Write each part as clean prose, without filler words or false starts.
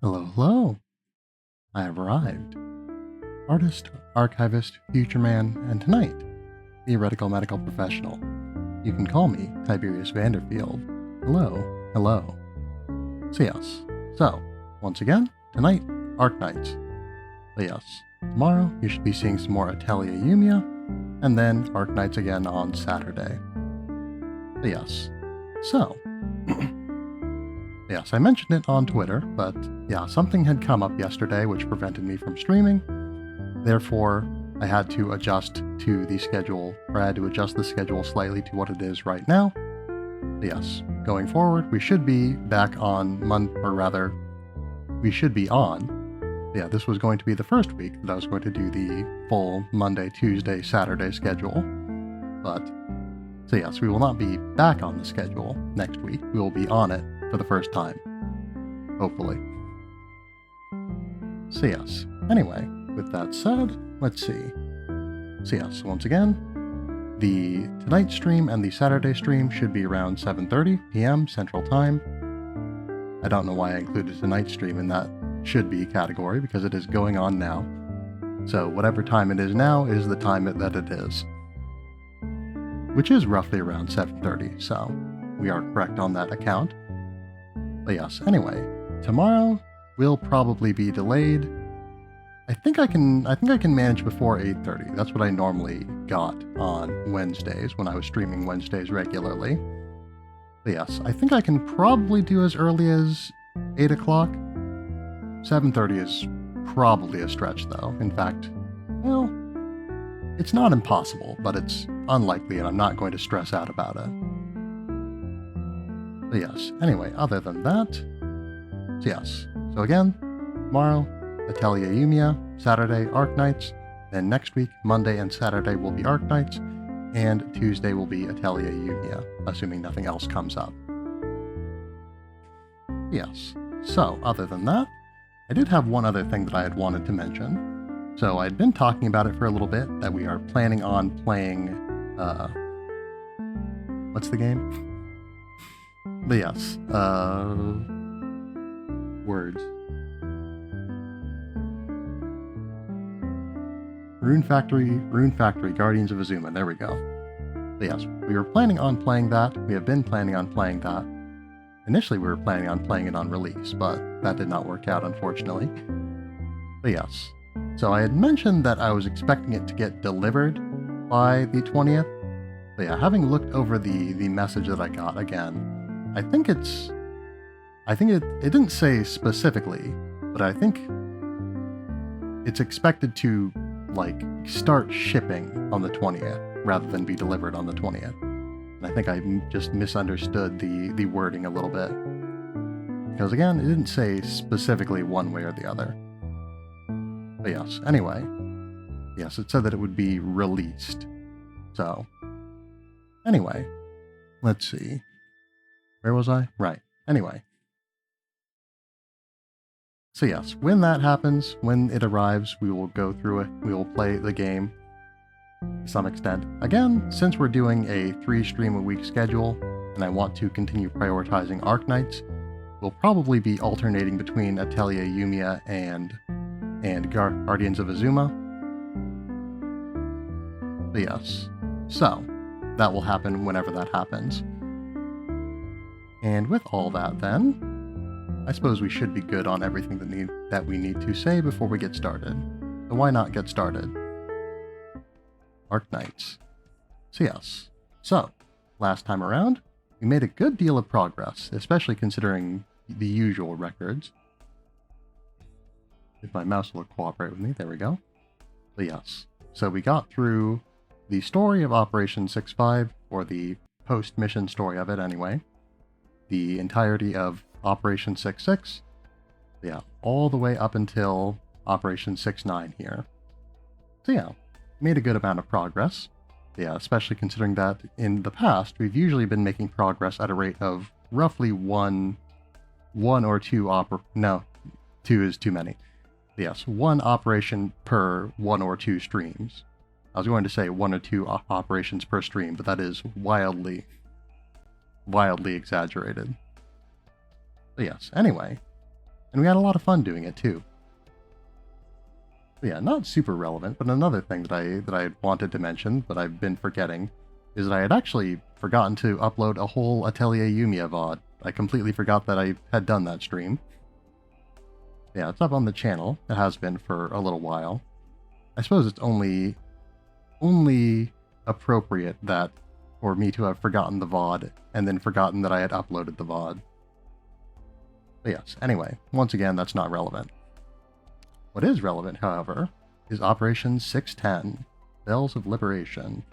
Hello, hello. I have arrived. Artist, archivist, future man, and tonight, theoretical medical professional. You can call me Tiberius Vanderfield. Hello, hello. So yes, once again, tonight, Arknights. So yes, tomorrow you should be seeing some more Atelier Yumia, and then Arknights again on Saturday. So yes, yes, I mentioned it on Twitter, but yeah, something had come up yesterday which prevented me from streaming. Therefore, I had to adjust to the schedule, or I had to adjust the schedule slightly to what it is right now. But yes, going forward, we should be back on we should be on. Yeah, this was going to be the first week that I was going to do the full Monday, Tuesday, Saturday schedule. But, so yes, we will not be back on the schedule next week. We will be on it for the first time. Hopefully. So yes, anyway, with that said, let's see. So yes, once again, the tonight stream and the Saturday stream should be around 7:30 p.m. Central Time. I don't know why I included tonight stream in that should be category, because it is going on now. So whatever time it is now is the time that it is. Which is roughly around 7:30, so we are correct on that account. But yes, anyway, tomorrow will probably be delayed. I think I can manage before 8:30. That's what I normally got on Wednesdays when I was streaming Wednesdays regularly. But yes, I think I can probably do as early as 8 o'clock. 7:30 is probably a stretch though. In fact, well, it's not impossible, but it's unlikely and I'm not going to stress out about it. But yes, anyway, other than that, so yes. So again, tomorrow, Atelier Yumia, Saturday, Arknights, then next week, Monday and Saturday will be Arknights, and Tuesday will be Atelier Yumia, assuming nothing else comes up. Yes, so other than that, I did have one other thing that I had wanted to mention. So I'd been talking about it for a little bit, that we are planning on playing, what's the game? But yes, words. Rune Factory, Guardians of Azuma, there we go. But yes, we were planning on playing that, we have been planning on playing that. Initially we were planning on playing it on release, but that did not work out unfortunately. But yes, so I had mentioned that I was expecting it to get delivered by the 20th. But yeah, having looked over the message that I got again, I think it didn't say specifically, but I think it's expected to start shipping on the 20th rather than be delivered on the 20th. And I think I just misunderstood the wording a little bit. Because again, it didn't say specifically one way or the other. But yes, anyway. Yes, it said that it would be released. So, anyway, let's see. Where was I? Right. Anyway. So yes, when that happens, when it arrives, we will go through it. We will play the game to some extent. Again, since we're doing a 3-stream-a-week schedule, and I want to continue prioritizing Arknights, we'll probably be alternating between Atelier Yumia and Guardians of Azuma. But yes, so that will happen whenever that happens. And with all that then, I suppose we should be good on everything that we need to say before we get started. So why not get started? Arknights. So yes. So, last time around, we made a good deal of progress, especially considering the usual records. If my mouse will cooperate with me, there we go. But yes. So we got through the story of Operation 6-5, or the post-mission story of it anyway. The entirety of Operation 6-6, yeah, all the way up until Operation 6-9 here. So yeah, made a good amount of progress. Yeah, especially considering that in the past, we've usually been making progress at a rate of roughly one or two no, 2 is too many. Yes, 1 operation per 1 or 2 streams. I was going to say 1 or 2 operations per stream, but that is wildly exaggerated. But yes, anyway. And we had a lot of fun doing it too. But yeah, not super relevant, but another thing that I wanted to mention, but I've been forgetting, is that I had actually forgotten to upload a whole Atelier Yumiya VOD. I completely forgot that I had done that stream. Yeah, it's up on the channel. It has been for a little while. I suppose it's only appropriate that for me to have forgotten the VOD and then forgotten that I had uploaded the VOD. But yes, anyway, once again, that's not relevant. What is relevant, however, is Operation 610, Bells of Liberation.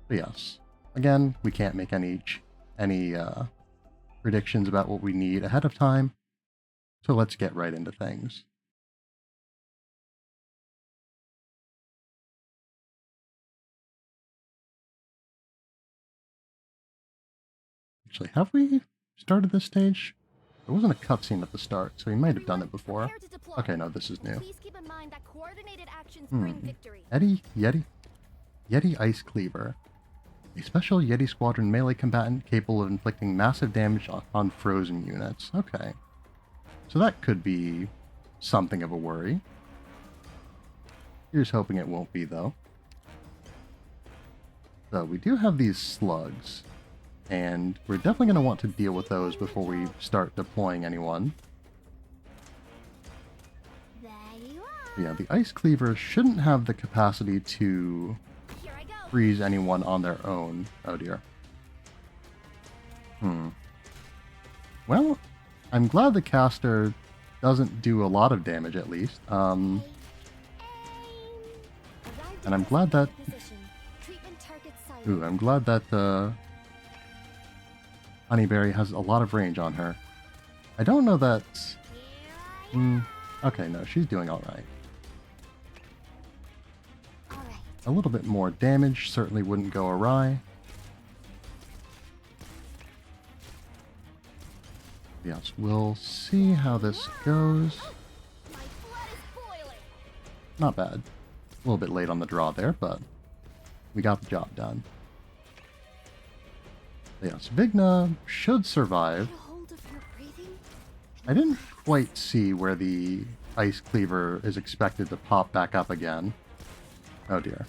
But yes, again, we can't make any predictions about what we need ahead of time, so let's get right into things. Actually, have we started this stage? There wasn't a cutscene at the start, so we might have done it before. Okay, no, this is new. Yeti Ice Cleaver. A special Yeti Squadron melee combatant capable of inflicting massive damage on frozen units. Okay. So that could be something of a worry. Here's hoping it won't be, though. So we do have these slugs, and we're definitely going to want to deal with those before we start deploying anyone. Yeah, the Ice Cleaver shouldn't have the capacity to freeze anyone on their own. Oh dear. Well, I'm glad the caster doesn't do a lot of damage, at least. And I'm glad that... Ooh, I'm glad that Honeyberry has a lot of range on her. I don't know that... okay, no, she's doing alright. A little bit more damage certainly wouldn't go awry. Yes, we'll see how this goes. Not bad. A little bit late on the draw there, but we got the job done. Yes, Vigna should survive. I didn't quite see where the Ice Cleaver is expected to pop back up again. Oh dear.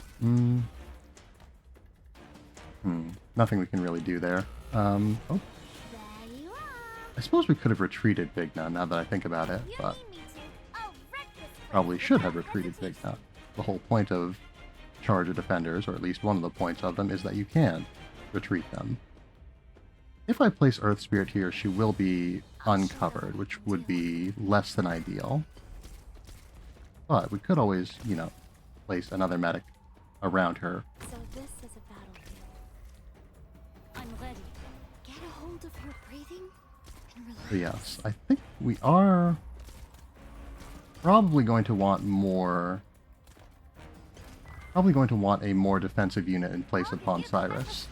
Nothing we can really do there. Oh. I suppose we could have retreated Vigna, now that I think about it, but probably should have retreated Vigna. The whole point of Charger Defenders, or at least one of the points of them, is that you can retreat them. If I place Earth Spirit here, she will be uncovered, which would be less than ideal. But we could always, you know, place another medic around her. So this is a battlefield. I'm ready. Get a hold of your breathing and relax. But yes, I think we are probably going to want more... Probably going to want a more defensive unit in place upon Cyrus.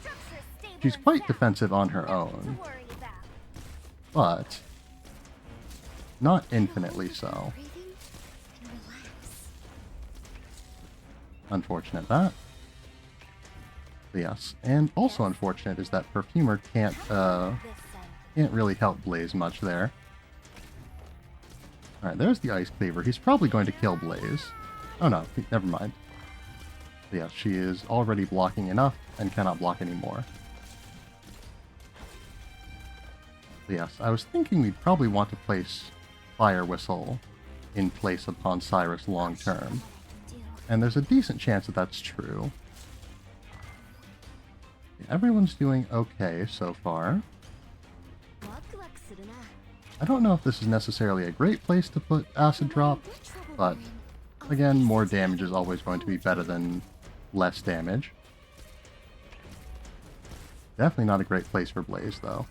She's quite defensive on her own, but not infinitely so. Unfortunate that. But yes, and also unfortunate is that Perfumer can't really help Blaze much there. Alright, there's the Ice Cleaver. He's probably going to kill Blaze. Oh no, never mind. But yeah, she is already blocking enough and cannot block anymore. But yes, I was thinking we'd probably want to place Fire Whistle in place upon Cyrus long term. And there's a decent chance that that's true. Everyone's doing okay so far. I don't know if this is necessarily a great place to put Acid Drop, but again, more damage is always going to be better than less damage. Definitely not a great place for Blaze, though.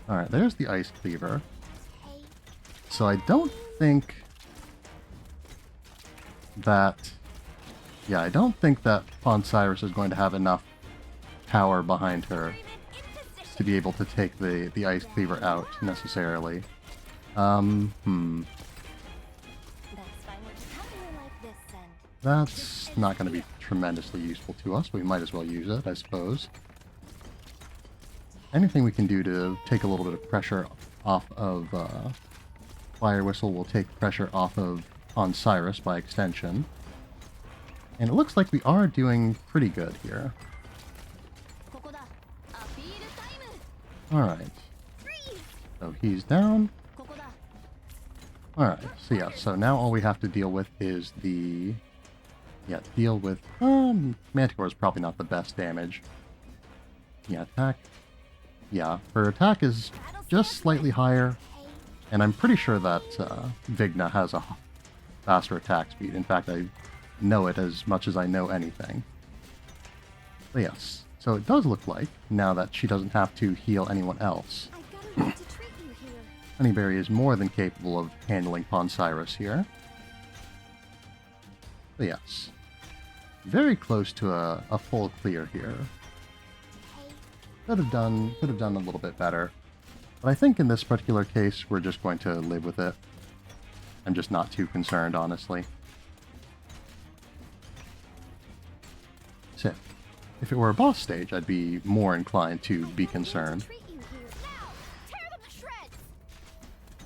Alright, there's the Ice Cleaver. So I don't think that... Yeah, I don't think that Pawn Cyrus is going to have enough power behind her to be able to take the Ice Cleaver out, necessarily. That's not going to be tremendously useful to us. We might as well use it, I suppose. anything we can do to take a little bit of pressure off of Fire Whistle will take pressure off of Osiris by extension. And it looks like we are doing pretty good here. Alright. So he's down. Alright, so yeah, so now all we have to deal with is the... Yeah, deal with... Manticore is probably not the best damage. Yeah, attack. Yeah, her attack is just slightly higher. And I'm pretty sure that Vigna has a faster attack speed. In fact, I know it as much as I know anything. But yes, so it does look like, now that she doesn't have to heal anyone else, Honeyberry is more than capable of handling Osiris here. But yes, very close to a full clear here. Could have done a little bit better. But I think in this particular case, we're just going to live with it. I'm just not too concerned, honestly. So, if it were a boss stage, I'd be more inclined to be concerned.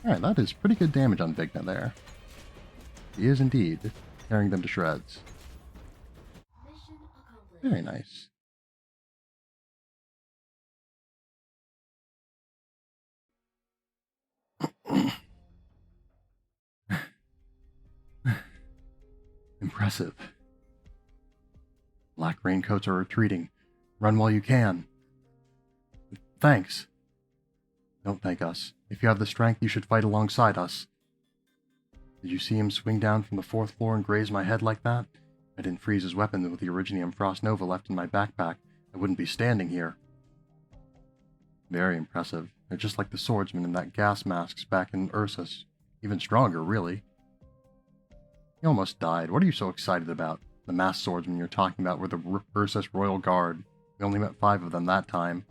Alright, that is pretty good damage on Vigna there. He is indeed tearing them to shreds. Very nice. Impressive. Black raincoats are retreating. Run while you can. Thanks. Don't thank us. If you have the strength, you should fight alongside us. Did you see him swing down from the 4th floor and graze my head like that? I didn't freeze his weapon with the Originium Frost Nova left in my backpack. I wouldn't be standing here. Very impressive. They're just like the swordsmen in that gas masks back in Ursus. Even stronger, really. He almost died. What are you so excited about? The masked swordsmen you're talking about were the Ursus Royal Guard. We only met 5 of them that time.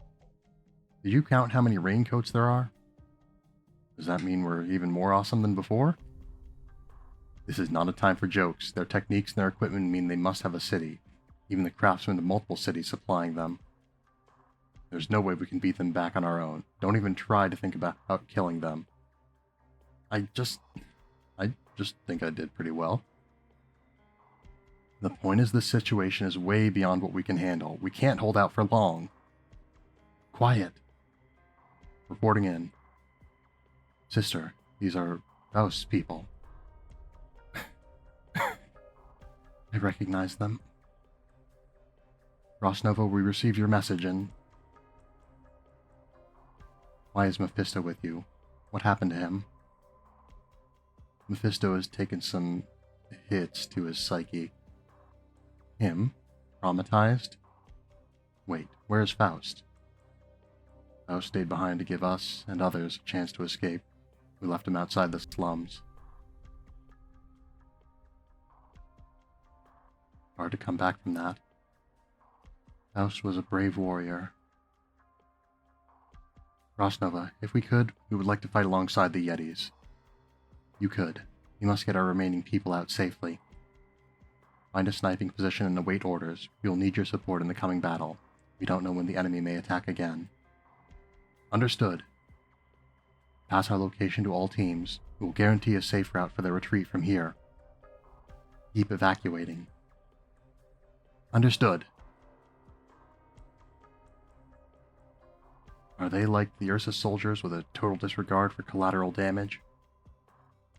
Did you count how many raincoats there are? Does that mean we're even more awesome than before? This is not a time for jokes. Their techniques and their equipment mean they must have a city. Even the craftsmen of multiple cities supplying them. There's no way we can beat them back on our own. Don't even try to think about killing them. I just think I did pretty well. The point is this situation is way beyond what we can handle. We can't hold out for long. Quiet. Reporting in. Sister, these are Faust's people. I recognize them. Rosnova, we received your message and... Why is Mephisto with you? What happened to him? Mephisto has taken some hits to his psyche. Him? Traumatized? Wait, where's Faust? Faust stayed behind to give us and others a chance to escape. We left him outside the slums. Hard to come back from that. Faust was a brave warrior. Rosnova, if we could, we would like to fight alongside the Yetis. You could. You must get our remaining people out safely. Find a sniping position and await orders. We will need your support in the coming battle. We don't know when the enemy may attack again. Understood. Pass our location to all teams. We will guarantee a safe route for their retreat from here. Keep evacuating. Understood. Are they like the Ursus soldiers with a total disregard for collateral damage?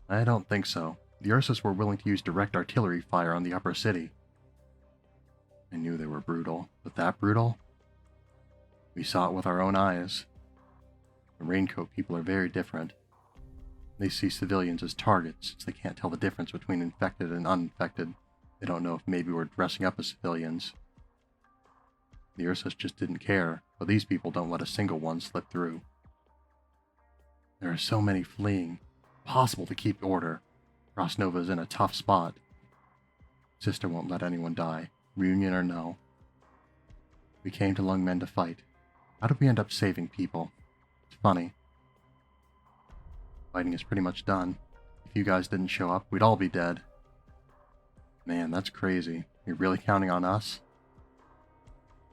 I don't think so. The Ursus were willing to use direct artillery fire on the upper city. I knew they were brutal, but that brutal? We saw it with our own eyes. The Raincoat people are very different. They see civilians as targets, since they can't tell the difference between infected and uninfected. They don't know if maybe we're dressing up as civilians. The Ursus just didn't care, but these people don't let a single one slip through. There are so many fleeing. Impossible to keep order. Rosnova's in a tough spot. Sister won't let anyone die, reunion or no. We came to Lungmen to fight. How did we end up saving people? It's funny. Fighting is pretty much done. If you guys didn't show up, we'd all be dead. Man, that's crazy. You're really counting on us?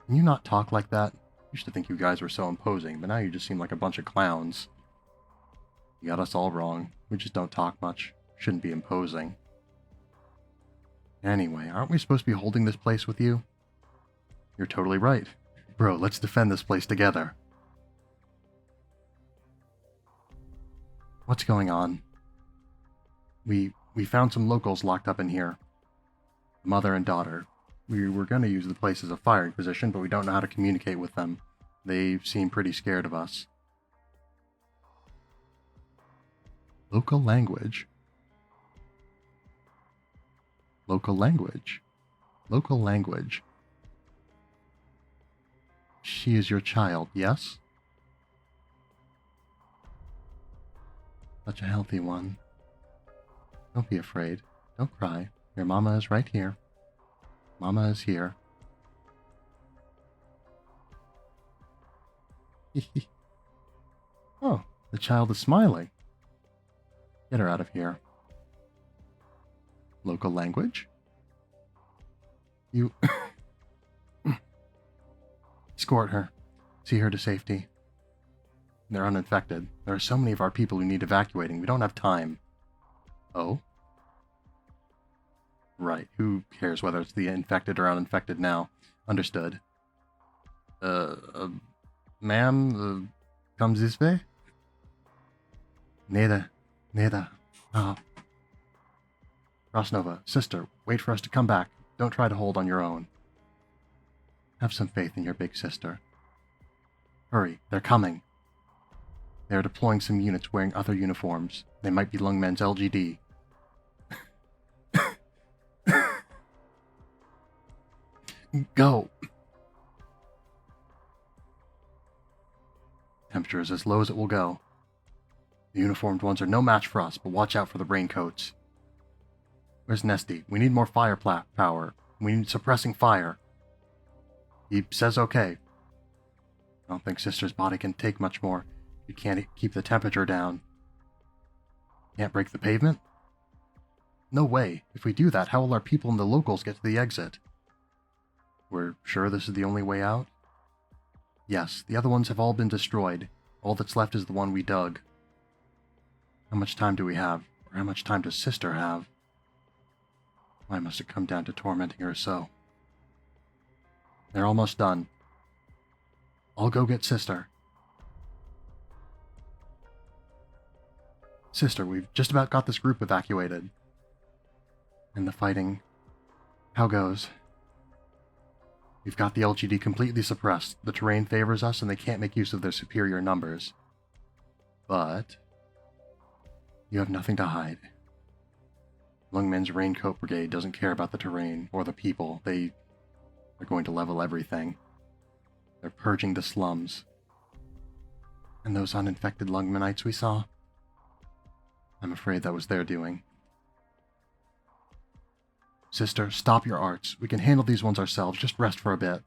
Can you not talk like that? Used to think you guys were so imposing, but now you just seem like a bunch of clowns. You got us all wrong. We just don't talk much. Shouldn't be imposing. Anyway, aren't we supposed to be holding this place with you? You're totally right. Bro, let's defend this place together. What's going on? We found some locals locked up in here. Mother and daughter. We were going to use the place as a firing position, but we don't know how to communicate with them. They seem pretty scared of us. Local language. Local language. Local language. She is your child, yes? Such a healthy one. Don't be afraid. Don't cry. Your mama is right here. Mama is here. Oh, the child is smiling. Get her out of here. Local language? You... Escort her. See her to safety. They're uninfected. There are so many of our people who need evacuating. We don't have time. Oh? Right. Who cares whether it's the infected or uninfected now? Understood. Ma'am, come this way? Neda. Ah. Rosnova, sister, wait for us to come back. Don't try to hold on your own. Have some faith in your big sister. Hurry, they're coming. They are deploying some units wearing other uniforms. They might be Lungmen's LGD. Go! Temperature is as low as it will go. The uniformed ones are no match for us, but watch out for the raincoats. Where's Nesty? We need more fire power. We need suppressing fire. He says okay. I don't think Sister's body can take much more. You can't keep the temperature down. Can't break the pavement? No way. If we do that, how will our people and the locals get to the exit? We're sure this is the only way out? Yes, the other ones have all been destroyed. All that's left is the one we dug. How much time do we have? Or how much time does Sister have? Why must it come down to tormenting her so? They're almost done. I'll go get Sister. Sister, we've just about got this group evacuated. And the fighting... How goes? We've got the LGD completely suppressed. The terrain favors us and they can't make use of their superior numbers. But... you have nothing to hide. Lungmen's Raincoat Brigade doesn't care about the terrain or the people. They're going to level everything. They're purging the slums. And those uninfected Lungmenites we saw? I'm afraid that was their doing. Sister, stop your arts. We can handle these ones ourselves. Just rest for a bit.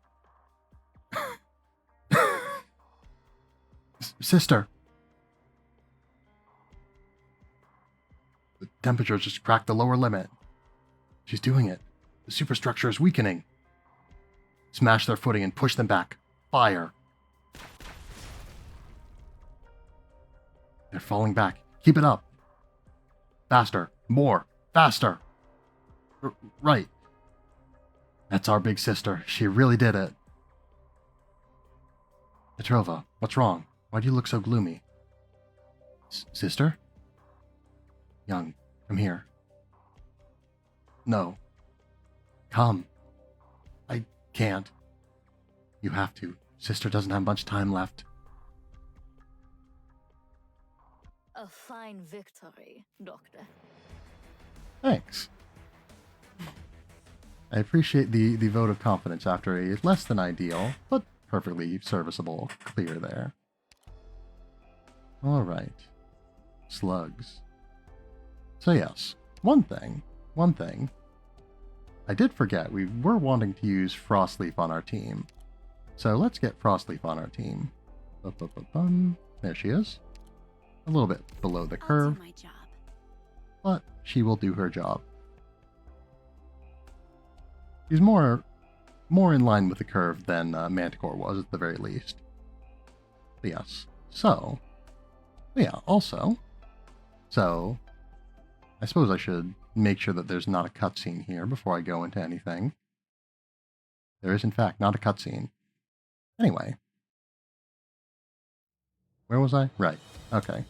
Sister! The temperature just cracked the lower limit. She's doing it. The superstructure is weakening. Smash their footing and push them back. Fire! They're falling back. Keep it up. Faster. More. Faster. Right. That's our big sister. She really did it. Petrova, what's wrong? Why do you look so gloomy? Sister? Young, come here. No. Come. I can't. You have to. Sister doesn't have much time left. A fine victory, Doctor. Thanks. I appreciate the vote of confidence after a less than ideal, but perfectly serviceable clear there. Alright. Slugs. So yes, one thing. I did forget, we were wanting to use Frostleaf on our team. So let's get Frostleaf on our team. There she is. A little bit below the curve. I'll do my job. But she will do her job. She's more more in line with the curve than Manticore was, at the very least. But yes. So, yeah, also, so, I suppose I should make sure that there's not a cutscene here before I go into anything. There is, in fact, not a cutscene. Anyway. Where was I? Right. Okay.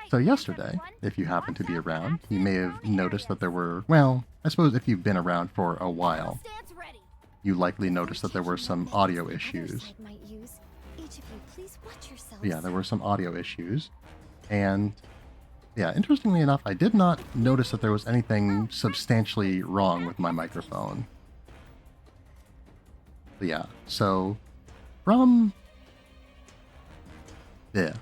So yesterday, if you happen to be around, you may have noticed that there were, well, I suppose if you've been around for a while, you likely noticed that there were some audio issues. Yeah, there were some audio issues. And yeah, interestingly enough, I did not notice that there was anything substantially wrong with my microphone. But yeah, so from there.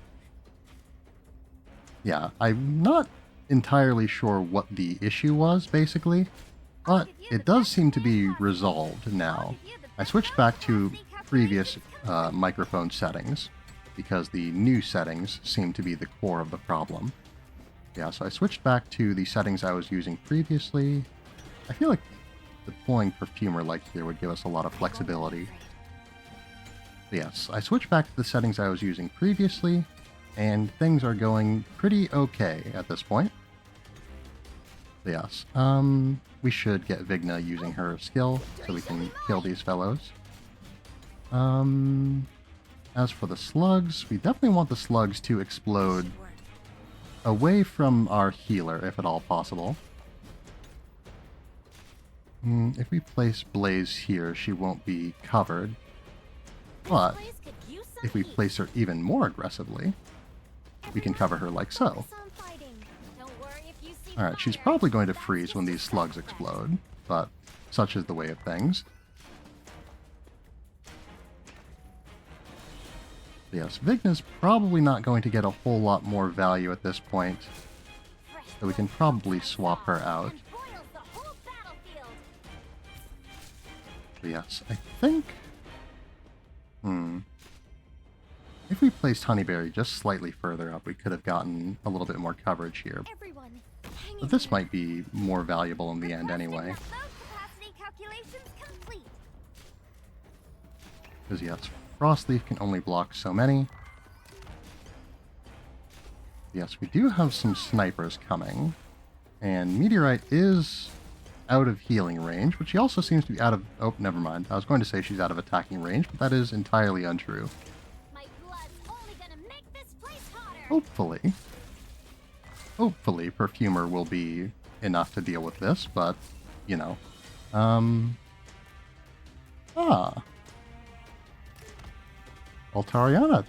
Yeah, I'm not entirely sure what the issue was, basically, but it does seem to be resolved now. I switched back to previous microphone settings, because the new settings seem to be the core of the problem. Yeah, so I switched back to the settings I was using previously. I feel like deploying Perfumer like here would give us a lot of flexibility. But yes, I switched back to the settings I was using previously, and things are going pretty okay at this point. But yes, we should get Vigna using her skill so we can kill these fellows. As for the slugs, we definitely want the slugs to explode away from our healer, if at all possible. If we place Blaze here, she won't be covered. But if we place her even more aggressively, we can cover her like so. Alright, she's probably going to freeze when these slugs explode, but such is the way of things. Yes, Vigna's probably not going to get a whole lot more value at this point, so we can probably swap her out. But yes, I think... If we placed Honeyberry just slightly further up, we could have gotten a little bit more coverage here. But this might be more valuable in the end anyway. Because yes, Frostleaf can only block so many. Yes, we do have some snipers coming. And Meteorite is out of healing range, but she also seems to be out of... Oh, never mind. I was going to say she's out of attacking range, but that is entirely untrue. Hopefully, Perfumer will be enough to deal with this, but, you know. Altariana.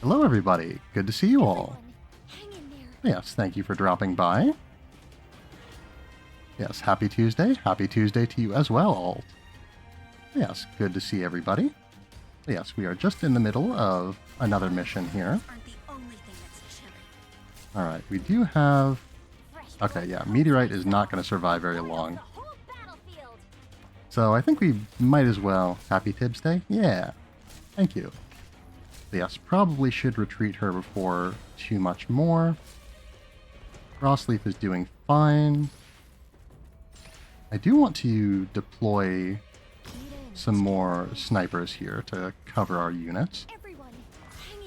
Hello, everybody. Good to see you all. Yes, thank you for dropping by. Yes, happy Tuesday. Happy Tuesday to you as well, Alt. Yes, good to see everybody. Yes, we are just in the middle of another mission here. Alright, we do have... Okay, yeah, Meteorite is not going to survive very long. So I think we might as well... Happy Tibbs Day? Yeah. Thank you. Yes, probably should retreat her before too much more. Frostleaf is doing fine. I do want to deploy some more snipers here to cover our units.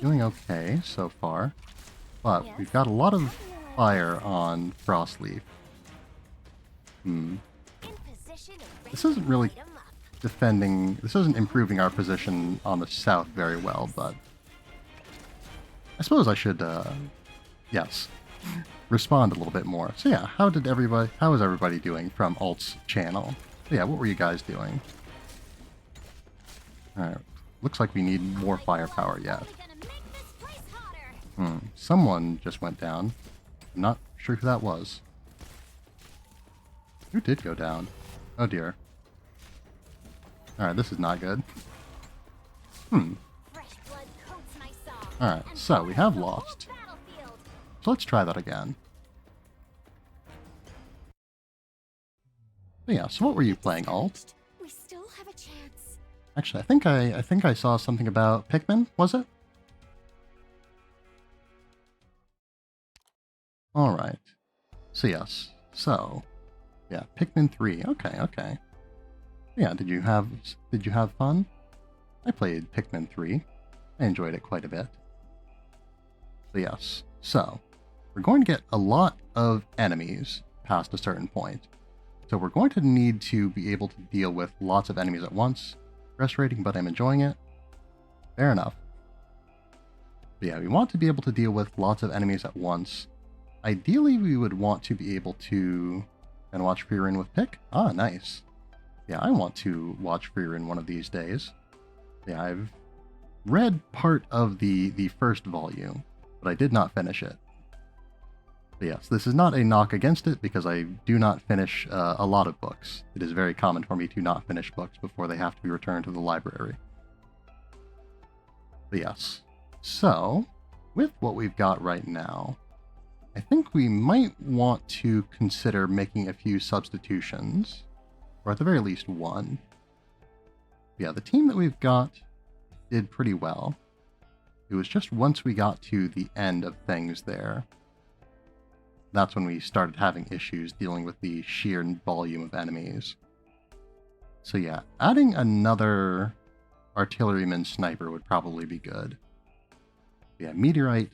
Doing okay so far. But we've got a lot of fire on Frostleaf. This isn't really defending... This isn't improving our position on the south very well, but... I suppose I should, yes, respond a little bit more. So yeah, how is everybody doing from Alt's channel? So yeah, what were you guys doing? Alright, looks like we need more firepower yet. Someone just went down. I'm not sure who that was. Who did go down? Oh dear. Alright, this is not good. Alright, so we have lost. So let's try that again. But yeah, so what were you playing, Alt? We still have a chance. Actually, I think I saw something about Pikmin, was it? Alright. So yes. So, yeah, Pikmin 3. Okay. Yeah, did you have fun? I played Pikmin 3. I enjoyed it quite a bit. But yes, so we're going to get a lot of enemies past a certain point. So we're going to need to be able to deal with lots of enemies at once. Frustrating, but I'm enjoying it. Fair enough. But yeah, we want to be able to deal with lots of enemies at once. Ideally, we would want to be able to... And watch Freerin with Pick? Ah, nice. Yeah, I want to watch Freerin one of these days. Yeah, I've read part of the first volume, but I did not finish it. But yes, this is not a knock against it because I do not finish a lot of books. It is very common for me to not finish books before they have to be returned to the library. But yes, so with what we've got right now, I think we might want to consider making a few substitutions, or at the very least one. Yeah, the team that we've got did pretty well. It was just once we got to the end of things there, that's when we started having issues dealing with the sheer volume of enemies. So yeah, adding another artilleryman sniper would probably be good. Yeah, meteorite.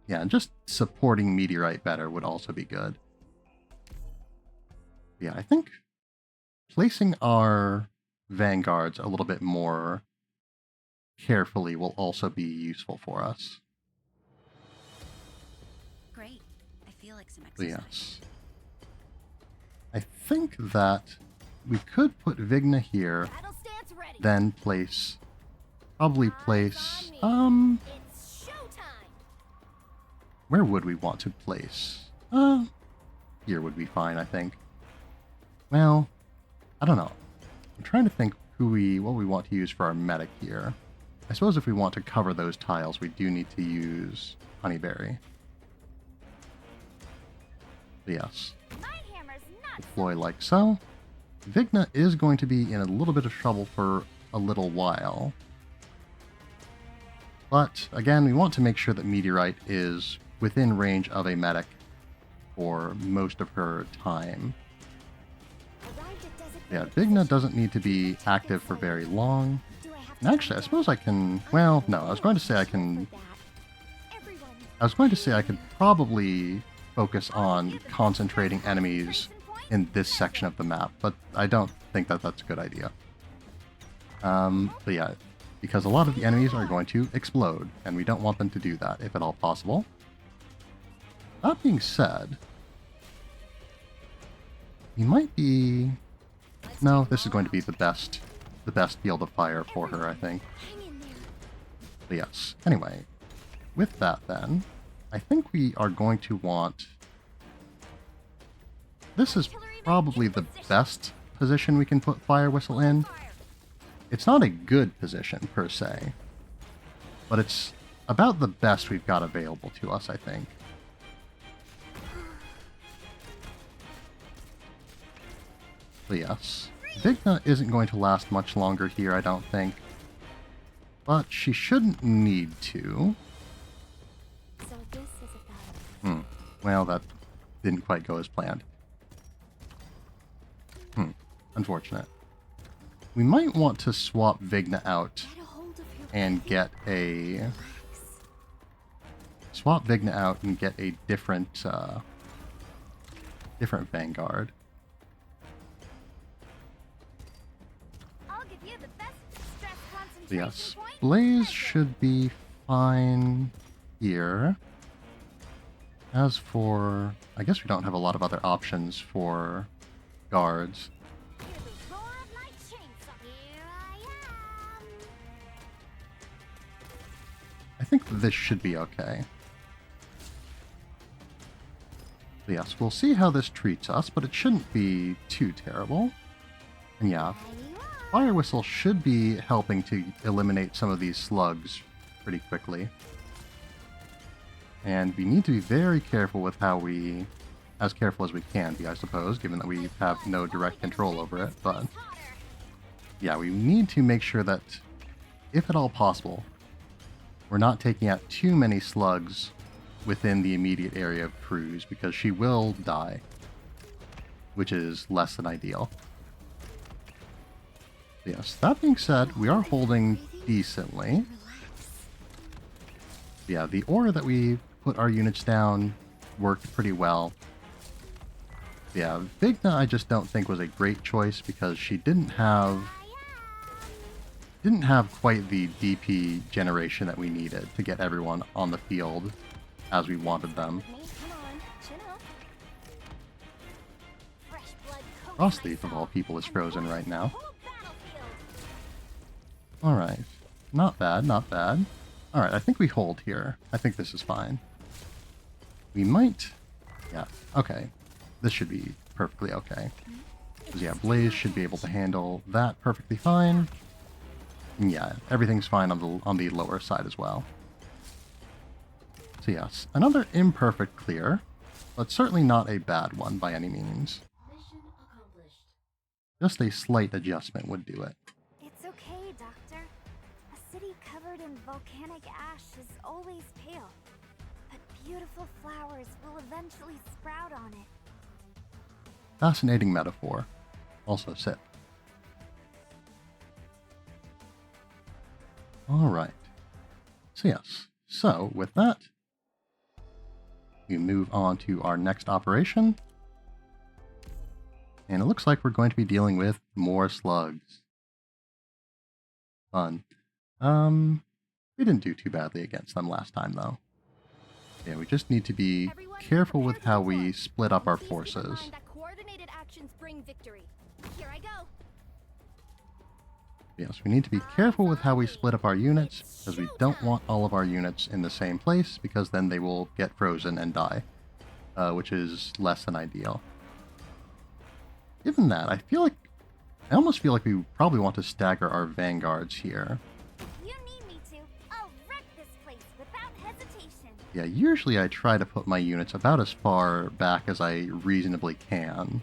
Yeah, and just supporting meteorite better would also be good. Yeah, I think placing our vanguards a little bit more carefully will also be useful for us. Great. I feel like some But exercise. yes. I think that we could put Vigna here, Battle stance ready. then probably place, Eyes on me. It's showtime. where would we want to place? Here would be fine, I think. Well, I don't know. I'm trying to think what we want to use for our medic here. I suppose if we want to cover those tiles, we do need to use Honeyberry. But yes, My hammer's not deploy like so. Vigna is going to be in a little bit of trouble for a little while. But again, we want to make sure that Meteorite is within range of a medic for most of her time. arrived at designated Yeah, Vigna position. doesn't need to be active for very long. Do I have And actually, I suppose I can... Well, no, I was going to say I can... Everyone, I was going to say I could probably focus on concentrating enemies in this section of the map, but I don't think that that's a good idea. But yeah, because a lot of the enemies are going to explode, and we don't want them to do that, if at all possible. That being said, we might be... No, this is going to be the best field of fire for her, I think. hang in there. But yes, anyway, with that then, I think we are going to want... This is probably the best position we can put Fire Whistle in. It's not a good position, per se, but it's about the best we've got available to us, I think. But yes, Vigna isn't going to last much longer here, I don't think. But she shouldn't need to. So this is a battle. Well, that didn't quite go as planned. Unfortunate. We might want to swap Vigna out Get a hold of your and get a... Swap Vigna out and get a different Vanguard. I'll give you the best stress But concentration yes, point. Blaze should be fine here. As for... I guess we don't have a lot of other options for guards. Hear the roar of my chainsaw. Here I am. I think this should be okay. But yes, we'll see how this treats us, but it shouldn't be too terrible. And yeah, There you are. Fire Whistle should be helping to eliminate some of these slugs pretty quickly. And we need to be very careful with how we... As careful as we can be, I suppose, given that we have no direct control over it, but... Yeah, we need to make sure that, if at all possible, we're not taking out too many slugs within the immediate area of Cruz, because she will die, which is less than ideal. Yes, that being said, we are holding decently. Relax. Yeah, the order that we put our units down worked pretty well. Yeah, Vigna I just don't think was a great choice because she didn't have quite the DP generation that we needed to get everyone on the field as we wanted them. Come on, chin up. Fresh blood coats Frostleaf, of myself, all people, is and frozen watch right the now. whole battlefield. Alright. Not bad, not bad. Alright, I think we hold here. I think this is fine. We might... Yeah, okay. This should be perfectly okay. Because, yeah, Blaze should be able to handle that perfectly fine. And yeah, everything's fine on the lower side as well. So yes, another imperfect clear, but certainly not a bad one by any means. Mission accomplished. Just a slight adjustment would do it. It's okay, Doctor. A city covered in volcanic ash is always pale, but beautiful flowers will eventually sprout on it. Fascinating metaphor. Also sip. Alright. So yes. So, with that, we move on to our next operation. And it looks like we're going to be dealing with more slugs. Fun. We didn't do too badly against them last time, though. Yeah, we just need to be careful with how we split up our Please keep in forces. mind that coordinated actions bring victory. Here I go. Yes, we need to be careful with how we split up our units, because we don't want all of our units in the same place, because then they will get frozen and die, which is less than ideal. Given that, I almost feel like we probably want to stagger our vanguards here. You need me to. I'll wreck this place without hesitation. Yeah, usually I try to put my units about as far back as I reasonably can.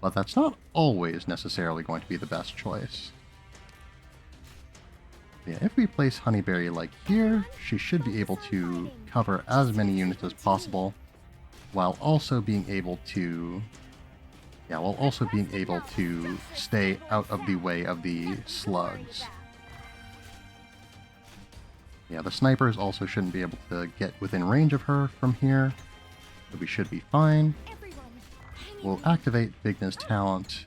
But that's not always necessarily going to be the best choice. Yeah, if we place Honeyberry like here, she should be able to cover as many units as possible, while also being able to... Yeah, while also being able to stay out of the way of the slugs. Yeah, the snipers also shouldn't be able to get within range of her from here, so we should be fine. We'll activate Vigna's talent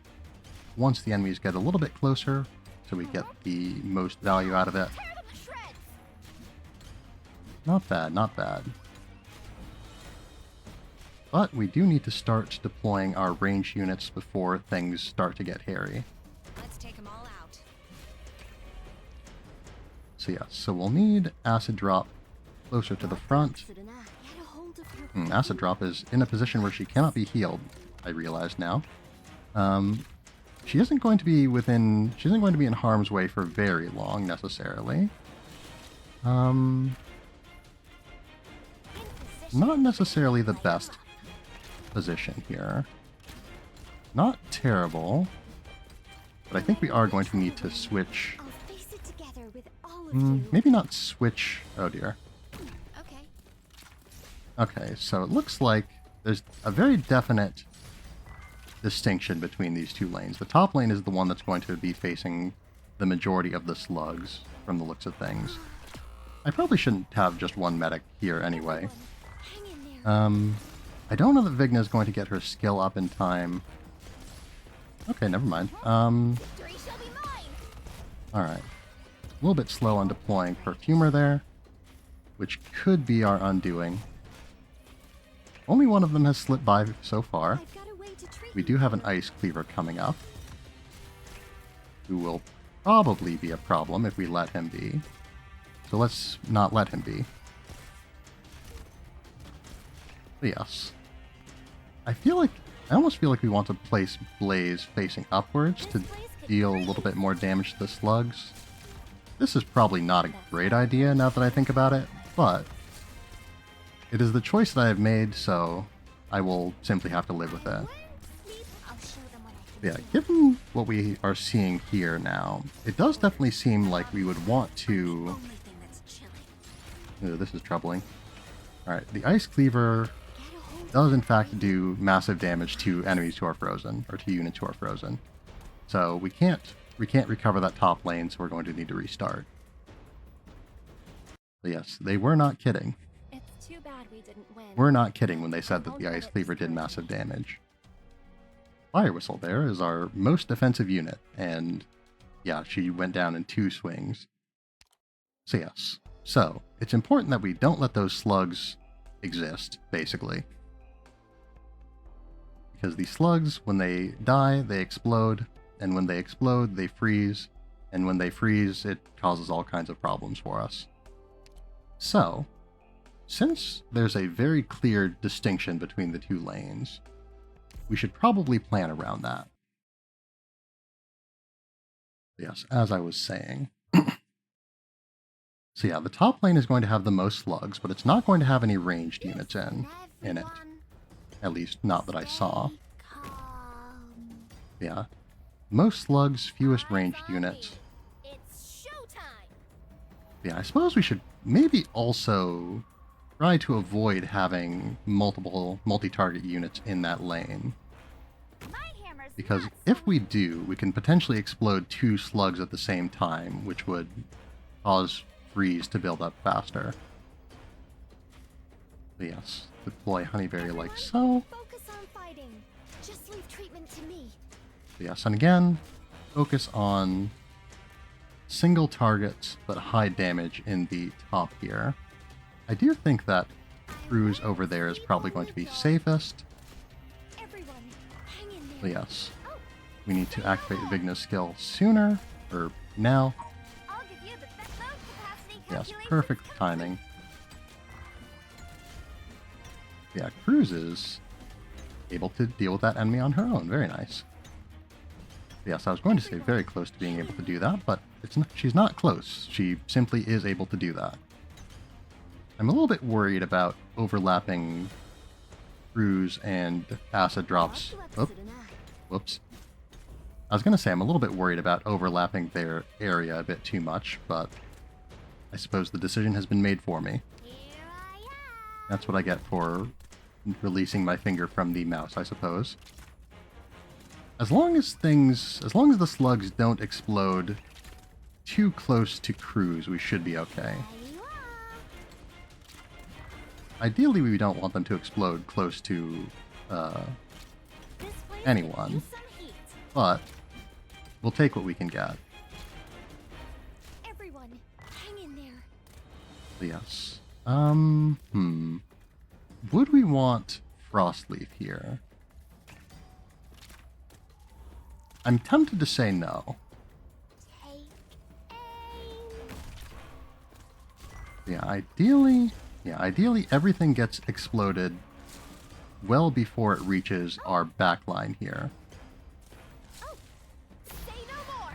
once the enemies get a little bit closer, so we get the most value out of it. Not bad, not bad. But we do need to start deploying our ranged units before things start to get hairy. Let's take them all out. So yeah, so we'll need Acid Drop closer to the front. Acid Drop is in a position where she cannot be healed, I realize now. She isn't going to be in harm's way for very long, necessarily. Not necessarily the best position here. Not terrible, but I think we are going to need to switch. Maybe not switch. Oh dear. Okay. Okay, so it looks like there's a very definite distinction between these two lanes. The top lane is the one that's going to be facing the majority of the slugs, from the looks of things. I probably shouldn't have just one medic here anyway. I don't know that Vigna is going to get her skill up in time. Okay, never mind. Alright. A little bit slow on deploying Perfumer there, which could be our undoing. Only one of them has slipped by so far. We do have an Ice Cleaver coming up, who will probably be a problem if we let him be. So let's not let him be. But yes. I almost feel like we want to place Blaze facing upwards to deal a little bit more damage to the slugs. This is probably not a great idea now that I think about it, but it is the choice that I have made, so I will simply have to live with it. Yeah, given what we are seeing here now, it does definitely seem like we would want to... Ooh, this is troubling. Alright, the Ice Cleaver does in fact do massive damage to enemies who are frozen, or to units who are frozen. So we can't recover that top lane, so we're going to need to restart. But yes, they were not kidding. It's too bad we didn't win. We're not kidding when they said that the Ice Cleaver did massive damage. Fire Whistle there is our most defensive unit, and yeah, she went down in 2 swings. So yes. So, it's important that we don't let those slugs exist, basically. Because these slugs, when they die, they explode, and when they explode, they freeze, and when they freeze, it causes all kinds of problems for us. So, since there's a very clear distinction between the 2 lanes, we should probably plan around that. Yes, as I was saying. So yeah, the top lane is going to have the most slugs, but it's not going to have any ranged units in it. At least, not that I saw. Yeah. Most slugs, fewest ranged units. It's showtime. Yeah, I suppose we should maybe also try to avoid having multiple multi-target units in that lane. Because if we do, we can potentially explode 2 slugs at the same time, which would cause freeze to build up faster. But yes, deploy Honeyberry like so. Focus on fighting. Just leave treatment to me. But yes, and again, focus on single targets but high damage in the top here. I do think that Cruise over there is probably going to be safest. Everyone, hang in there. But yes, we need to activate Vigna's skill sooner, or now. I'll give you the best load capacity Yes, calculations. perfect timing. Yeah, Cruz is able to deal with that enemy on her own. Very nice. Yes, I was going to say very close to being able to do that, but it's not, she's not close. She simply is able to do that. I'm a little bit worried about overlapping Cruz and acid drops. Oh, whoops. I was going to say I'm a little bit worried about overlapping their area a bit too much, but I suppose the decision has been made for me. Here I am. That's what I get for releasing my finger from the mouse, I suppose. As long as the slugs don't explode too close to Cruz, we should be okay. There you are. Ideally, we don't want them to explode close to This place anyone, could use some heat. but we'll take what we can get. Everyone, hang in there. Yes. Would we want Frostleaf here? I'm tempted to say no. Take aim. Ideally everything gets exploded well before it reaches our backline here. Oh, say no more.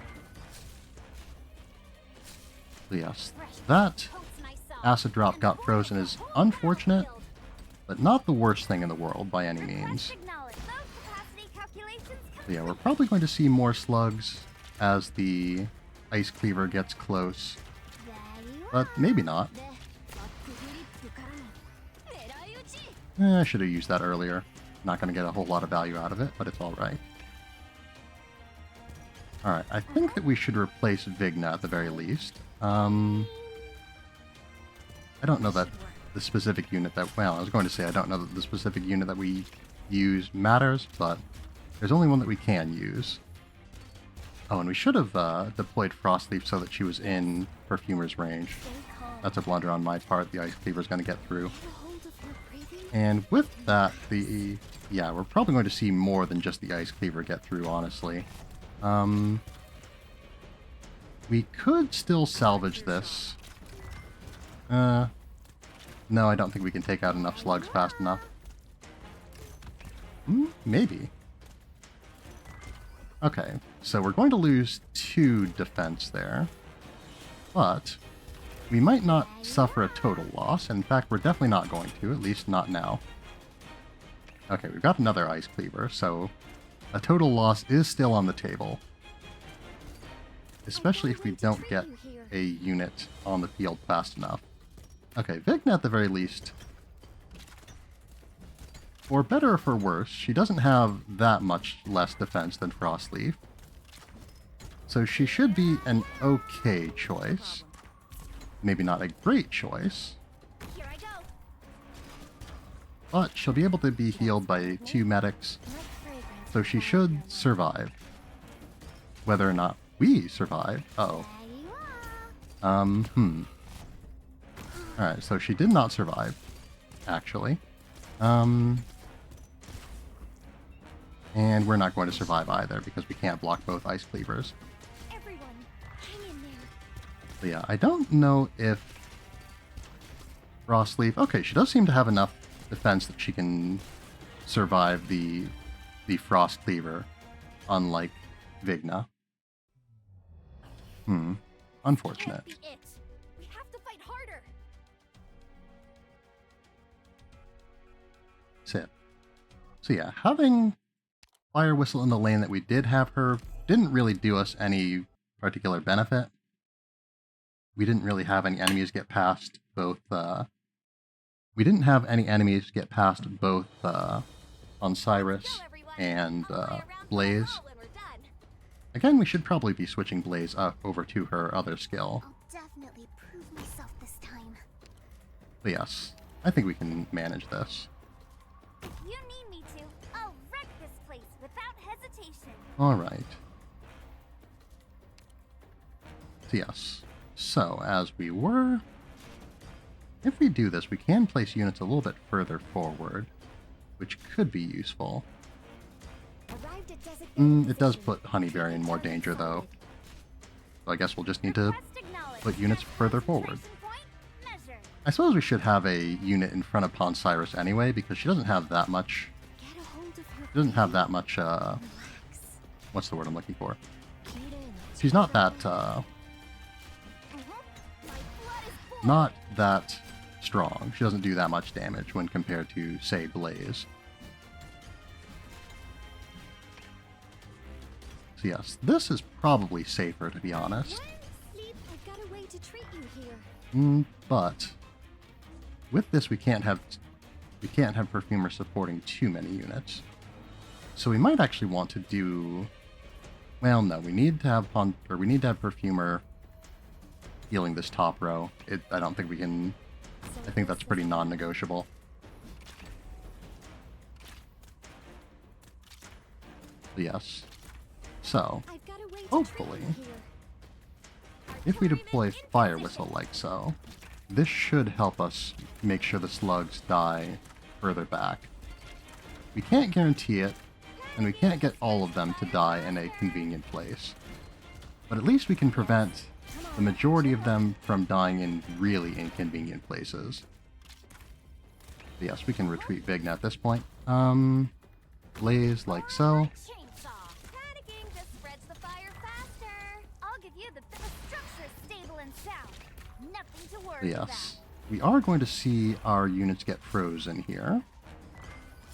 Yes, Fresh that coats myself. acid drop got frozen is unfortunate, but not the worst thing in the world by any means. Request acknowledged. Load capacity calculations Yeah, we're probably going to see more slugs as the Ice Cleaver gets close, There you but maybe not. I should have used that earlier. Not going to get a whole lot of value out of it, but it's alright. Alright, I think that we should replace Vigna at the very least. I don't know that the specific unit that... Well, I was going to say I don't know that the specific unit that we use matters, but there's only one that we can use. Oh, and we should have deployed Frostleaf so that she was in Perfumer's range. That's a blunder on my part. The Ice Cleaver's going to get through. And with that, yeah, we're probably going to see more than just the Ice Cleaver get through, honestly. We could still salvage this. No, I don't think we can take out enough slugs fast enough. Maybe. Okay, so we're going to lose 2 defense there. But we might not suffer a total loss. In fact, we're definitely not going to, at least not now. Okay, we've got another Ice Cleaver, so a total loss is still on the table. Especially if we don't get a unit on the field fast enough. Okay, Vigna at the very least. For better or for worse, she doesn't have that much less defense than Frostleaf. So she should be an okay choice. Maybe not a great choice. Here I go. But she'll be able to be healed by 2 medics. Like fragrance. So she should survive. Whether or not we survive. Uh-oh. There you are. Alright, so she did not survive, actually. And we're not going to survive either because we can't block both ice cleavers. Everyone, hang in there. But yeah, I don't know if Frostleaf... Okay, she does seem to have enough defense that she can survive the Frost Cleaver, unlike Vigna. Unfortunate. Can't be it. We have to fight harder. So yeah, having Fire Whistle in the lane that we did have her didn't really do us any particular benefit. We didn't really have any enemies get past both, we didn't have any enemies get past both, Osiris and, Blaze. Again, we should probably be switching Blaze up over to her other skill. I'll definitely prove myself this time. But yes, I think we can manage this. If you need me to, I'll wreck this place without hesitation. Alright. So yes. So, as we were... If we do this, we can place units a little bit further forward, which could be useful. Arrived at designated It does position. put Honeyberry in more danger, though. So I guess we'll just need to Request acknowledged. put units further forward. Concentration point measured. I suppose we should have a unit in front of Osiris anyway, because she doesn't have that much... Get a hold of your She doesn't have that much, relax. what's the word I'm looking for? Key it in. She's not that, My blood is boiling. not that strong. She doesn't do that much damage when compared to, say, Blaze. So yes, this is probably safer, to be honest. Sleep, I've got a way to treat you here. But with this, we can't have Perfumer supporting too many units. So we might actually want to do... Well, no, we need to have Perfumer healing this top row. I don't think we can... I think that's pretty non-negotiable. Yes. So, I've got a way to hopefully, treat you here. if we deploy Fire Whistle like so, this should help us make sure the slugs die further back. We can't guarantee it, and we can't get all of them to die in a convenient place. But at least we can prevent the majority of them from dying in really inconvenient places. But yes, we can retreat Vigna at this point. Blaze like so. Chainsaw. Panicking just spreads the fire faster. I'll give you the structure stable and sound. Nothing to worry about. Yes. We are going to see our units get frozen here.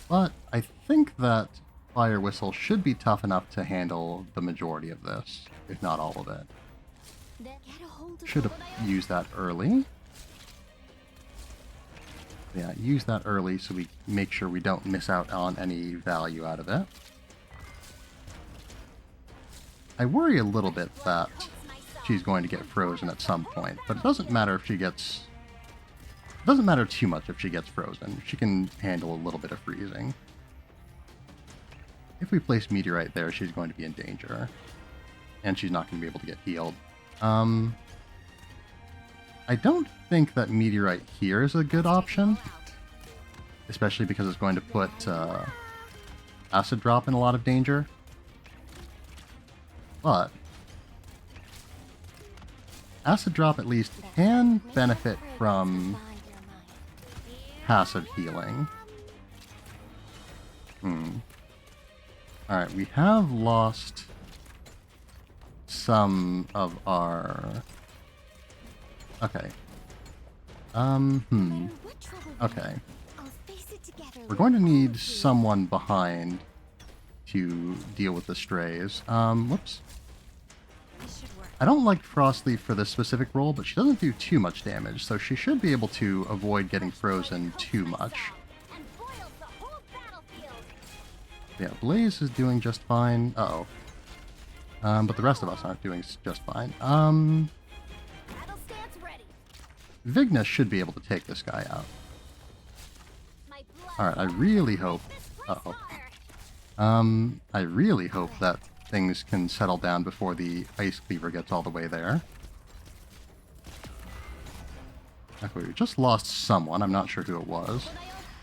But I think that Fire Whistle should be tough enough to handle the majority of this, if not all of it. Get a hold of Should have used that early. Yeah, use that early so we make sure we don't miss out on any value out of it. I worry a little bit that she's going to get frozen at some point, but it doesn't matter if she gets... It doesn't matter too much if she gets frozen. She can handle a little bit of freezing. If we place Meteorite there, she's going to be in danger. And she's not going to be able to get healed. I don't think that Meteorite here is a good option. Especially because it's going to put Acid Drop in a lot of danger. But Acid Drop at least can benefit from passive healing. Alright, we have lost some of our... Okay. Okay. We're going to need someone behind to deal with the strays. Whoops. I don't like Frostleaf for this specific role, but she doesn't do too much damage, so she should be able to avoid getting frozen too much. Yeah, Blaze is doing just fine. Uh-oh. But the rest of us aren't doing just fine. Battle stance ready. Vigna should be able to take this guy out. My blood. Alright, I really hope... Uh-oh. I really hope that things can settle down before the Ice Cleaver gets all the way there. Okay, we just lost someone. I'm not sure who it was.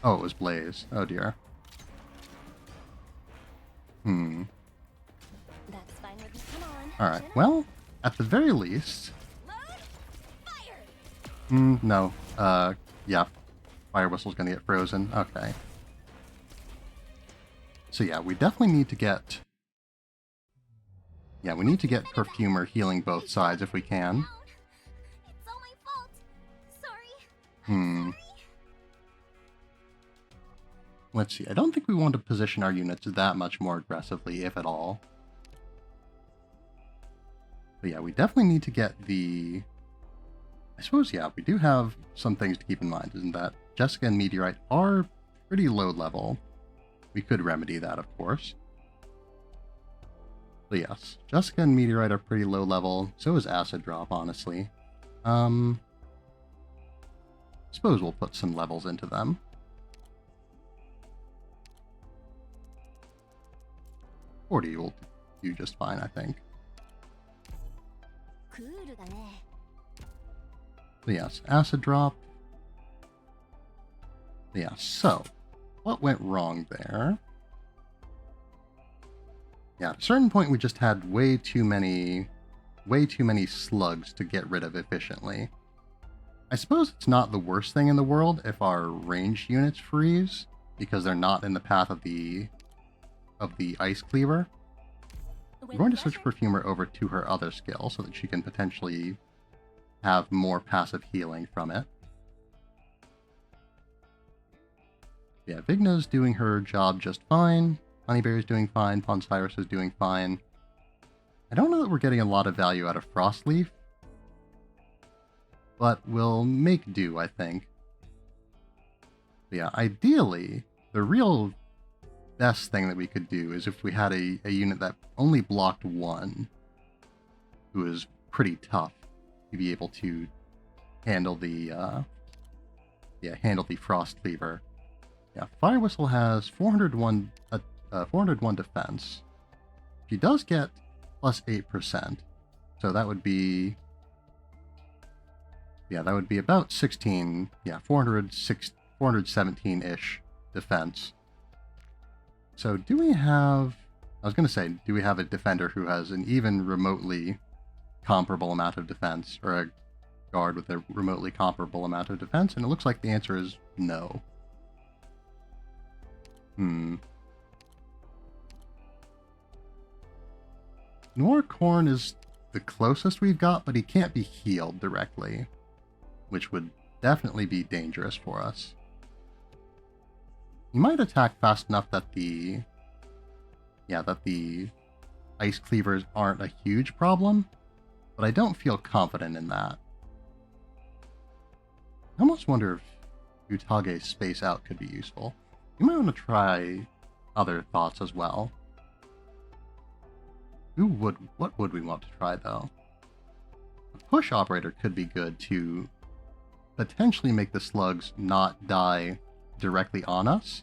Oh, it was Blaze. Oh dear. That's fine with me. Come on. Alright, well, at the very least... Load. Fire. No. Yeah. Fire Whistle's gonna get frozen. Okay. So yeah, we definitely need to get... Yeah, we need to get Perfumer healing both sides if we can. It's all my fault. Sorry. Sorry. Let's see. I don't think we want to position our units that much more aggressively, if at all. But yeah, we definitely need to get the... I suppose, yeah, we do have some things to keep in mind, isn't that? Jessica and Meteorite are pretty low level. We could remedy that, of course. But yes, Jessica and Meteorite are pretty low level. So is Acid Drop, honestly. Suppose we'll put some levels into them. Forty will do just fine, I think. But yes, Acid Drop. But yeah, so what went wrong there? Yeah, at a certain point we just had way too many slugs to get rid of efficiently. I suppose it's not the worst thing in the world if our ranged units freeze, because they're not in the path of the Ice Cleaver. I'm going to switch Perfumer over to her other skill so that she can potentially have more passive healing from it. Yeah, Vigna's doing her job just fine. Honeyberry's doing fine. Ponsyrus is doing fine. I don't know that we're getting a lot of value out of Frostleaf, but we'll make do, I think. But yeah, ideally, the real best thing that we could do is if we had a unit that only blocked one, who is pretty tough to be able to handle the Frost Cleaver. Yeah, Fire Whistle has 401 defense. She does get plus 8%, so that would be about 16, 417-ish defense. So do we have, I was going to say, do we have a defender who has an even remotely comparable amount of defense, or a guard with a remotely comparable amount of defense? And it looks like the answer is no. Norcorn is the closest we've got, but he can't be healed directly, which would definitely be dangerous for us. He might attack fast enough that the Ice Cleavers aren't a huge problem, but I don't feel confident in that. I almost wonder if Utage's Space Out could be useful. You might want to try other thoughts as well. What would we want to try, though? A push operator could be good to potentially make the slugs not die directly on us.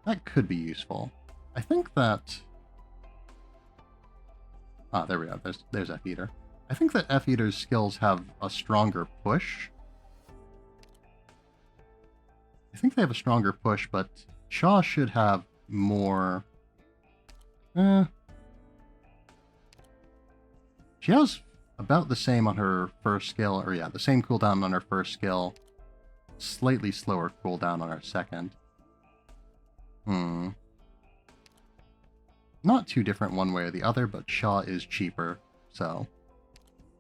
That could be useful. I think that... Ah, there we go. There's F-Eater. I think that F-Eater's skills have a stronger push. I think they have a stronger push, but Shaw should have more... She has about the same on her first skill, or yeah, the same cooldown on her first skill. Slightly slower cooldown on her second. Not too different one way or the other, but Shaw is cheaper, so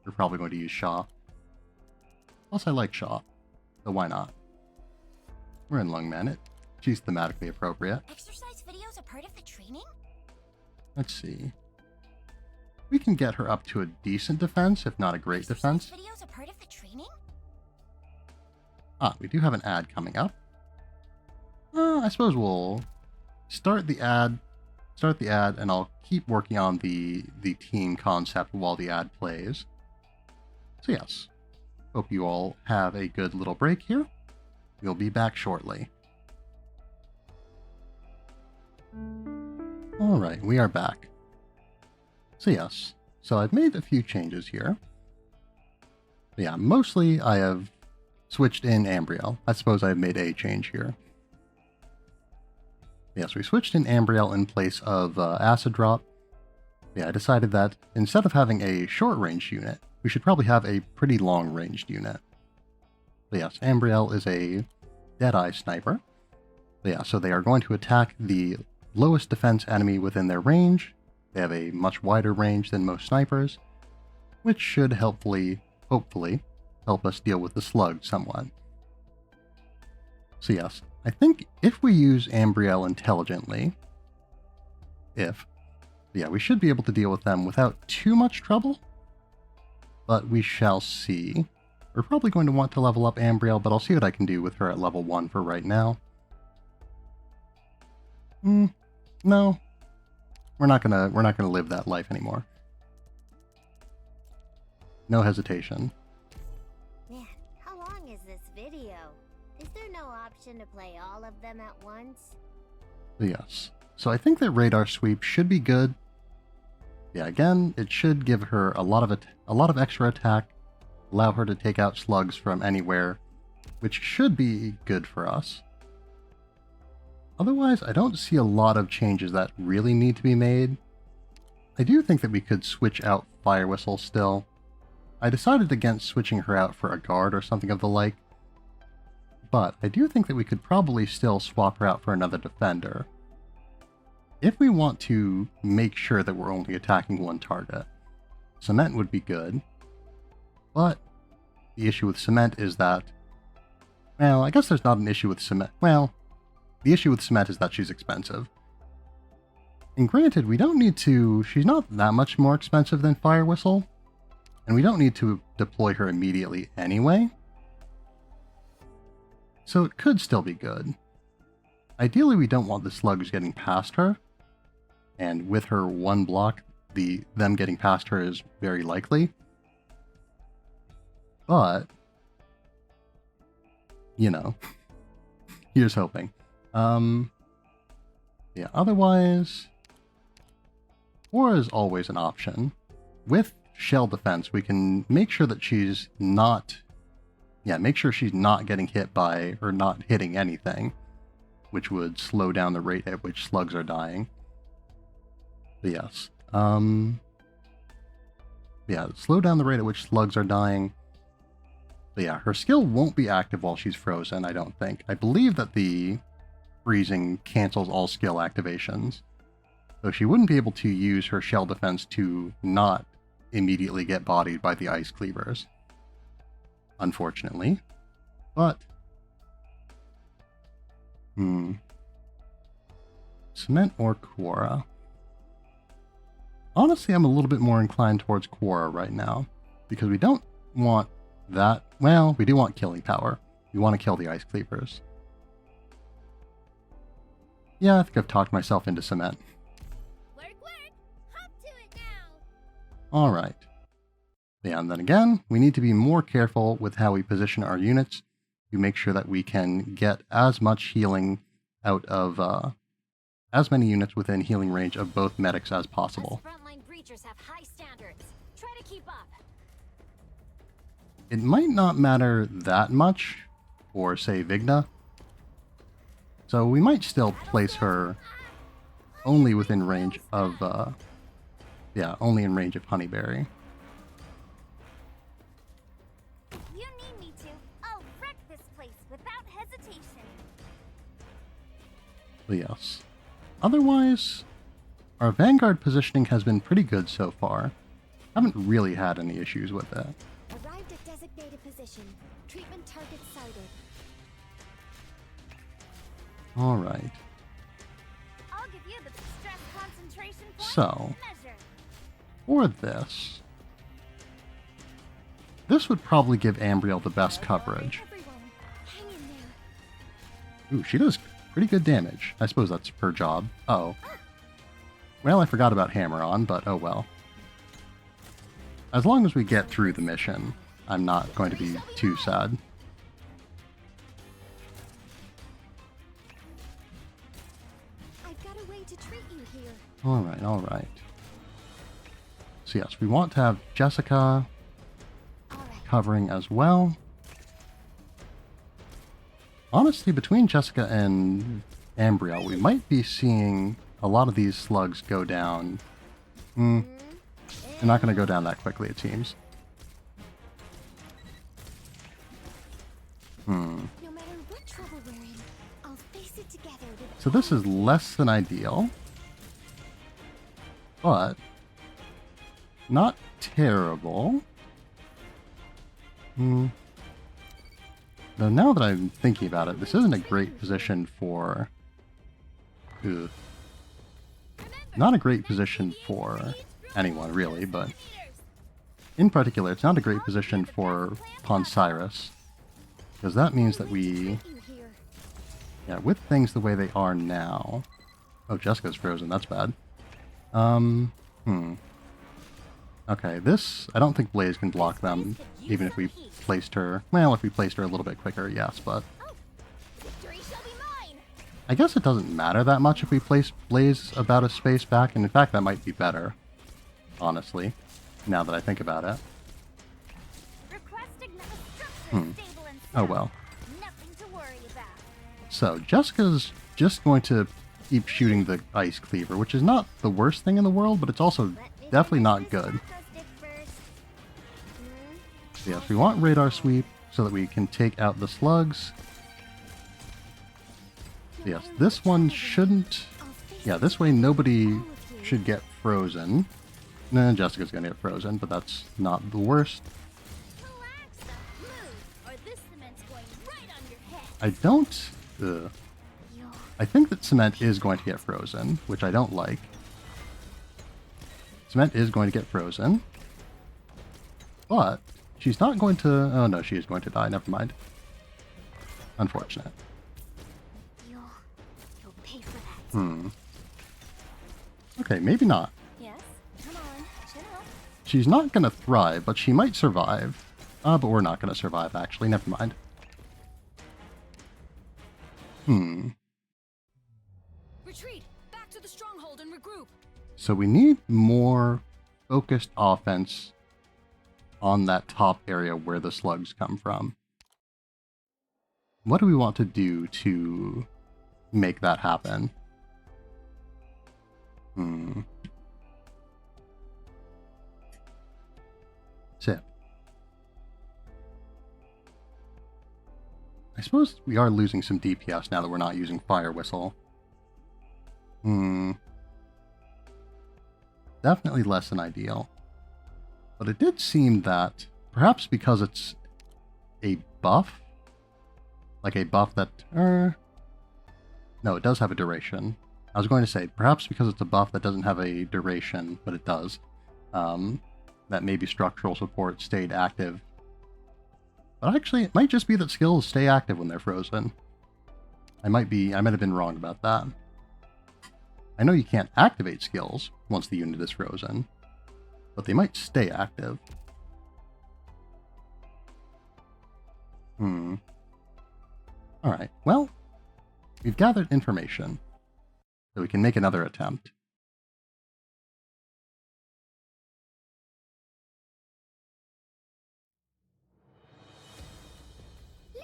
we're probably going to use Shaw. Plus, I like Shaw, so why not? We're in Lungman. She's thematically appropriate. Exercise videos a part of the training? Let's see. We can get her up to a decent defense, if not a great defense. Videos a part of the training? Ah, we do have an ad coming up. I suppose we'll start the ad, and I'll keep working on the team concept while the ad plays. So yes, hope you all have a good little break here. We'll be back shortly. Alright, we are back. So yes, so I've made a few changes here. Yeah, mostly I have switched in Ambriel. I suppose I've made a change here. Yes, we switched in Ambriel in place of Acid Drop. Yeah, I decided that instead of having a short-ranged unit, we should probably have a pretty long-ranged unit. But yes, Ambriel is a Deadeye sniper. But yeah, so they are going to attack the lowest defense enemy within their range. They have a much wider range than most snipers, which should hopefully help us deal with the slug somewhat. So yes, I think if we use Ambriel intelligently, we should be able to deal with them without too much trouble, but we shall see. We're probably going to want to level up Ambriel, but I'll see what I can do with her at level 1 for right now. No. We're not gonna live that life anymore. No hesitation. Man, how long is this video? Is there no option to play all of them at once? Yes. So I think that radar sweep should be good. Yeah, again, it should give her a lot of extra attack, allow her to take out slugs from anywhere, which should be good for us. Otherwise, I don't see a lot of changes that really need to be made. I do think that we could switch out Fire Whistle still. I decided against switching her out for a guard or something of the like, but I do think that we could probably still swap her out for another defender. If we want to make sure that we're only attacking one target, Cement would be good, but the issue with Cement is that, well, I guess there's not an issue with Cement. Well, the issue with Cement is that she's expensive. And granted, we don't need to, she's not that much more expensive than Fire Whistle, and we don't need to deploy her immediately anyway. So it could still be good. Ideally, we don't want the slugs getting past her, and with her one block, them getting past her is very likely. But, you know, here's hoping. Yeah, otherwise, Aura is always an option. With shell defense, we can make sure that she's not, make sure she's not getting hit by, or not hitting anything, which would slow down the rate at which slugs are dying. But yes, slow down the rate at which slugs are dying. But yeah, her skill won't be active while she's frozen, I don't think. I believe that the freezing cancels all skill activations. So she wouldn't be able to use her shell defense to not immediately get bodied by the ice cleavers, unfortunately. But Cement or Quora? Honestly, I'm a little bit more inclined towards Quora right now, because we don't want that. Well, we do want killing power. We want to kill the ice cleavers. Yeah, I think I've talked myself into Cement. Work! Hop to it now! Alright. Yeah, and then again, we need to be more careful with how we position our units to make sure that we can get as much healing out of, as many units within healing range of both medics as possible. Us frontline breachers have high standards. Try to keep up. It might not matter that much for, say, Vigna. So we might still place her only within range of, only in range of Honeyberry. You need me to. I'll wreck this place without hesitation. But yes. Otherwise, our Vanguard positioning has been pretty good so far. Haven't really had any issues with it. Arrived at designated position. Treatment target sighted. Alright. I'll give you the stress concentration point So, measure. for this would probably give Ambriel the best coverage. Everyone, hang in there. Ooh, she does pretty good damage. I suppose that's per job. Oh. Well, I forgot about Hammer On, but oh well. As long as we get through the mission, I'm not going to be too sad. I've got a way to treat you here. Alright, alright. So yes, we want to have Jessica covering as well. Honestly, between Jessica and Ambriel, we might be seeing a lot of these slugs go down. They're not going to go down that quickly, it seems. No matter what trouble we're in, I'll face it together with So this is less than ideal. But not terrible. Though now that I'm thinking about it, this isn't a great position for... Ugh. Not a great position for anyone, really, but... In particular, it's not a great position for Ponsiris. Because that means that we... you here. Yeah, with things the way they are now... Oh, Jessica's frozen, that's bad. Okay, this... I don't think Blaze can block them, even if we placed her... Well, if we placed her a little bit quicker, yes, but... Victory shall be mine. I guess it doesn't matter that much if we place Blaze about a space back, and in fact that might be better. Honestly, now that I think about it. Requesting that the structure is stable and Oh well. nothing to worry about. So, Jessica's just going to keep shooting the Ice Cleaver, which is not the worst thing in the world, but it's also definitely not good. So yes, we want Radar Sweep so that we can take out the slugs. So yes, this one shouldn't... Yeah, this way nobody should get frozen. Nah, Jessica's gonna get frozen, but that's not the worst. Relax, move, or this cement's going right on your head. I don't... I think that Cement is going to get frozen, which I don't like. Cement is going to get frozen. But she's not going to... Oh no, she is going to die. Never mind. Unfortunate. You'll pay for that. Okay, maybe not. Yes? Come on, chill out. She's not going to thrive, but she might survive. But we're not going to survive, actually. Never mind. Retreat! Back to the stronghold and regroup! So we need more focused offense on that top area where the slugs come from. What do we want to do to make that happen? Sip. I suppose we are losing some DPS now that we're not using Fire Whistle. Definitely less than ideal. But it did seem that, perhaps because it's a buff, like a buff that... no, it does have a duration. I was going to say, perhaps because it's a buff that doesn't have a duration, but it does, that maybe structural support stayed active. But actually, it might just be that skills stay active when they're frozen. I might have been wrong about that. I know you can't activate skills once the unit is frozen, but they might stay active. Alright, well, we've gathered information, so we can make another attempt.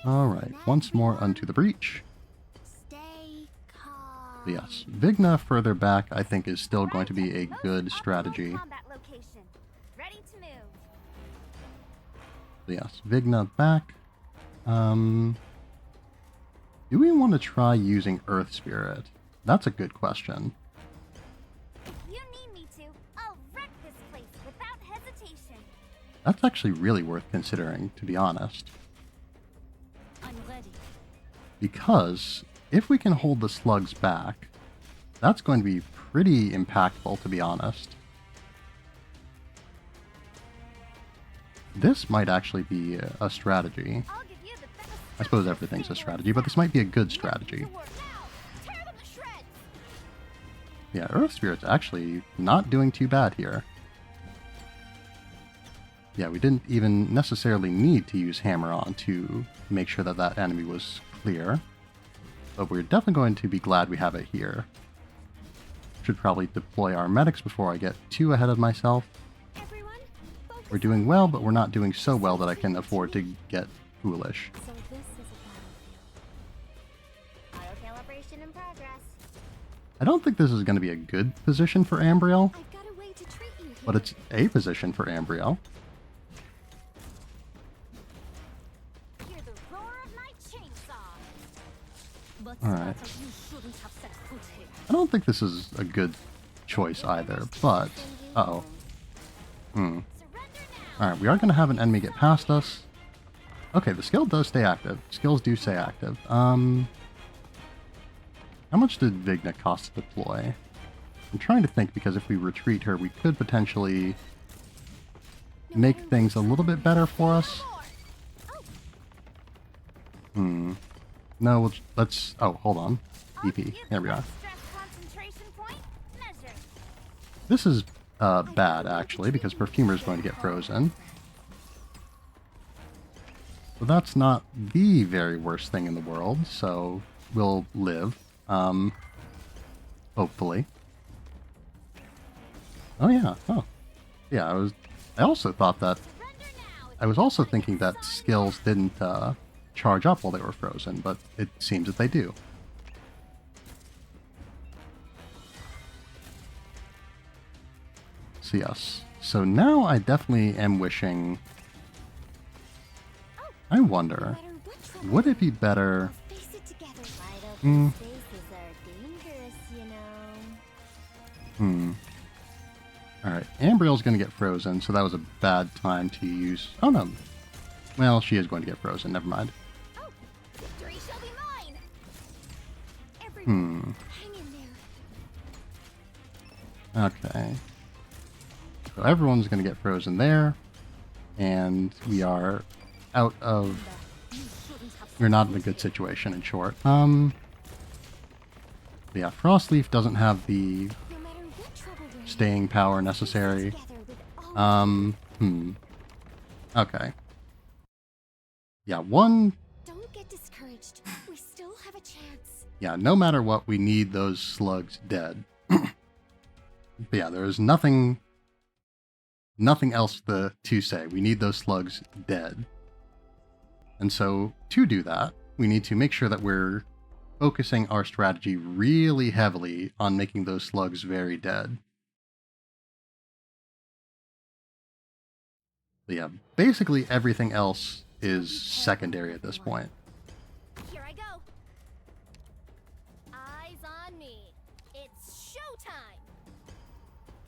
Alright, once more unto the breach. Stay calm. Yes, Vigna further back I think is still going to be a good strategy. Combat location. Ready to move. Yes, Vigna back. Do we want to try using Earth Spirit? That's a good question. If you need me to, I'll wreck this place without hesitation. That's actually really worth considering, to be honest. I'm ready. Because if we can hold the slugs back, that's going to be pretty impactful, to be honest. This might actually be a strategy. I'll give you the best I suppose everything's a strategy, but this might be a good strategy. to work now. Yeah, Earth Spirit's actually not doing too bad here. Yeah, we didn't even necessarily need to use Hammer On to make sure that that enemy was clear. But we're definitely going to be glad we have it here. Should probably deploy our medics before I get too ahead of myself. We're doing well, but we're not doing so well that I can afford to get foolish. So this is a battlefield. Auto calibration in progress. I don't think this is going to be a good position for Ambriel, I've got a way to treat you here. but it's a position for Ambriel. Hear the roar of my chainsaw. But Alright. you shouldn't have set foot here. I don't think this is a good choice either, but... Uh-oh. Surrender now. Alright, we are going to have an enemy get past us. Okay, the skill does stay active. Skills do stay active. How much did Vigna cost to deploy? I'm trying to think, because if we retreat her, we could potentially make things a little bit better for us. No, let's... Oh, hold on. DP. Here we are. Stress concentration point measured. This is bad, actually, because Perfumer is going to get frozen. But that's not the very worst thing in the world, so we'll live. Hopefully. Oh yeah, oh. Yeah, I also thought that... I was also thinking that skills didn't charge up while they were frozen, but it seems that they do. So yes. So now I definitely am wishing... I wonder, would it be better... Face it together. Wide open spaces are dangerous, you know. Alright, Ambriel's going to get frozen, so that was a bad time to use... Oh no. Well, she is going to get frozen, never mind. Oh, victory shall be mine. Everyone, hang in there. Okay. So everyone's going to get frozen there, and we are out of... You shouldn't have We're not in a good situation, in short. Yeah, Frostleaf doesn't have the No matter what trouble we're in, staying power necessary. together with all Okay. Yeah, one... Don't get discouraged. We still have a chance. Yeah, no matter what, we need those slugs dead. But yeah, there is nothing else to say. We need those slugs dead. And so, to do that, we need to make sure that we're focusing our strategy really heavily on making those slugs very dead. But yeah, basically everything else is secondary at this point. Here I go. Eyes on me. It's showtime.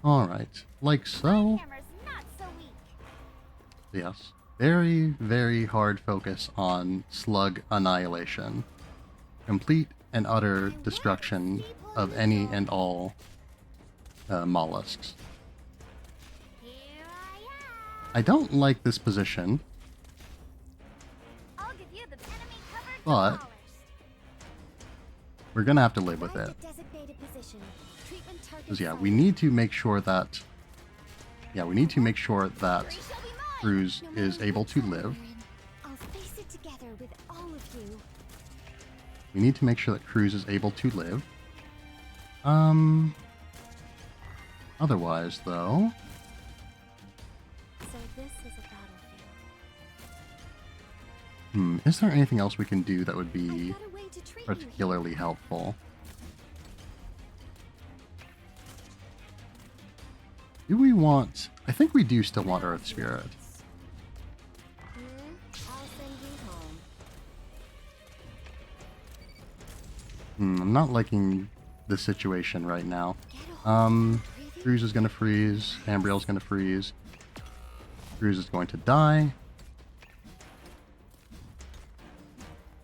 Alright, like so. Hammer's not so weak. Yes. Very, very hard focus on slug annihilation. Complete and utter destruction of any and all mollusks. Here I am. I don't like this position, I'll give you the enemy covered but polished. we're gonna have to live with it. Designated position. Treatment target. Because yeah, we need to make sure that... Yeah, we need to make sure that Victory shall be mine. Cruz is able to live. I'll face it together with all of you. We need to make sure that Cruz is able to live. Otherwise, though... So this is a battlefield. Is there anything else we can do that would be I've got a way to treat you particularly helpful? Do we want... I think we do still want Earth Spirit. I'll send you home. I'm not liking the situation right now. Get a hold. Cruz is gonna freeze. Ambriel's gonna freeze. Cruz is going to die.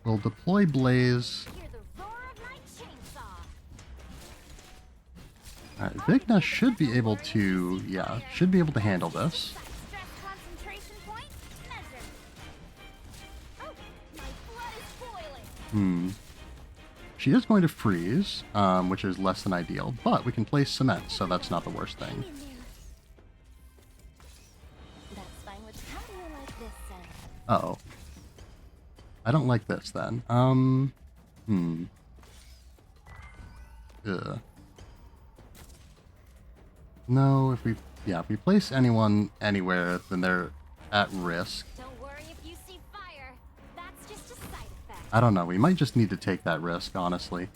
We'll deploy Blaze. Hear the roar of my chainsaw. Alright, Vigna should be able to... Yeah, should be able to handle this. Stress concentration point measured. Oh, my blood is boiling. She is going to freeze, which is less than ideal, but we can place cement, so that's not the worst thing. Hang in there. That's fine. How do you like this scent? Uh-oh. I don't like this, then. Ugh. No, if we place anyone anywhere, then they're at risk. Don't worry if you see fire. That's just a side effect. I don't know, we might just need to take that risk, honestly.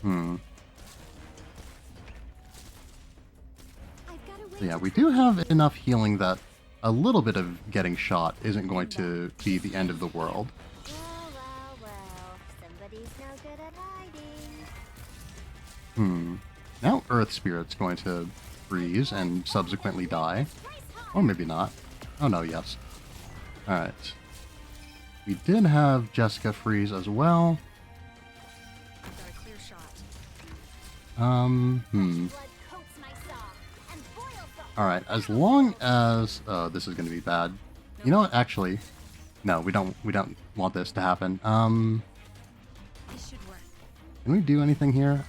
I've got a way So yeah, to we do have enough healing that a little bit of getting shot isn't going to be the end of the world. Well. Somebody's no good at hiding. Now Earth Spirit's going to freeze and subsequently die. Or maybe not. Oh no, yes. Alright. We did have Jessica freeze as well. Got a clear shot. blood coats my saw and boils the Alright, as long as... Oh, this is going to be bad. You know what, actually... No, we don't want this to happen. This should work. Can we do anything here?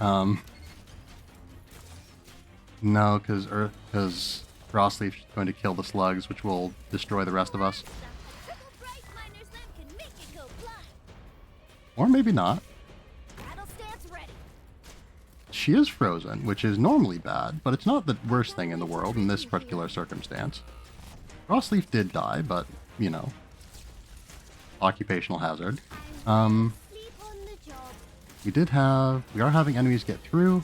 No, because Frostleaf's going to kill the slugs, which will destroy the rest of us. triple bright miner's lamp can make it go blind. Or maybe not. Battle stance ready. She is frozen, which is normally bad, but it's not the worst thing in the world in this particular circumstance. Frostleaf did die, but, you know, occupational hazard. Sleep on the job. We are having enemies get through,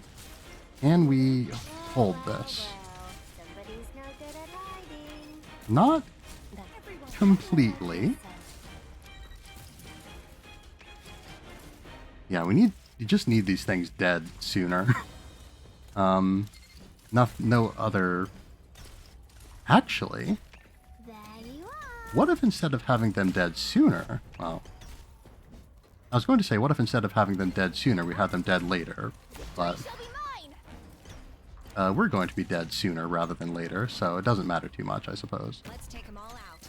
and we hold this. Somebody's no good at hiding. Not Everyone completely. Yeah, you just need these things dead sooner. No other... Actually, There you are. what if instead of having them dead sooner... Well, I was going to say, what if instead of having them dead sooner, we had them dead later? But Shall be mine. we're going to be dead sooner rather than later, so it doesn't matter too much, I suppose. Let's take them all out.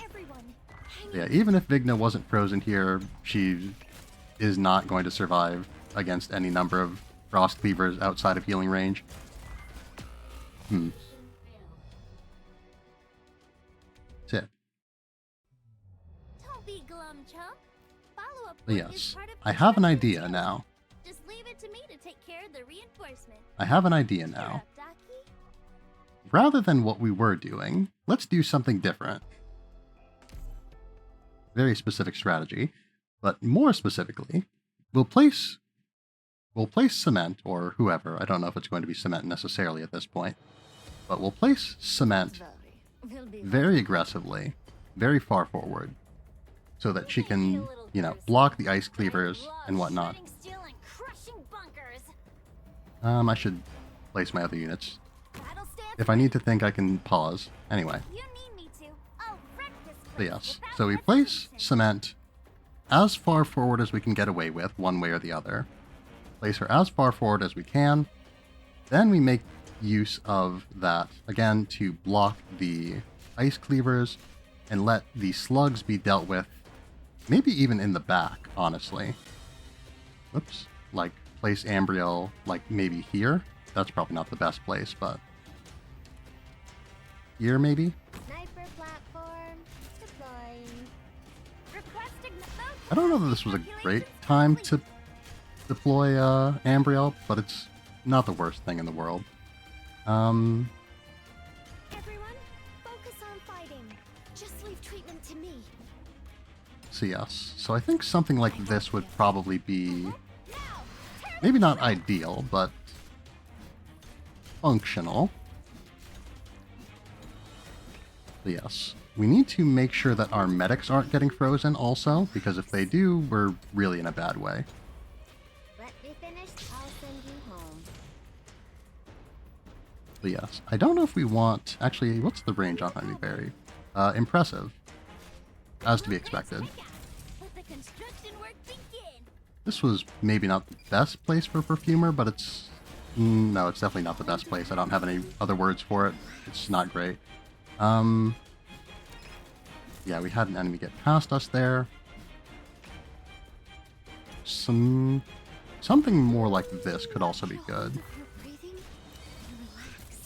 Everyone, hang Yeah, even if Vigna wasn't frozen here, she is not going to survive against any number of frost cleavers outside of healing range. Tip. Don't be glum, chump. Follow up But work is yes, part of I have an construction. idea now. Just leave it to me to take care of the reinforcement. I have an idea Cheer now. up, Docky. Rather than what we were doing, let's do something different. Very specific strategy, but more specifically, we'll place cement, or whoever. I don't know if it's going to be cement necessarily at this point, but we'll place cement We'll be very aggressively, very far forward, so that she can, you know, block the ice cleavers and whatnot. shredding steel and crushing bunkers. I should place my other units. Battle stance. If I need to think, I can pause. Anyway, You need me to. I'll wreck this but place yes. without So we place hesitation. cement as far forward as we can get away with, one way or the other. Place her as far forward as we can. Then we make use of that, again, to block the ice cleavers and let the slugs be dealt with, maybe even in the back, honestly. Whoops. Like, place Ambriel, like, maybe here? That's probably not the best place, but... Here, maybe? Sniper platform deploying. Requesting the I don't know that this was a great time to deploy Ambriel, but it's not the worst thing in the world. Everyone, focus on fighting. Just leave treatment to me. So yes. So I think something like this would probably be Now, maybe not ideal, but functional. So yes. We need to make sure that our medics aren't getting frozen also, because if they do, we're really in a bad way. Let me finish. I'll send you home. But yes. I don't know if we want... Actually, what's the range on Honeyberry? Impressive. As to be expected. let the construction work begin. This was maybe not the best place for Perfumer, but it's... No, it's definitely not the best place. I don't have any other words for it. It's not great. Yeah, we had an enemy get past us there. Something more like this could also be good. You're breathing and relax.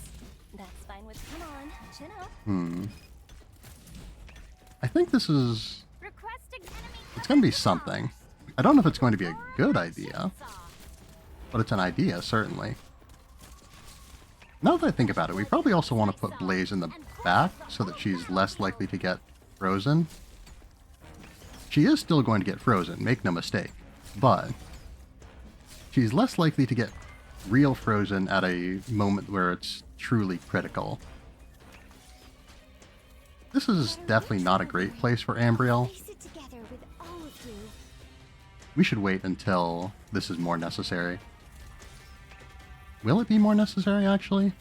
That's fine with. Come on, chin up. I think this is... Requesting enemy It's going to be something. I don't know if it's going to be a good idea, but it's an idea, certainly. Now that I think about it, we probably also want to put Blaze in the back so that she's less likely to get frozen. She is still going to get frozen, make no mistake, but she's less likely to get real frozen at a moment where it's truly critical. This is definitely not a great place for Ambriel. Face it together with all of you. We should wait until this is more necessary. Will it be more necessary, actually?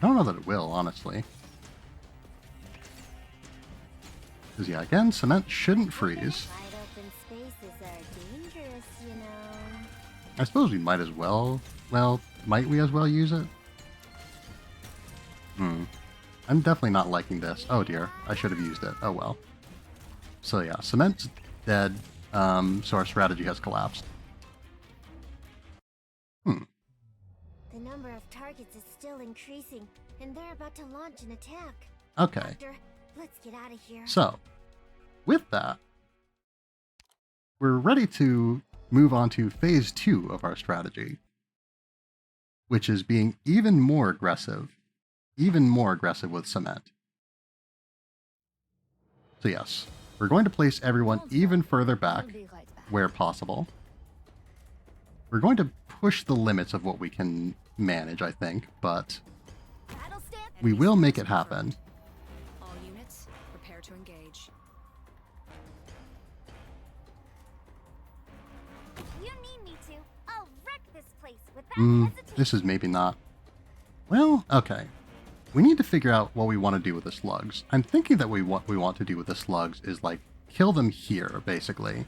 I don't know that it will, honestly. Because, yeah, again, cement shouldn't freeze. Wide open spaces are dangerous, you know. I suppose we might as well... Well, might we as well use it? I'm definitely not liking this. Oh dear, I should have used it. Oh well. So yeah, cement's dead, so our strategy has collapsed. The number of targets is still increasing, and they're about to launch an attack. Okay, Doctor, let's get out of here. so, with that, we're ready to move on to phase 2 of our strategy, which is being even more aggressive with cement. So yes, we're going to place everyone even further back where possible. We're going to push the limits of what we can manage, I think, but Battle stand. we will make it happen. All units, prepare to engage. If you need me to, I'll wreck this place without hesitation. This is maybe not... Well, okay. We need to figure out what we want to do with the slugs. I'm thinking that what we want to do with the slugs is, like, kill them here, basically.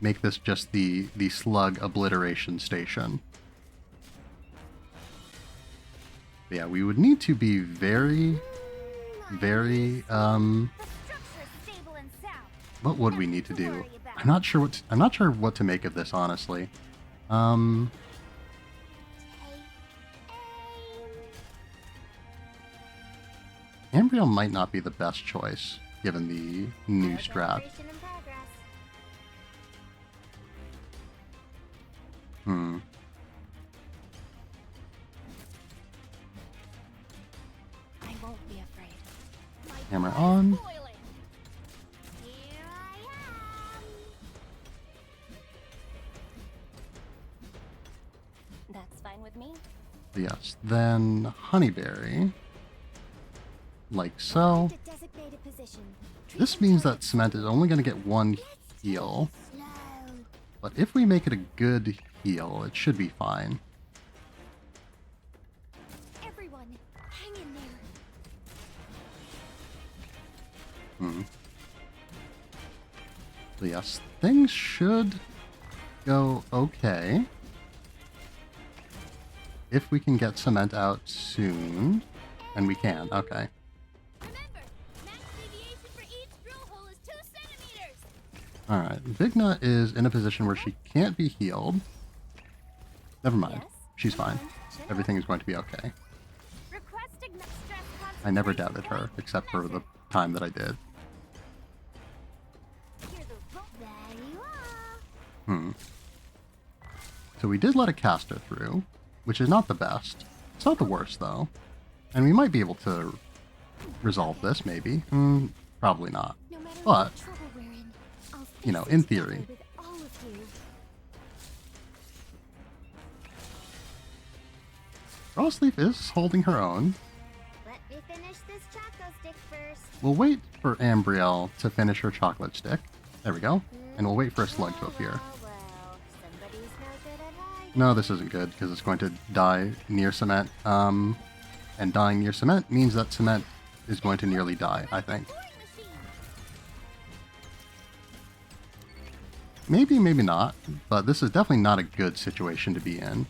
Make this just the slug obliteration station. But yeah, we would need to be very... The structure's stable and sound. What would we need to do? I'm not sure what to make of this, honestly. Ambriel might not be the best choice, given the new strat. Operation in progress. I won't be afraid. Hammer on. Boiling. Here I am. That's fine with me. Yes, then Honeyberry. Like so. To designate a position. This means that Cement is only going to get one heal, Slow. but if we make it a good heal, it should be fine. Everyone, hang in there. So yes, things should go okay. If we can get Cement out soon. And we can, okay. Remember, max deviation for each drill hole is 2 centimeters. Alright, Vigna is in a position where she can't be healed. Never mind. Yes? She's fine. Everything is going to be okay. Requesting stress I never concentration doubted her, point except for the measured. time that I did. Hear the ro- There you are. So we did let a caster through, which is not the best. It's not the worst, though. And we might be able to resolve this, maybe. Probably not. No matter But, what trouble we're in, I'll you know, face in it together theory. with all of you. Frostleaf is holding her own. Let me finish this choco stick first. We'll wait for Ambriel to finish her chocolate stick. There we go. And we'll wait for a slug to appear. Well, somebody's no good at hiding. No, this isn't good, because it's going to die near Cement. And dying near Cement means that Cement is going to nearly die, I think. Maybe, maybe not, but this is definitely not a good situation to be in.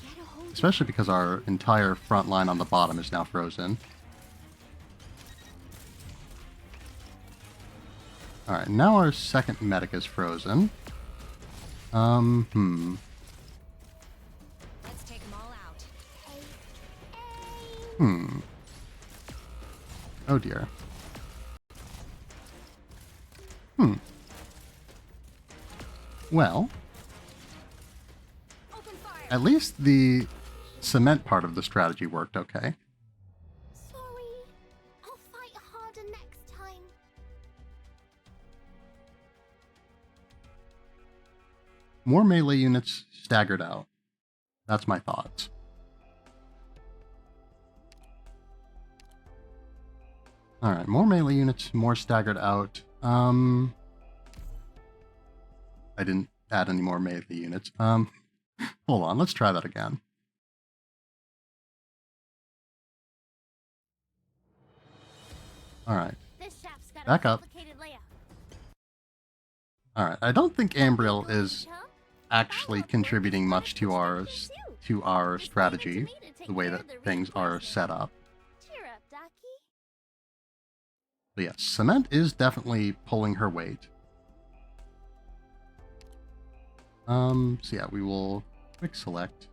Get a hold of Especially because our entire front line on the bottom is now frozen. Alright, now our second medic is frozen. Let's take them all out. Oh dear. Well, Open fire. at least the cement part of the strategy worked okay. Sorry. I'll fight harder next time. More melee units staggered out. That's my thoughts. Alright, more melee units, more staggered out. I didn't add any more melee units. Hold on, let's try that again. Alright, This shaft's got Back a up. complicated layout. alright. I don't think Ambriel is Huh? actually contributing much to our strategy, the way that things are set up. Cheer up, Ducky. But yes, cement is definitely pulling her weight. So yeah, we will quick select.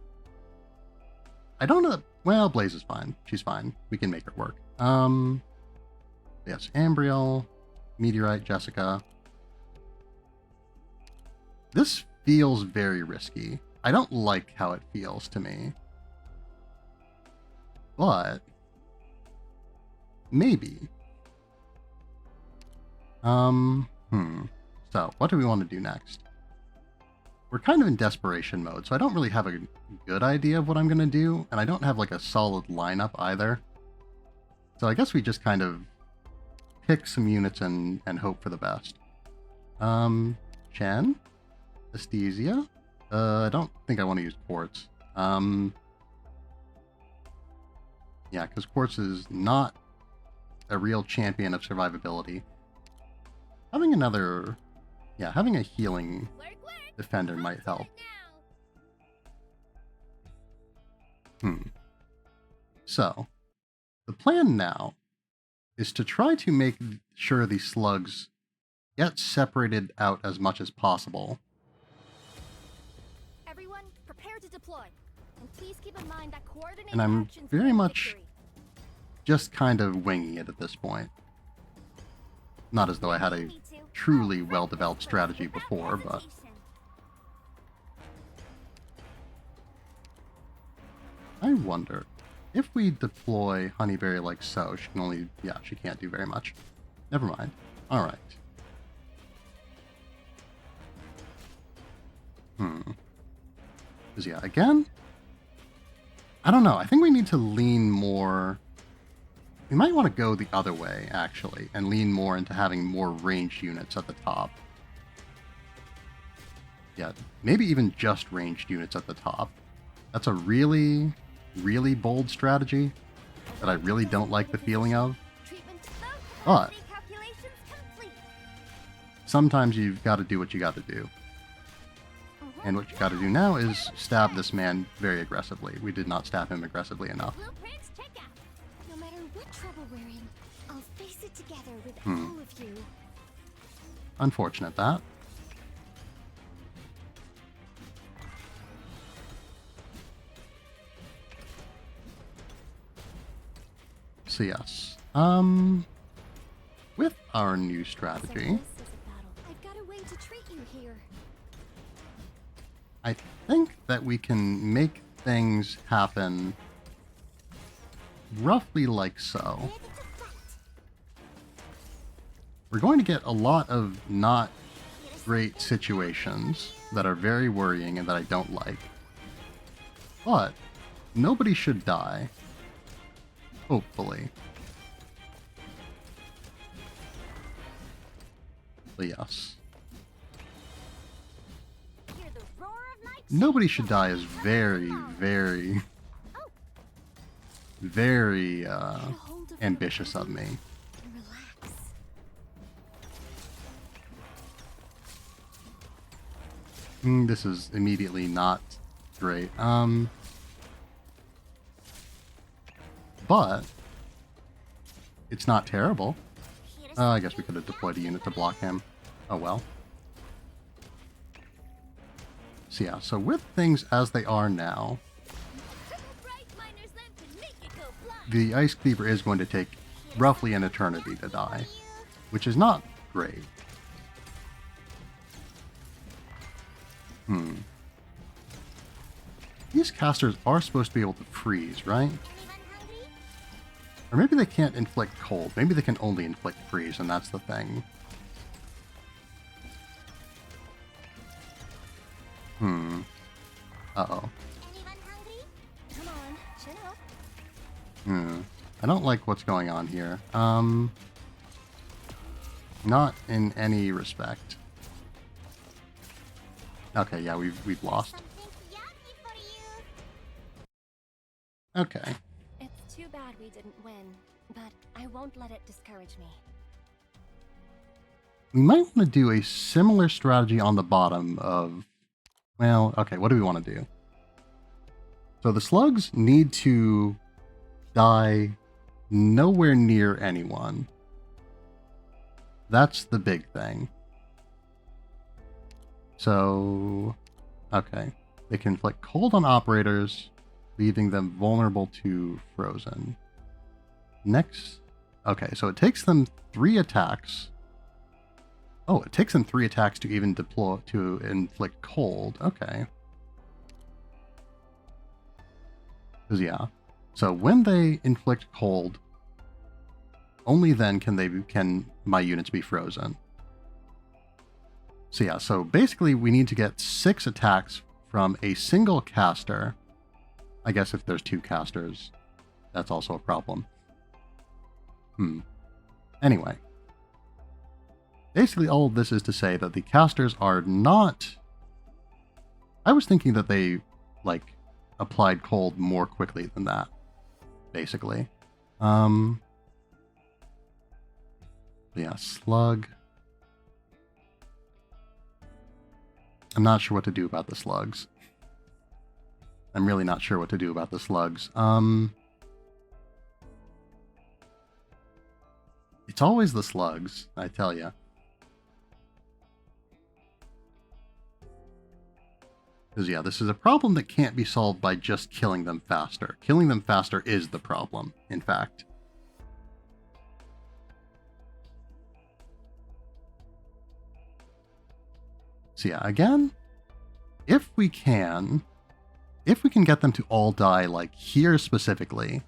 I don't know. Well, Blaze is fine. She's fine. We can make her work. Yes, Ambriel, Meteorite, Jessica. This feels very risky. I don't like how it feels to me. But maybe. So, what do we want to do next? We're kind of in desperation mode, so I don't really have a good idea of what I'm going to do, and I don't have like a solid lineup either. So I guess we just kind of pick some units and hope for the best. Chen? Aesthesia? I don't think I want to use Quartz. Yeah, because Quartz is not a real champion of survivability. Having another... Yeah, having a healing defender might help. So, the plan now is to try to make sure the slugs get separated out as much as possible. Everyone, prepare to deploy. And please keep in mind that coordinated And I'm actions very win much victory. just kind of winging it at this point. Not as though I had a truly well-developed strategy before, but... I wonder, if we deploy Honeyberry like so, she can only... Yeah, she can't do very much. Never mind. Alright. Because yeah, again... I don't know, I think we need to lean more... We might want to go the other way, actually, and lean more into having more ranged units at the top. Yeah, maybe even just ranged units at the top. That's a really, really bold strategy that I really don't like the feeling of. But sometimes you've got to do what you got to do. And what you got to do now is stab this man very aggressively. We did not stab him aggressively enough. Blueprints, check out. No matter what trouble we're in, I'll face it together with all of you. Unfortunate that. So yes, with our new strategy, I've got a way to treat you here. I think that we can make things happen roughly like so. Ready to fight. We're going to get a lot of not great situations that are very worrying and that I don't like. But nobody should die. Hopefully. But yes. Hear the roar of night. Nobody should die is very, very, very ambitious of me. Relax. This is immediately not great. But it's not terrible. Here I guess we could have deployed a unit to block him. Oh well. So yeah, so with things as they are now, the Ice Cleaver is going to take roughly an eternity to die, which is not great. These casters are supposed to be able to freeze, right? Or maybe they can't inflict cold. Maybe they can only inflict freeze, and that's the thing. Uh-oh. Come on, chin up. I don't like what's going on here. Not in any respect. Okay, yeah, we've lost. Okay. It's too bad we didn't win, but I won't let it discourage me. We might want to do a similar strategy on the bottom of... Well, okay, what do we want to do? So the slugs need to die nowhere near anyone. That's the big thing. So, okay. They can inflict cold on operators, leaving them vulnerable to frozen. Next, okay, so it takes them 3 attacks. Oh, it takes them 3 attacks to even deploy to inflict cold. Okay. Because yeah, so when they inflict cold, only then can my units be frozen. So yeah, so basically we need to get 6 attacks from a single caster. I guess if there's 2 casters, that's also a problem. Anyway. Basically all of this is to say that the casters are not... I was thinking that they, like, applied cold more quickly than that, basically. Yeah, slug. I'm not sure what to do about the slugs. I'm really not sure what to do about the slugs. It's always the slugs, I tell ya. Because yeah, this is a problem that can't be solved by just killing them faster. Killing them faster is the problem, in fact. So yeah, again, if we can get them to all die, like here specifically,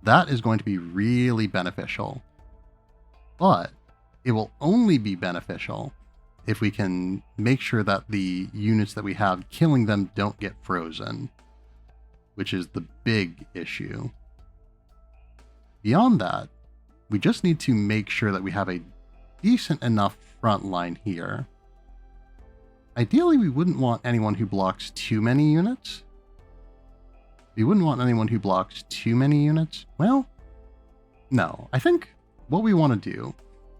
that is going to be really beneficial. But it will only be beneficial if we can make sure that the units that we have killing them don't get frozen, which is the big issue. Beyond that, we just need to make sure that we have a decent enough front line here. Ideally, we wouldn't want anyone who blocks too many units. We wouldn't want anyone who blocks too many units. Well, no. I think what we want to do...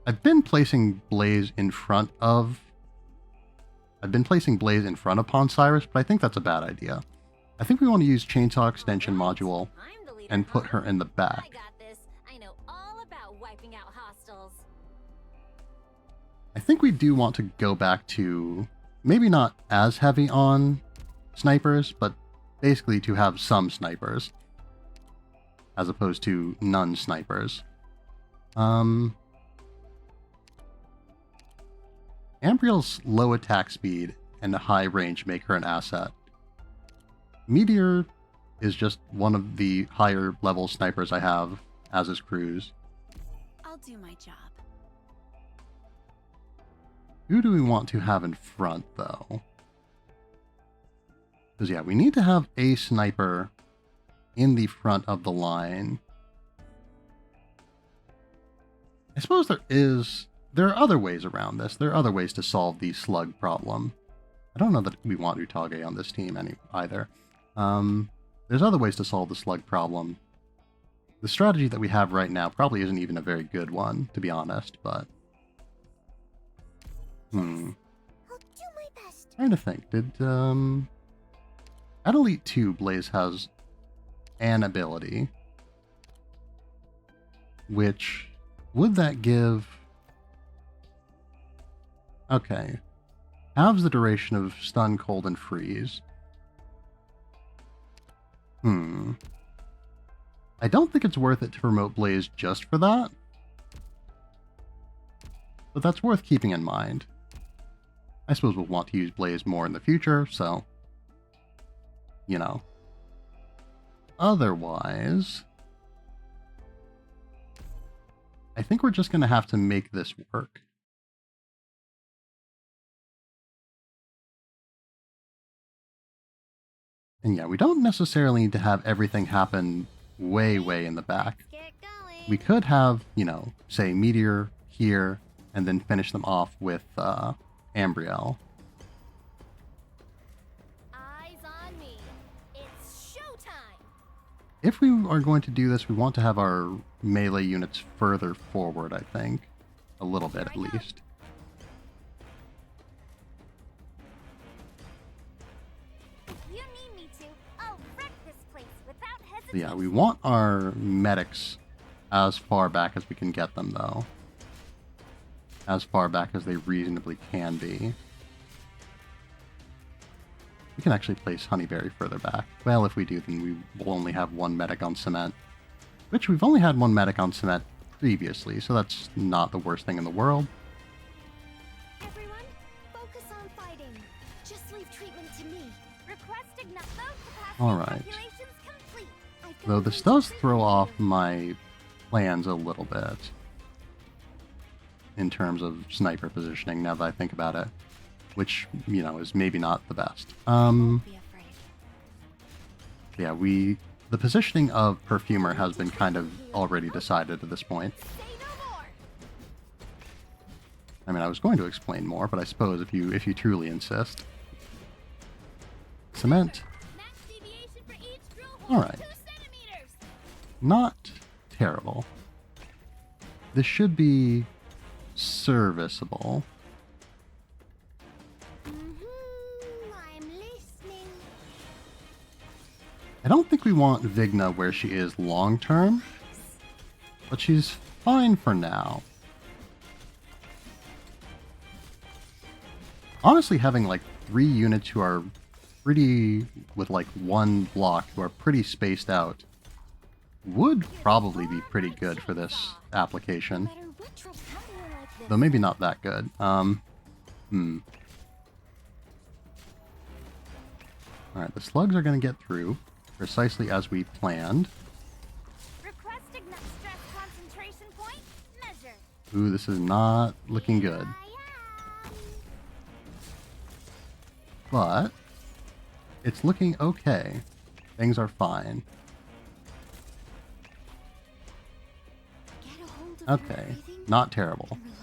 I've been placing Blaze in front of Pawn Cyrus, but I think that's a bad idea. I think we want to use Chainsaw Extension Module and put her in the back. I got this. I know all about wiping out hostiles. I think we do want to go back to maybe not as heavy on snipers, but basically to have some snipers as opposed to none snipers. Ambriel's low attack speed and a high range make her an asset. Meteor is just one of the higher level snipers I have, as is Cruz. I'll do my job. Who do we want to have in front, though? Because yeah, we need to have a sniper in the front of the line. I suppose there are other ways around this. There are other ways to solve the slug problem. I don't know that we want Utage on this team either. There's other ways to solve the slug problem. The strategy that we have right now probably isn't even a very good one, to be honest, but... I'll do my best. Trying to think. At Elite 2, Blaze has an ability. Which... Would that give... Okay. Halves the duration of stun, cold, and freeze. I don't think it's worth it to promote Blaze just for that. But that's worth keeping in mind. I suppose we'll want to use Blaze more in the future, so... you know. Otherwise... I think we're just going to have to make this work. And yeah, we don't necessarily need to have everything happen way in the back. Get going. We could have, you know, say Meteor here, and then finish them off with Ambriel. Eyes on me. It's showtime. If we are going to do this, we want to have our melee units further forward, I think. A little bit, at least. If you need me to, I'll wreck this place without So hesitation. yeah, we want our medics as far back as we can get them, though. As far back as they reasonably can be. We can actually place Honeyberry further back. Well, if we do, then we will only have one medic on cement. Which we've only had one medic on cement previously, so that's not the worst thing in the world. Everyone, focus on fighting. Just leave treatment to me. Request ignite. Alright. Calculations complete. Though this does throw off my plans a little bit. In terms of sniper positioning, now that I think about it. Which, you know, is maybe not the best. Be afraid. Yeah, the positioning of Perfumer has been kind of already decided at this point. Say no more. I mean, I was going to explain more, but I suppose if you truly insist. Cement. Max deviation for each drill hole. Alright. 2 centimeters. Not terrible. This should be serviceable. I'm listening. I don't think we want Vigna where she is long term, but she's fine for now. Honestly, having like 3 units who are pretty, with like 1 block, who are pretty spaced out, would probably be pretty good for this application. No matter what trouble happening like this. Though maybe not that good. Alright, the slugs are going to get through, precisely as we planned. Request ignite. Stress concentration point. Measure. Ooh, this is not looking good. But it's looking okay. Things are fine. Get a hold of your Okay, breathing not terrible. and relax.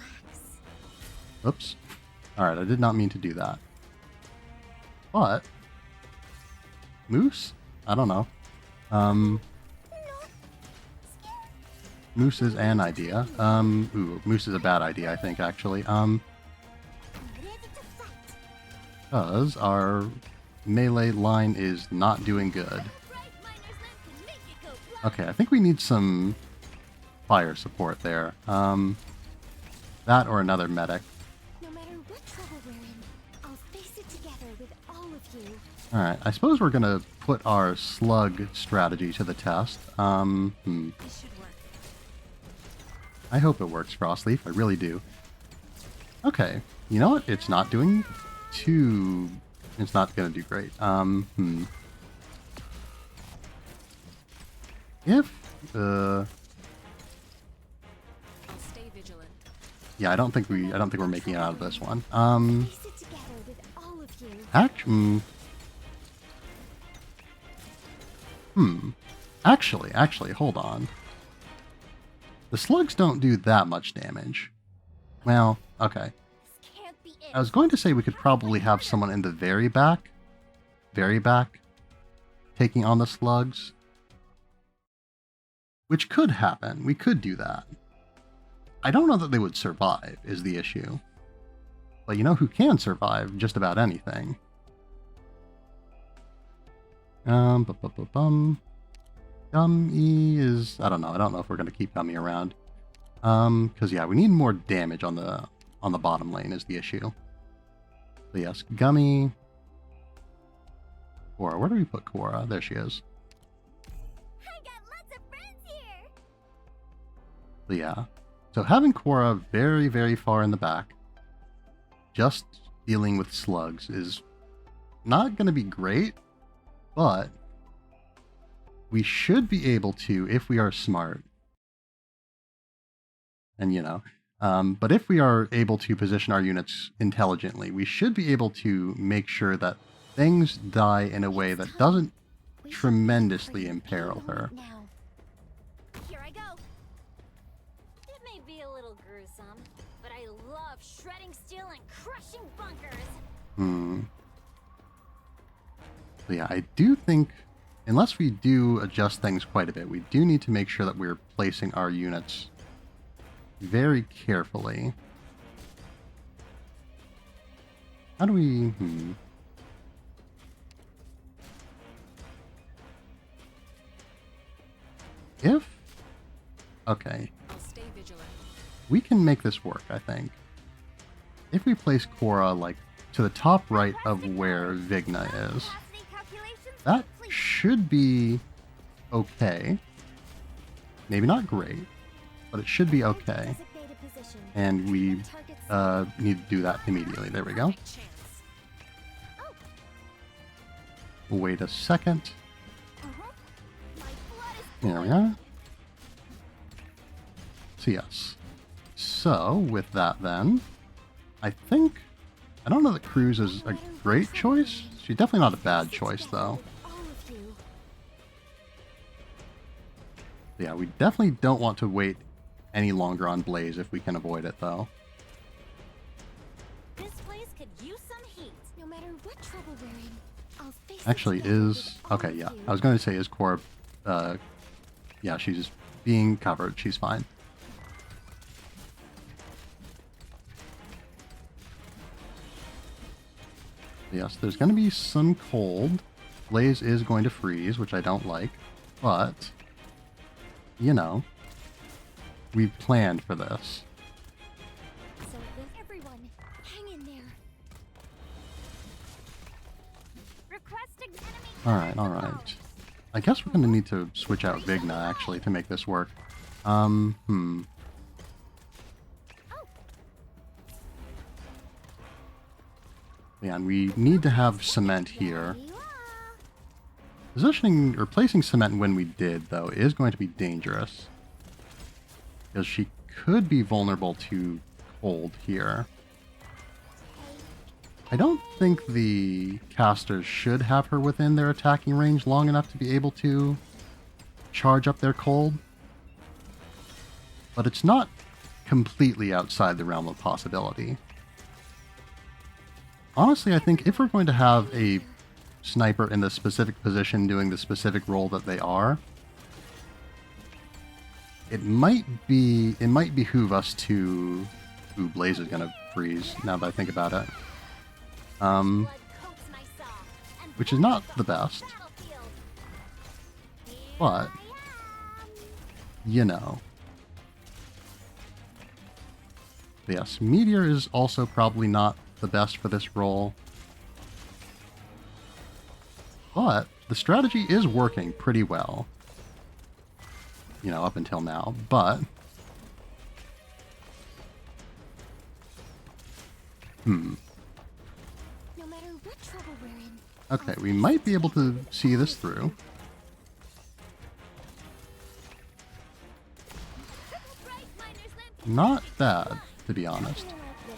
Oops. Alright, I did not mean to do that. But Moose? I don't know. Moose is an idea. Ooh, Moose is a bad idea, I think, actually. Ready to fight. Because our melee line is not doing good. Bright miner's lamp can make it go black. Okay, I think we need some fire support there. That or another medic. No matter what trouble we're in, I'll face it together with all of you. Alright, I suppose we're gonna put our slug strategy to the test. This should work. I hope it works, Frostleaf. I really do. Okay, you know what? It's not doing too... It's not gonna do great. If... I'll stay vigilant. Yeah, I don't think we're making it out of this one. Face it together with all of you. Actually, hold on. The slugs don't do that much damage. Well, okay. This can't be it. I was going to say we could probably have someone in the very back, taking on the slugs. Which could happen. We could do that. I don't know that they would survive, is the issue. But you know who can survive just about anything? Gummy is... I don't know if we're going to keep Gummy around. Because, yeah, we need more damage on the on the bottom lane is the issue. So yes, Gummy. Cora. Where do we put Cora? There she is. I got lots of friends here. So yeah. So having Cora very, very far in the back, just dealing with slugs, is not going to be great, but we should be able to, if we are smart. And but if we are able to position our units intelligently, we should be able to make sure that things die in a way that doesn't We should tremendously be imperil right her. now. Here I go. It may be a little gruesome, but I love shredding steel and crushing bunkers. So yeah, I do think, unless we do adjust things quite a bit, we do need to make sure that we're placing our units very carefully. How do we... If... Okay. I'll stay vigilant. We can make this work, I think. If we place Cora, like, to the top right of where Vigna is, Capacity calculations that complete. should be okay. Maybe not great, but it should be okay. Designate a position. And we Target need to do that immediately. There we go. Perfect chance. Wait a second. Uh-huh. My blood is There we are. So yes. So, with that then, I think... I don't know that Cruz is a great choice. She's definitely not a bad choice, though. all of you. Yeah, we definitely don't want to wait any longer on Blaze if we can avoid it, though. This place could use some heat. No matter what trouble we're in, I'll face it Actually, together with is... all Okay, of yeah. you. I was going to say, is Cora... yeah, she's being covered. She's fine. Yes, there's going to be some cold. Blaze is going to freeze, which I don't like. But, we've planned for this. So everyone, hang in there. requesting enemy. Alright. I guess we're going to need to switch out Vigna, actually, to make this work. Yeah, and we need to have cement here. Here you are. Positioning or placing cement when we did, though, is going to be dangerous. Because she could be vulnerable to cold here. I don't think the casters should have her within their attacking range long enough to be able to charge up their cold. But it's not completely outside the realm of possibility. Honestly, I think if we're going to have a sniper in the specific position doing the specific role that they are, it might behoove us to... Ooh, Blaze is gonna freeze, now that I think about it. Blood coats my saw, and Which is not the best, battlefield. Here but, I am. Yes, Meteor is also probably not the best for this role. But the strategy is working pretty well. Up until now. But... No matter what trouble we're in. Okay, we might be able to see this through. Bright miner's lamp. Not bad, to be honest. I like this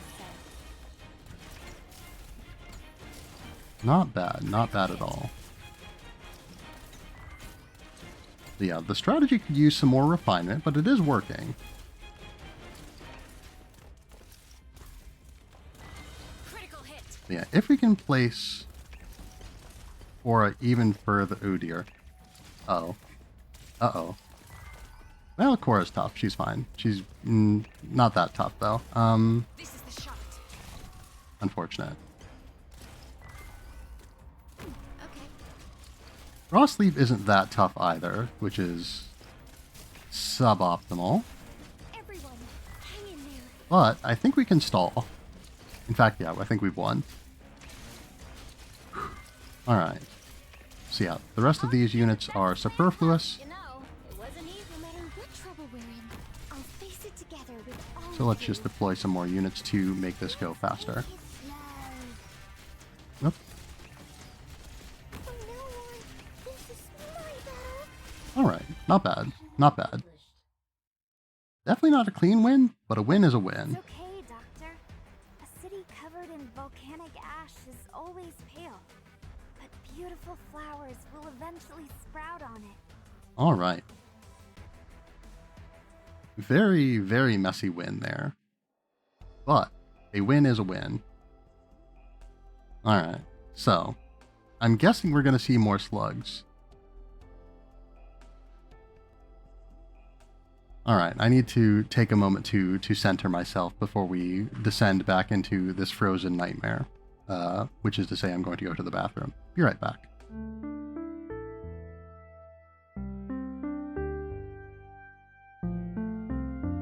side. Not bad at all. Yeah, the strategy could use some more refinement, but it is working. Critical hit. Yeah, if we can place Aura even further... Oh dear. Uh-oh. Uh-oh. Well, Cora's tough. She's fine. She's not that tough, though. This is the shot. Unfortunate. Okay. Rawsleeve isn't that tough either, which is suboptimal. Everyone, hang in there. But I think we can stall. In fact, yeah, I think we've won. Alright. So yeah, the rest of these units are superfluous. You know, it wasn't easy. No matter what trouble we're in, I'll face it together with all So let's of just you. deploy some more units to make this go faster. It's love. Nope. From now on, this is my battle. Alright, not bad. Not bad. Definitely not a clean win, but a win is a It's win. okay, Doctor. A city covered in volcanic ash is always pale, but beautiful flowers will eventually sprout on it. Alright. Very, very messy win there. But a win is a win. Alright, so I'm guessing we're going to see more slugs. Alright, I need to take a moment to center myself before we descend back into this frozen nightmare. Which is to say I'm going to go to the bathroom. Be right back.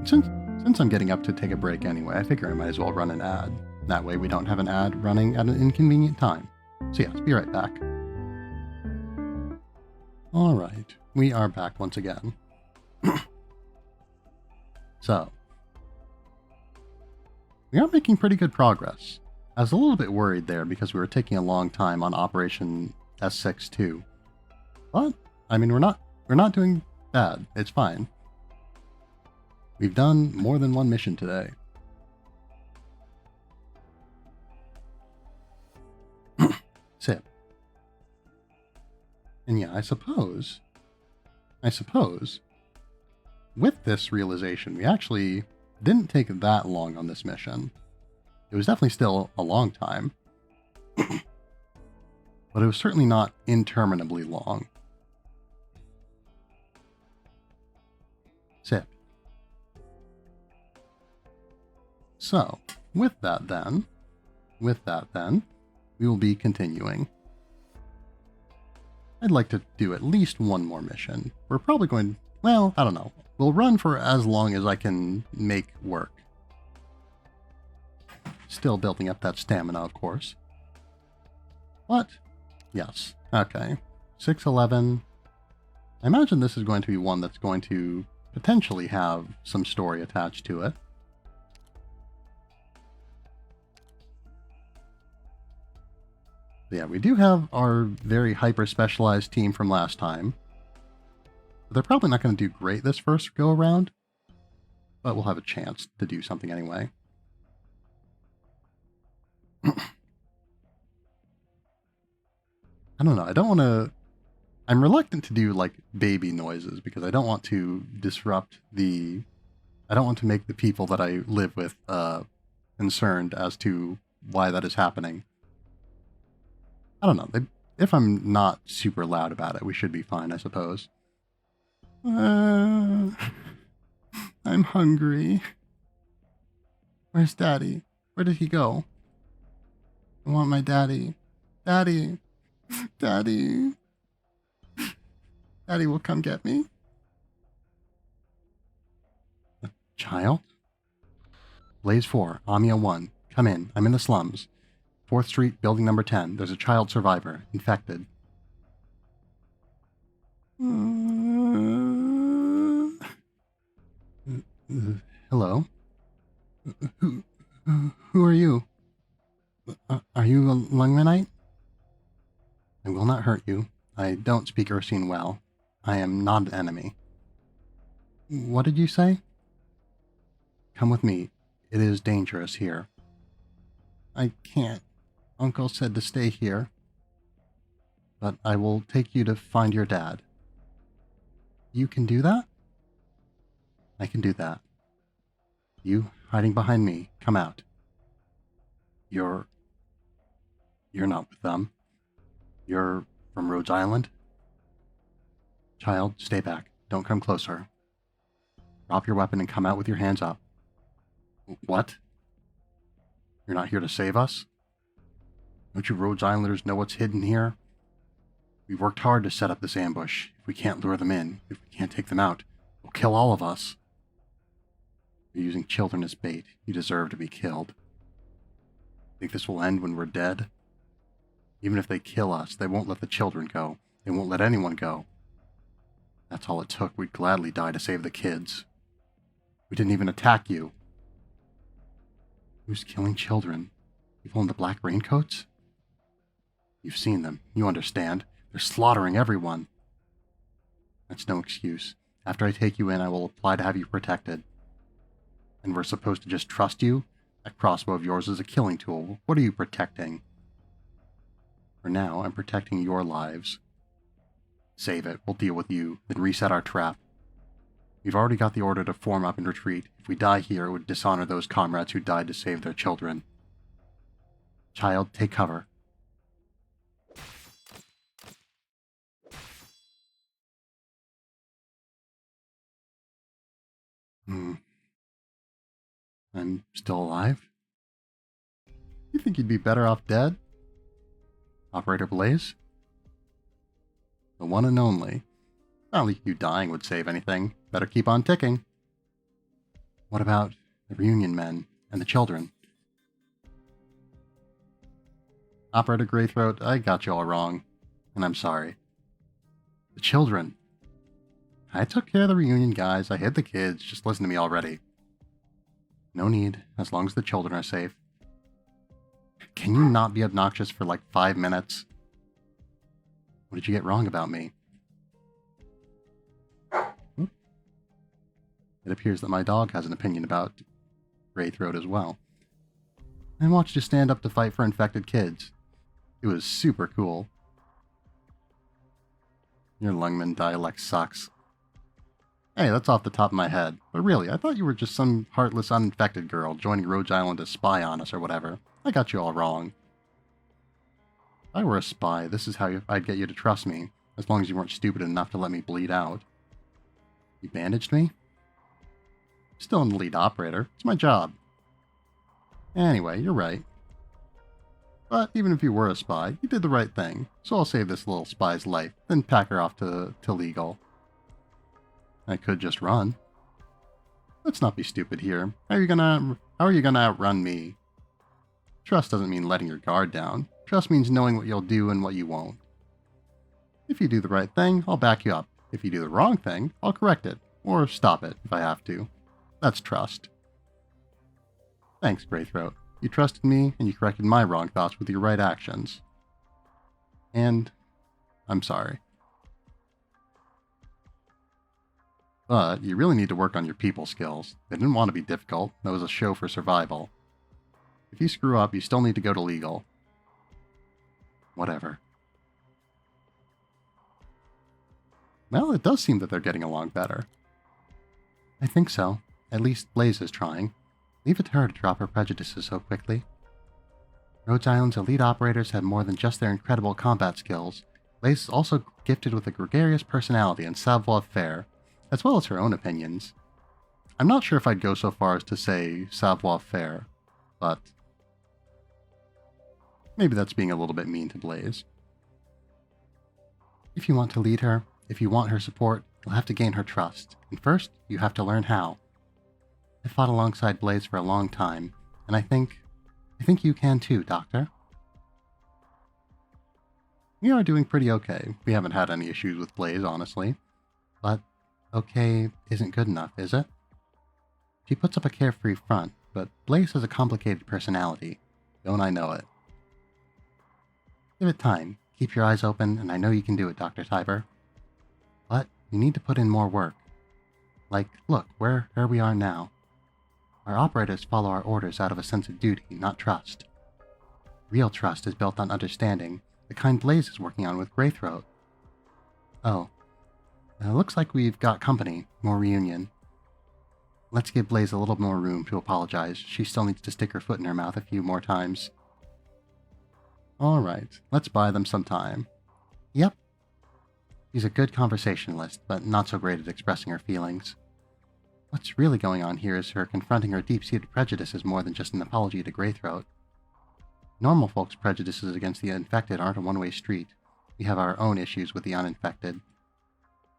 Since I'm getting up to take a break anyway, I figure I might as well run an ad. That way we don't have an ad running at an inconvenient time. So yes, be right back. Alright, we are back once again. So, we are making pretty good progress. I was a little bit worried there because we were taking a long time on Operation S6 too. But, I mean, we're not doing bad. It's fine. We've done more than one mission today. Sip. And yeah, I suppose, with this realization, we actually didn't take that long on this mission. It was definitely still a long time. But it was certainly not interminably long. Sip. So, with that then, we will be continuing. I'd like to do at least one more mission. We're probably going, well, I don't know. We'll run for as long as I can make work. Still building up that stamina, of course. But, yes. Okay. 611. I imagine this is going to be one that's going to potentially have some story attached to it. Yeah, we do have our very hyper-specialized team from last time. They're probably not going to do great this first go-around, but we'll have a chance to do something anyway. I don't know, I don't want to... I'm reluctant to do, like, baby noises, because I don't want to disrupt the... I don't want to make the people that I live with concerned as to why that is happening. I don't know, if I'm not super loud about it, we should be fine, I suppose. I'm hungry. Where's Daddy? Where did he go? I want my daddy. Daddy. Daddy. Daddy will come get me. A child? Blaze 4, Amia 1. Come in. I'm in the slums. 4th Street, building number 10. There's a child survivor. Infected. Hello? Who are you? Are you a Lungmanite? I will not hurt you. I don't speak Ursine well. I am not an enemy. What did you say? Come with me. It is dangerous here. I can't. Uncle said to stay here. But I will take you to find your dad. You can do that? I can do that. You, hiding behind me, come out. You're not with them. You're from Rhodes Island? Child, stay back. Don't come closer. Drop your weapon and come out with your hands up. What? You're not here to save us? Don't you Rhodes Islanders know what's hidden here? We've worked hard to set up this ambush. If we can't lure them in, if we can't take them out, they'll kill all of us. You're using children as bait. You deserve to be killed. Think this will end when we're dead? Even if they kill us, they won't let the children go. They won't let anyone go. That's all it took. We'd gladly die to save the kids. We didn't even attack you. Who's killing children? People in the black raincoats? You've seen them. You understand. They're slaughtering everyone. That's no excuse. After I take you in, I will apply to have you protected. And we're supposed to just trust you? That crossbow of yours is a killing tool. What are you protecting? For now, I'm protecting your lives. Save it. We'll deal with you. Then reset our trap. We've already got the order to form up and retreat. If we die here, it would dishonor those comrades who died to save their children. Child, take cover. I'm still alive? You think you'd be better off dead? Operator Blaze? The one and only. Not like you dying would save anything. Better keep on ticking. What about the reunion men and the children? Operator Greythroat, I got you all wrong, and I'm sorry. The children. I took care of the reunion guys. I hid the kids. Just listen to me already. No need, as long as the children are safe. Can you not be obnoxious for like 5 minutes? What did you get wrong about me? It appears that my dog has an opinion about Greythroat as well. I watched you stand up to fight for infected kids. It was super cool. Your Lungman dialect sucks. Hey, that's off the top of my head. But really, I thought you were just some heartless, uninfected girl joining Rhodes Island to spy on us or whatever. I got you all wrong. If I were a spy, this is how I'd get you to trust me, as long as you weren't stupid enough to let me bleed out. You bandaged me? Still an elite operator. It's my job. Anyway, you're right. But even if you were a spy, you did the right thing, so I'll save this little spy's life, then pack her off to legal. I could just run. Let's not be stupid here. How are you gonna outrun me? Trust doesn't mean letting your guard down. Trust means knowing what you'll do and what you won't. If you do the right thing, I'll back you up. If you do the wrong thing, I'll correct it, or stop it if I have to. That's trust. Thanks, Greythroat. You trusted me, and you corrected my wrong thoughts with your right actions. And I'm sorry. But you really need to work on your people skills. They didn't want to be difficult. That was a show for survival. If you screw up, you still need to go to legal. Whatever. Well, it does seem that they're getting along better. I think so. At least Blaze is trying. Leave it to her to drop her prejudices so quickly. Rhodes Island's elite operators have more than just their incredible combat skills. Blaze is also gifted with a gregarious personality and savoir-faire, as well as her own opinions. I'm not sure if I'd go so far as to say savoir-faire, but maybe that's being a little bit mean to Blaze. If you want to lead her, if you want her support, you'll have to gain her trust, and first, you have to learn how. I fought alongside Blaze for a long time, and I think you can too, Doctor. We are doing pretty okay. We haven't had any issues with Blaze, honestly. But okay isn't good enough, is it? She puts up a carefree front, but Blaze has a complicated personality. Don't I know it? Give it time. Keep your eyes open, and I know you can do it, Dr. Tiber. But you need to put in more work. Like, look, where we are now. Our operators follow our orders out of a sense of duty, not trust. Real trust is built on understanding, the kind Blaze is working on with Greythroat. Oh. Looks like we've got company. More reunion. Let's give Blaze a little more room to apologize. She still needs to stick her foot in her mouth a few more times. Alright, let's buy them some time. Yep. She's a good conversationalist, but not so great at expressing her feelings. What's really going on here is her confronting her deep-seated prejudices more than just an apology to Greythroat. Normal folks' prejudices against the infected aren't a one-way street. We have our own issues with the uninfected.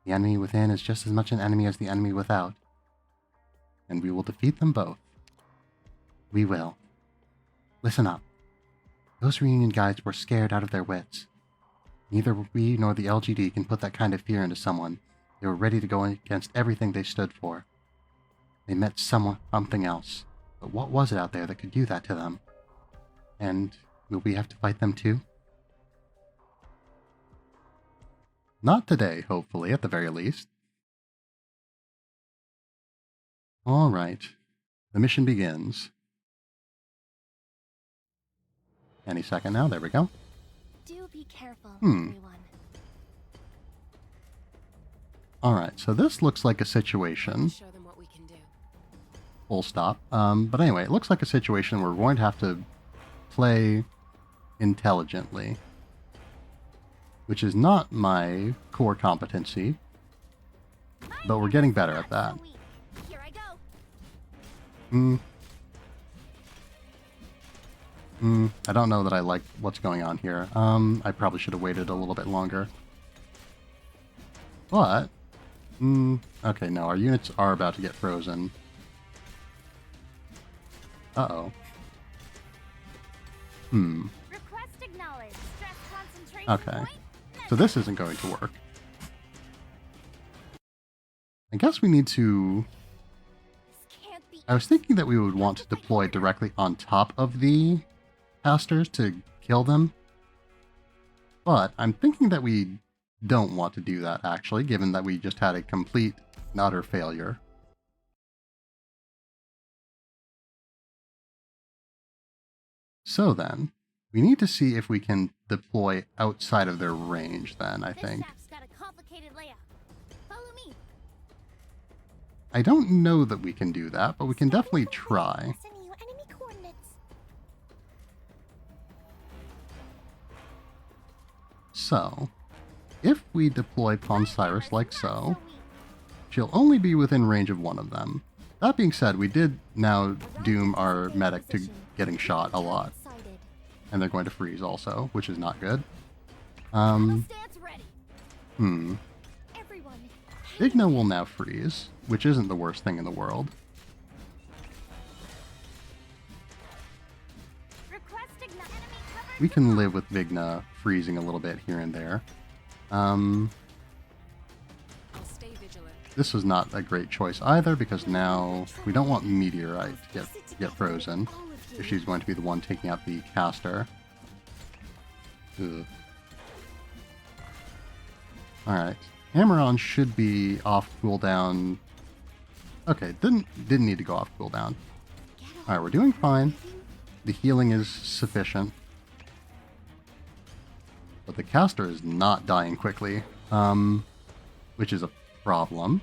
The enemy within is just as much an enemy as the enemy without. and we will defeat them both. We will. Listen up. Those reunion guides were scared out of their wits. Neither we nor the LGD can put that kind of fear into someone. They were ready to go against everything they stood for. They met something else. But what was it out there that could do that to them? And will we have to fight them too? Not today, hopefully, at the very least. Alright. The mission begins. Any second now, there we go. Do be careful, Hmm. everyone. Alright, so this looks like a situation. Show them what we can do. Full stop. But anyway, it looks like a situation where we're going to have to play intelligently. Which is not my core competency. But we're getting better at that. Here I go. I don't know that I like what's going on here. I probably should have waited a little bit longer. But, okay, no, our units are about to get frozen. Uh-oh. Request acknowledged. Stress concentration Okay. point. So this isn't going to work. I guess we need to... This can't be. I was thinking that we would want to deploy directly on top of the casters to kill them. But I'm thinking that we don't want to do that, actually, given that we just had a complete and utter failure. So then, we need to see if we can deploy outside of their range then, I This think. shaft's got a complicated layout. Follow me. I don't know that we can do that, but we can definitely try. Sending you enemy coordinates. So, if we deploy Pawn Cyrus like so, she'll only be within range of one of them. That being said, we did now doom our medic to getting shot a lot. Sighted. And they're going to freeze also, which is not good. Stance ready. Everyone. Igna will now freeze, which isn't the worst thing in the world. Request enemy cover. We can live with Vigna freezing a little bit here and there. I'll stay vigilant. This is not a great choice either, because now we don't want Meteorite to get frozen if she's going to be the one taking out the caster. Ugh. Alright. Hammer-On should be off cooldown. Okay, didn't need to go off cooldown. Alright, we're doing fine. The healing is sufficient. But the caster is not dying quickly, which is a problem.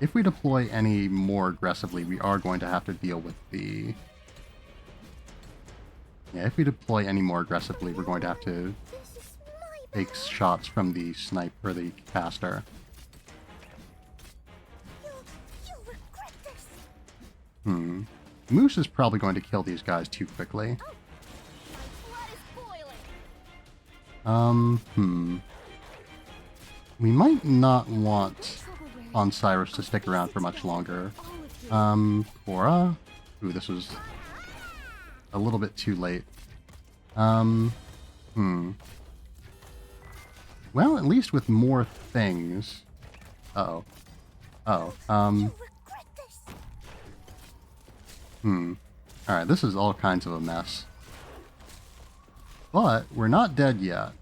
If we deploy any more aggressively, we are going to have to deal with the... Yeah, if we deploy any more aggressively, we're going to have to This is my take shots from the sniper, the caster. You'll regret this. Moose is probably going to kill these guys too quickly. Blood is boiling. We might not want on Cyrus to stick around for much longer. Cora? Ooh, this was a little bit too late. Well, at least with more things... Uh-oh. Regret this. Alright, this is all kinds of a mess. But, we're not dead yet.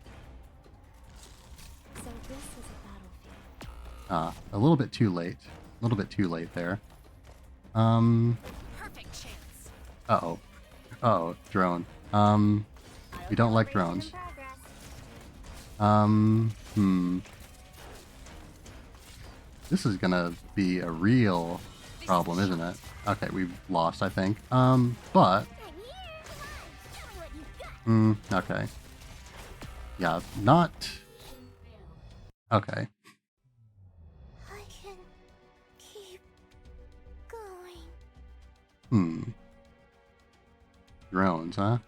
So this is a battlefield. A little bit too late. A little bit too late there. Perfect chance. Uh-oh. Uh-oh, drone. We don't like drones. This is gonna be a real problem, isn't it? Okay, we've lost, I think. But... okay. Yeah, not... Okay. I can keep going. Drones, huh?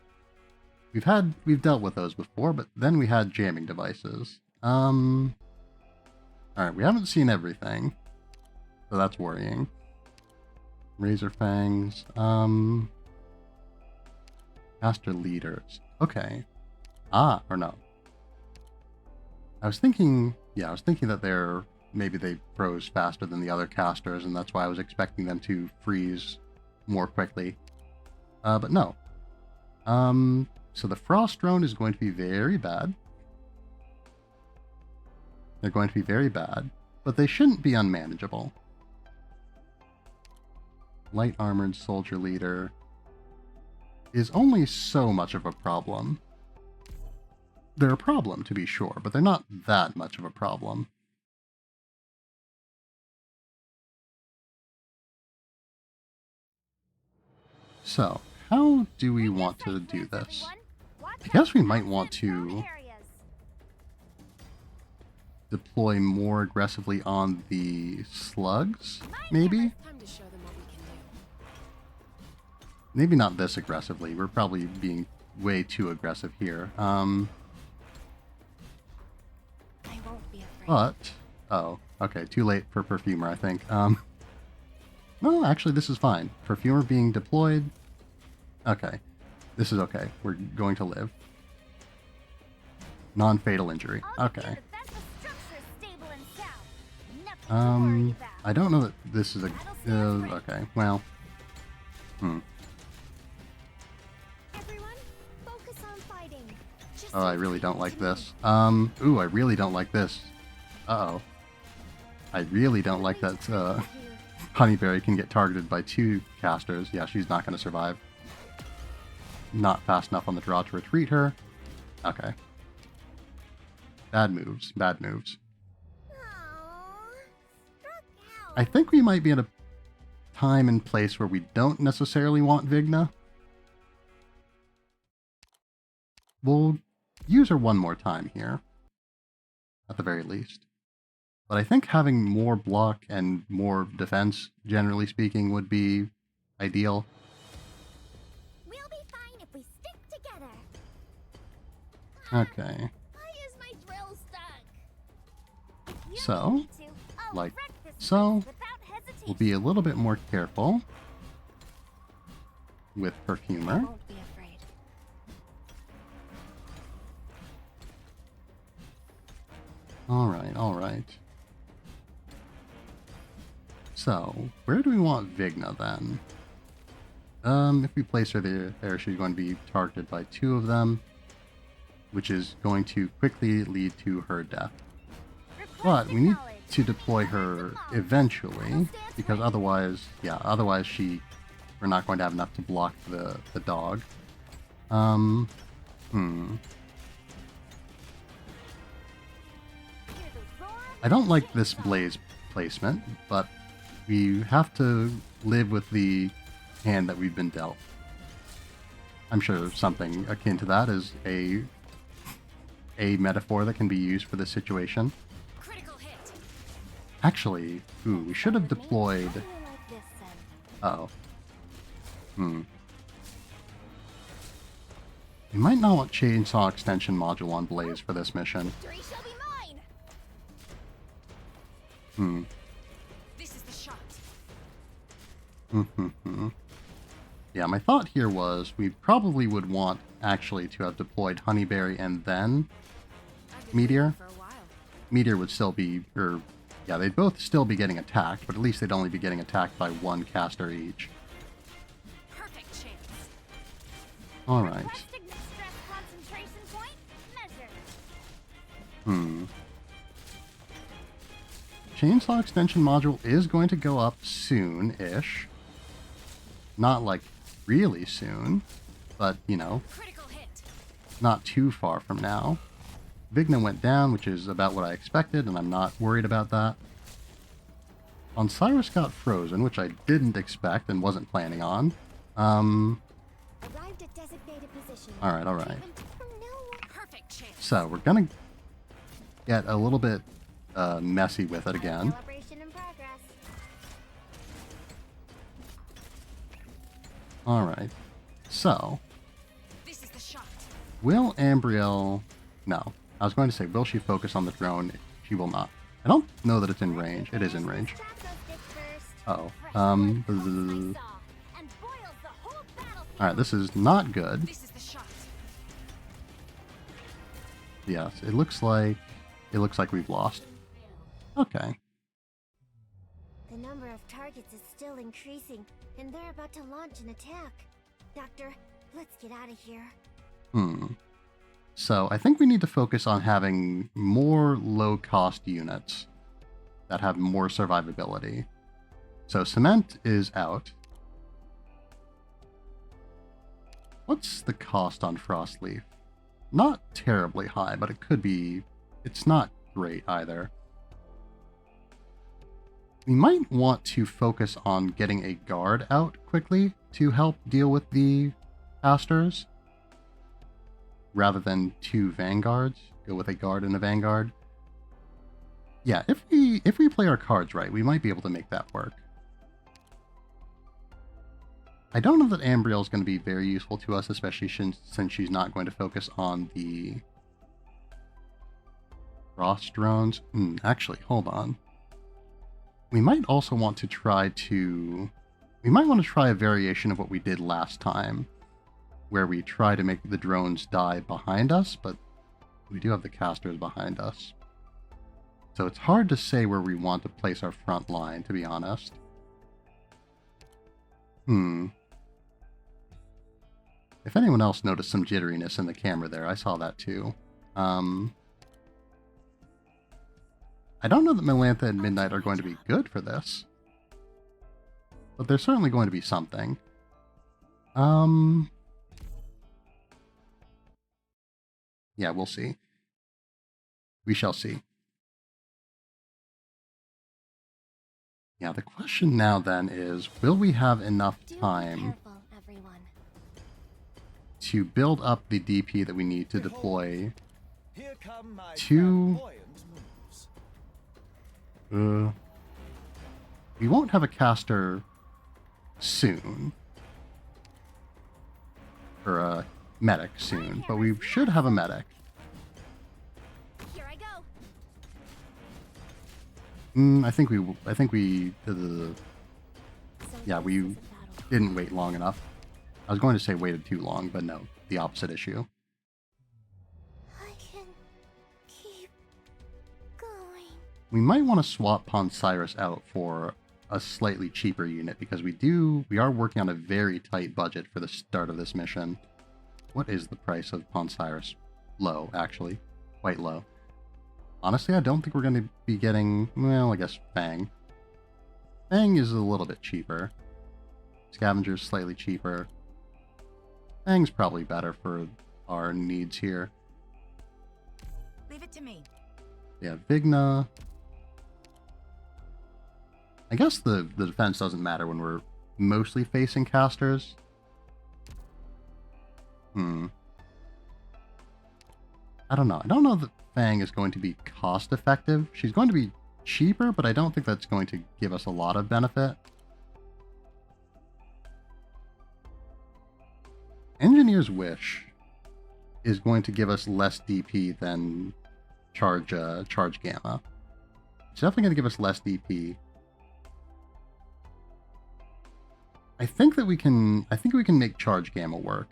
We've dealt with those before, but then we had jamming devices. Alright, we haven't seen everything. So that's worrying. Razor Fangs. Caster leaders. Okay. Or no. I was thinking that maybe they froze faster than the other casters, and that's why I was expecting them to freeze more quickly. But no. So the Frost Drone is going to be very bad. They're going to be very bad, but they shouldn't be unmanageable. Light Armored Soldier Leader is only so much of a problem. They're a problem, to be sure, but they're not that much of a problem. So, how do we want to do this? I guess we might want to deploy more aggressively on the slugs, maybe? Time to show them what we can do. Maybe not this aggressively. We're probably being way too aggressive here. I won't be afraid. But, oh, okay, too late for Perfumer, I think. No, actually, this is fine. Perfumer being deployed. Okay, this is okay. We're going to live. Non-fatal injury. Okay. I don't know that this is a... okay, well... Everyone, focus on fighting. Just Oh, I really don't like this. Ooh, I really don't like this. Uh-oh. I really don't like that, Honeyberry can get targeted by 2 casters. Yeah, she's not going to survive. Not fast enough on the draw to retreat her. Okay. Bad moves. Bad moves. I think we might be at a time and place where we don't necessarily want Vigna. We'll use her one more time here. At the very least. But I think having more block and more defense, generally speaking, would be ideal. We'll be fine if we stick together. Okay. Why is my drill stuck? So, like so, we'll be a little bit more careful with I Perfumer. won't be afraid. Alright, alright. So, where do we want Vigna then? If we place her there, she's going to be targeted by 2 of them, which is going to quickly lead to her death. But we need to deploy her eventually, because otherwise, we're not going to have enough to block the dog. I don't like this blaze placement, but we have to live with the hand that we've been dealt. I'm sure something akin to that is a metaphor that can be used for this situation. Critical hit. Actually, we should have deployed... How do you like this, Sen? Uh-oh. We might not want Chainsaw Extension Module on Blaze for this mission. Victory shall be mine. This is the shot. Yeah, my thought here was we probably would want actually to have deployed Honeyberry and then I've been Meteor. waiting for a while. Meteor would still be, they'd both still be getting attacked, but at least they'd only be getting attacked by 1 caster each. Perfect chance. Alright. Requesting stress concentration point measured. Chainsaw Extension Module is going to go up soon-ish. Not, like, really soon, but, Critical hit. not too far from now. Vigna went down, which is about what I expected, and I'm not worried about that. Osiris got frozen, which I didn't expect and wasn't planning on. Arrived at designated position. Alright. Perfect chance. So, we're gonna get a little bit messy with it again. Celebration in progress. Alright. So, This is the shot. will Ambrielle... No. I was going to say, will she focus on the drone? She will not. I don't know that it's in range. It is in range. Trap those bits first. Uh-oh. Alright, this is not good. This is the shot. Yes, it looks like we've lost. Okay. The number of targets is still increasing, and they're about to launch an attack. Doctor, let's get out of here. So I think we need to focus on having more low-cost units that have more survivability. So cement is out. What's the cost on Frostleaf? Not terribly high, but it could be... It's not great either. We might want to focus on getting a guard out quickly to help deal with the casters, rather than 2 vanguards. Go with a guard and a vanguard. Yeah, if we play our cards right, we might be able to make that work. I don't know that Ambriel's going to be very useful to us, especially since she's not going to focus on the frost drones. Actually, hold on. We might also want to try to... We might want to try a variation of what we did last time, where we try to make the drones die behind us, but we do have the casters behind us. So it's hard to say where we want to place our front line, to be honest. If anyone else noticed some jitteriness in the camera there, I saw that too. I don't know that Melantha and Midnight are going to be good for this, but they're certainly going to be something. Yeah, we'll see. We shall see. Yeah, the question now then is, will we have enough time to build up the DP that we need to deploy to... we won't have a caster soon. Or a medic soon, but we should have a medic. Here I go. I think we yeah, we didn't wait long enough. I was going to say waited too long, but no, the opposite issue. I can keep going. We might want to swap Ponsyrus out for a slightly cheaper unit, because we are working on a very tight budget for the start of this mission. What is the price of Ponsyrus? Low, actually. Quite low. Honestly, I don't think we're going to be getting, well, I guess Fang. Fang is a little bit cheaper. Scavenger's slightly cheaper. Fang's probably better for our needs here. Leave it to me. Yeah, Vigna. I guess the defense doesn't matter when we're mostly facing casters. I don't know. I don't know that Fang is going to be cost effective. She's going to be cheaper, but I don't think that's going to give us a lot of benefit. Engineer's Wish is going to give us less DP than Charge Gamma. It's definitely going to give us less DP. I think we can make Charge Gamma work.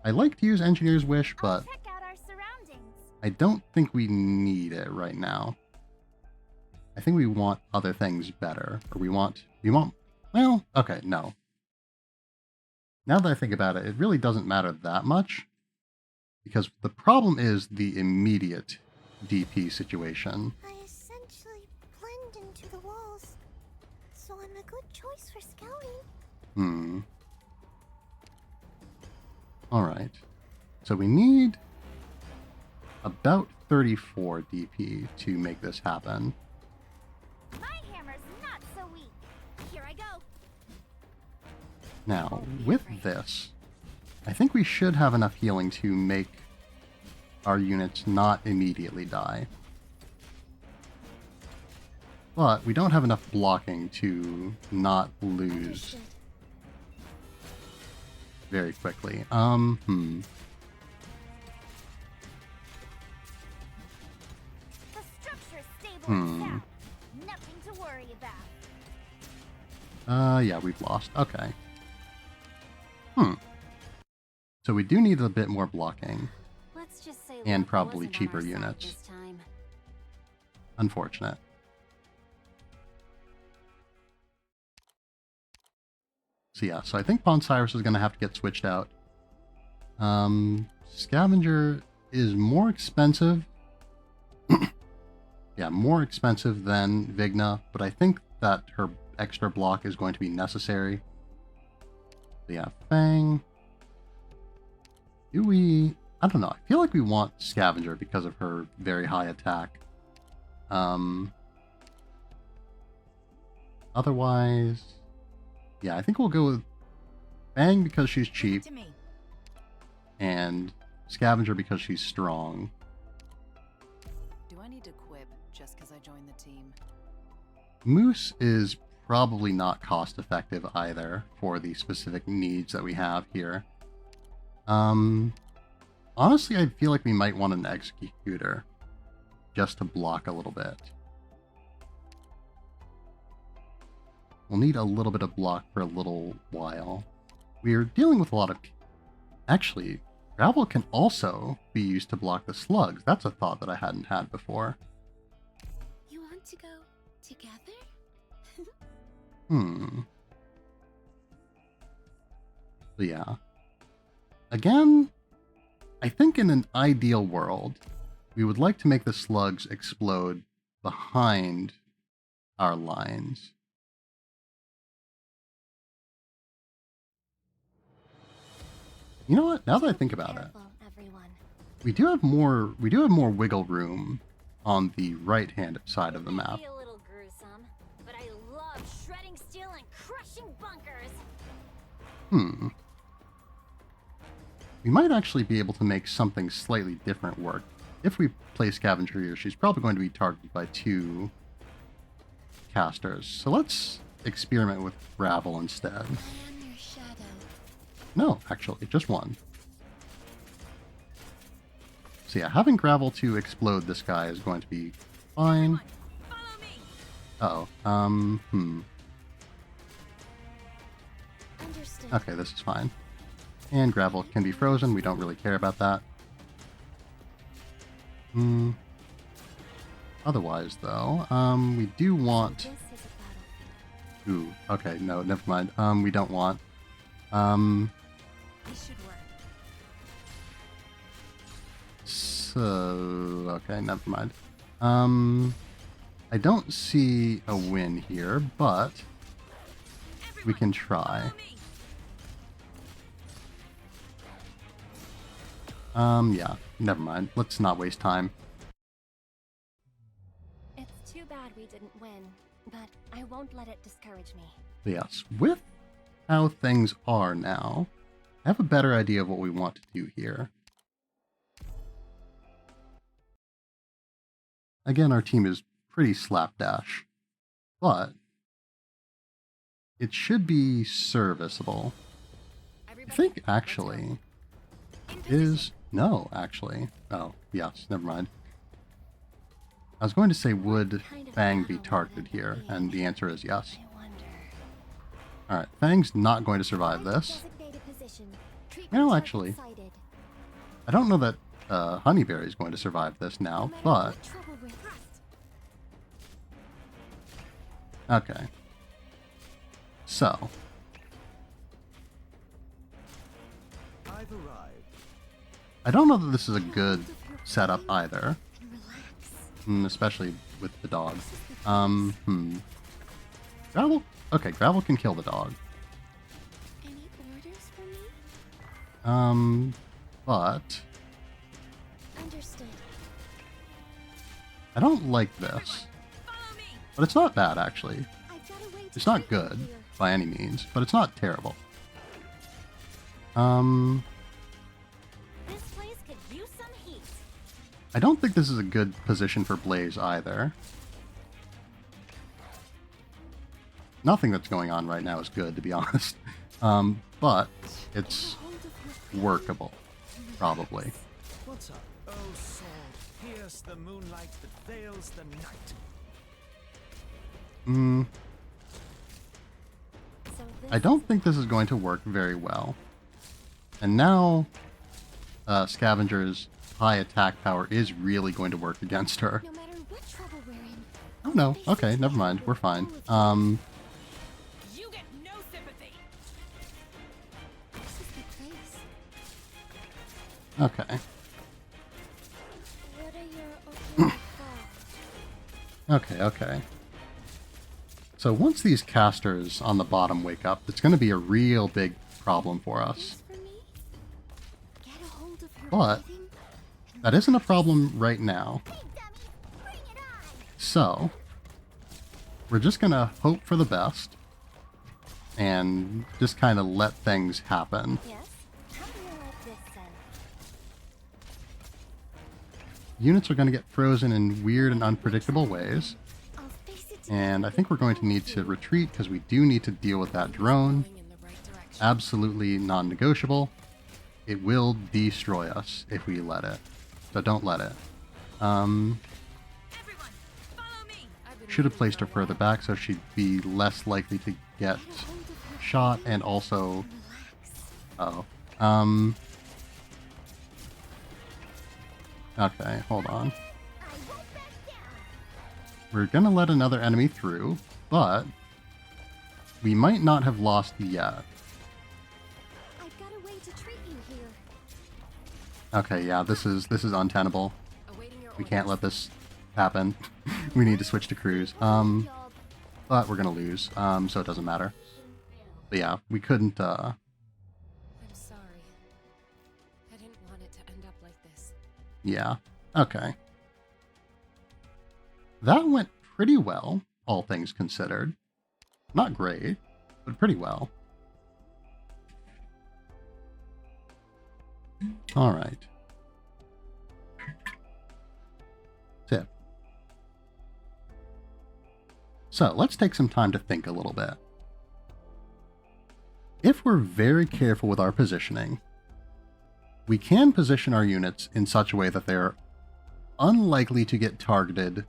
I like to use Engineer's Wish, but Check out our surroundings. I don't think we need it right now. I think we want other things better. Or we want, well, okay, no. Now that I think about it, it really doesn't matter that much, because the problem is the immediate DP situation. I essentially blend into the walls, so I'm a good choice for scouting. Alright. So we need about 34 DP to make this happen. My hammer's not so weak. Here I go. Now, with this, I think we should have enough healing to make our units not immediately die. But we don't have enough blocking to not lose very quickly. The structure's stable and sound. Nothing to worry about. Yeah, we've lost. Okay. Hmm. So we do need a bit more blocking. Let's just say And luck probably wasn't on cheaper our side units. this time. Unfortunate. So yeah, so I think Pawn Cyrus is going to have to get switched out. Scavenger is more expensive. Yeah, more expensive than Vigna, but I think that her extra block is going to be necessary. So yeah, Fang. Do we... I don't know. I feel like we want Scavenger because of her very high attack. Otherwise... Yeah, I think we'll go with Fang because she's cheap, To me. and Scavenger because she's strong. Do I need to quip just because I joined the team? Moose is probably not cost effective either for the specific needs that we have here. Honestly, I feel like we might want an Executor just to block a little bit. We'll need a little bit of block for a little while. We're dealing with a lot of... Actually, Gravel can also be used to block the slugs. That's a thought that I hadn't had before. You want to go together? So yeah. Again, I think in an ideal world, we would like to make the slugs explode behind our lines. You know what? Now that I think about it, Careful, everyone. we do have more wiggle room on the right-hand side of the map. Maybe a little gruesome, but I love shredding steel and crushing bunkers. We might actually be able to make something slightly different work. If we play Scavenger here, she's probably going to be targeted by 2 casters. So let's experiment with Gravel instead. I am your shadow. No, actually, just 1. So yeah, having Gravel to explode this guy is going to be fine. Follow me. Uh-oh. Understood. Okay, this is fine. And Gravel can be frozen. We don't really care about that. Otherwise, though, we do want... This is a battlefield. Ooh, okay, no, never mind. We don't want... This should work. So... Okay, never mind. I don't see a win here, but we can try. Follow me. Yeah, never mind. Let's not waste time. It's too bad we didn't win, but I won't let it discourage me. Yes, with how things are now, I have a better idea of what we want to do here. Again, our team is pretty slapdash, but it should be serviceable. I Everybody, think, actually, in position. is... No, actually. Oh, yes, never mind. I was going to say, would Fang be targeted here? And the answer is yes. I wonder. Alright, Fang's not going to survive this. Designate a position. Treat No, the actually. target sighted. I don't know that Honeyberry is going to survive this now, No matter but... what trouble we're thrust. Okay. So, I've arrived. I don't know that this is a good setup either, And relax. especially with the dog. Gravel? Okay, Gravel can kill the dog. Any orders for me? But Understood. I don't like this. Follow me. But it's not bad, actually. I've got a way to It's not get out good here. by any means, but it's not terrible. This place could use some heat. I don't think this is a good position for Blaze either. Nothing that's going on right now is good, to be honest. But it's Hold of your workable, probably. What's up? Oh, sword, pierce the moonlight that veils the night. I don't think this is going to work very well. And now, Scavenger's high attack power is really going to work against her. No matter what trouble we're in. Oh no, okay, never mind, we're fine. You get no sympathy. This is the place. Okay. What are your opening thoughts? Okay. So once these casters on the bottom wake up, it's going to be a real big problem for us. For me? Get a hold of her But breathing and that isn't a problem right now. Hey, dummy! Bring it on! So we're just going to hope for the best and just kind of let things happen. Yes? How do you like this then? Units are going to get frozen in weird and unpredictable ways. I'll face it And I think we're going to need to retreat because we do need to deal with that drone. Going in the right direction. Absolutely non-negotiable. It will destroy us if we let it. So don't let it. Everyone, follow me. I've been Should have waiting placed for her a further while. back so she'd be less likely to get hold of her shot and also... relax. Oh. Okay, hold on. I won't back down! We're gonna let another enemy through, but we might not have lost yet. I've got a way to treat you here. Okay, yeah, this is untenable. Awaiting your We can't let orders. this happen. We need to switch to cruise. Y'all, But we're gonna lose, so it doesn't matter. But yeah, we couldn't, I'm sorry. I didn't want it to end up like this. yeah. Okay. That went pretty well, all things considered. Not great, but pretty well. Alright. Tip. So, let's take some time to think a little bit. If we're very careful with our positioning, we can position our units in such a way that they're unlikely to get targeted.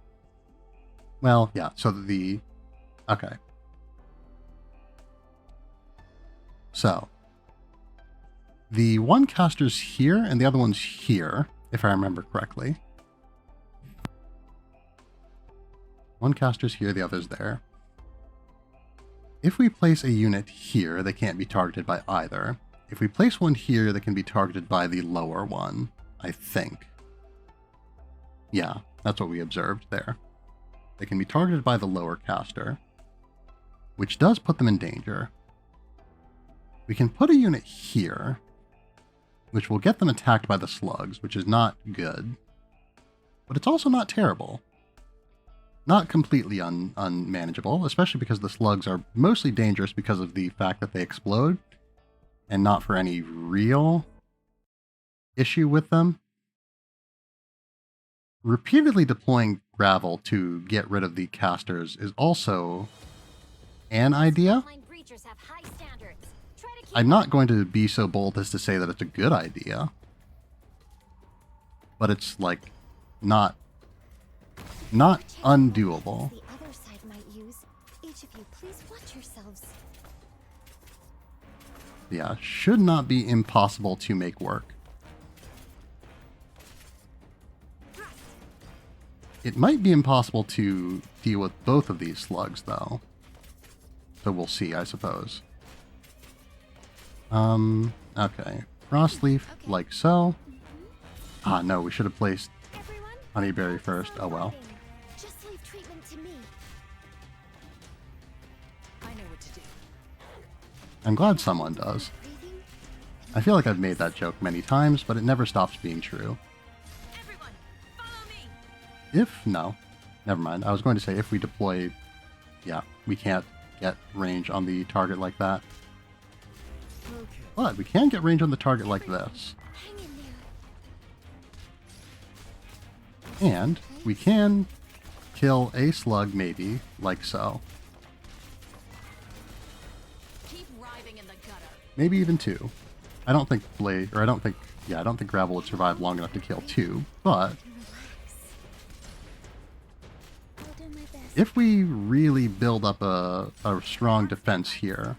Well, yeah, so the... Okay. So, the one caster's here and the other one's here, if I remember correctly. One caster's here, the other's there. If we place a unit here, they can't be targeted by either. If we place one here, they can be targeted by the lower one, I think. Yeah, that's what we observed there. They can be targeted by the lower caster, which does put them in danger. We can put a unit here, which will get them attacked by the slugs, which is not good. But it's also not terrible. Not completely unmanageable, especially because the slugs are mostly dangerous because of the fact that they explode, and not for any real issue with them. Repeatedly deploying gravel to get rid of the casters is also an idea. Line breachers have high standards. Try to keep I'm not going to be so bold as to say that it's a good idea, but it's like not undoable. The other side might use. Each of you, please watch yourselves. Yeah, should not be impossible to make work. It might be impossible to deal with both of these slugs, though. So we'll see, I suppose. Okay. Frostleaf, like so. Ah, no, we should have placed Everyone, Honeyberry first. Oh well. just leave treatment to me. I know what to do. I'm glad someone does. Breathing. I feel like I've made that joke many times, but it never stops being true. Everyone, follow me. No, never mind. I was going to say if we deploy, yeah, we can't get range on the target like that. Okay. But we can get range on the target like this. Hang in there. And we can kill a slug, maybe, like so. Keep writhing in the gutter. Maybe even two. I don't think I don't think Gravel would survive long enough to kill two, but Relax. I'll do my best. if we really build up a strong defense here,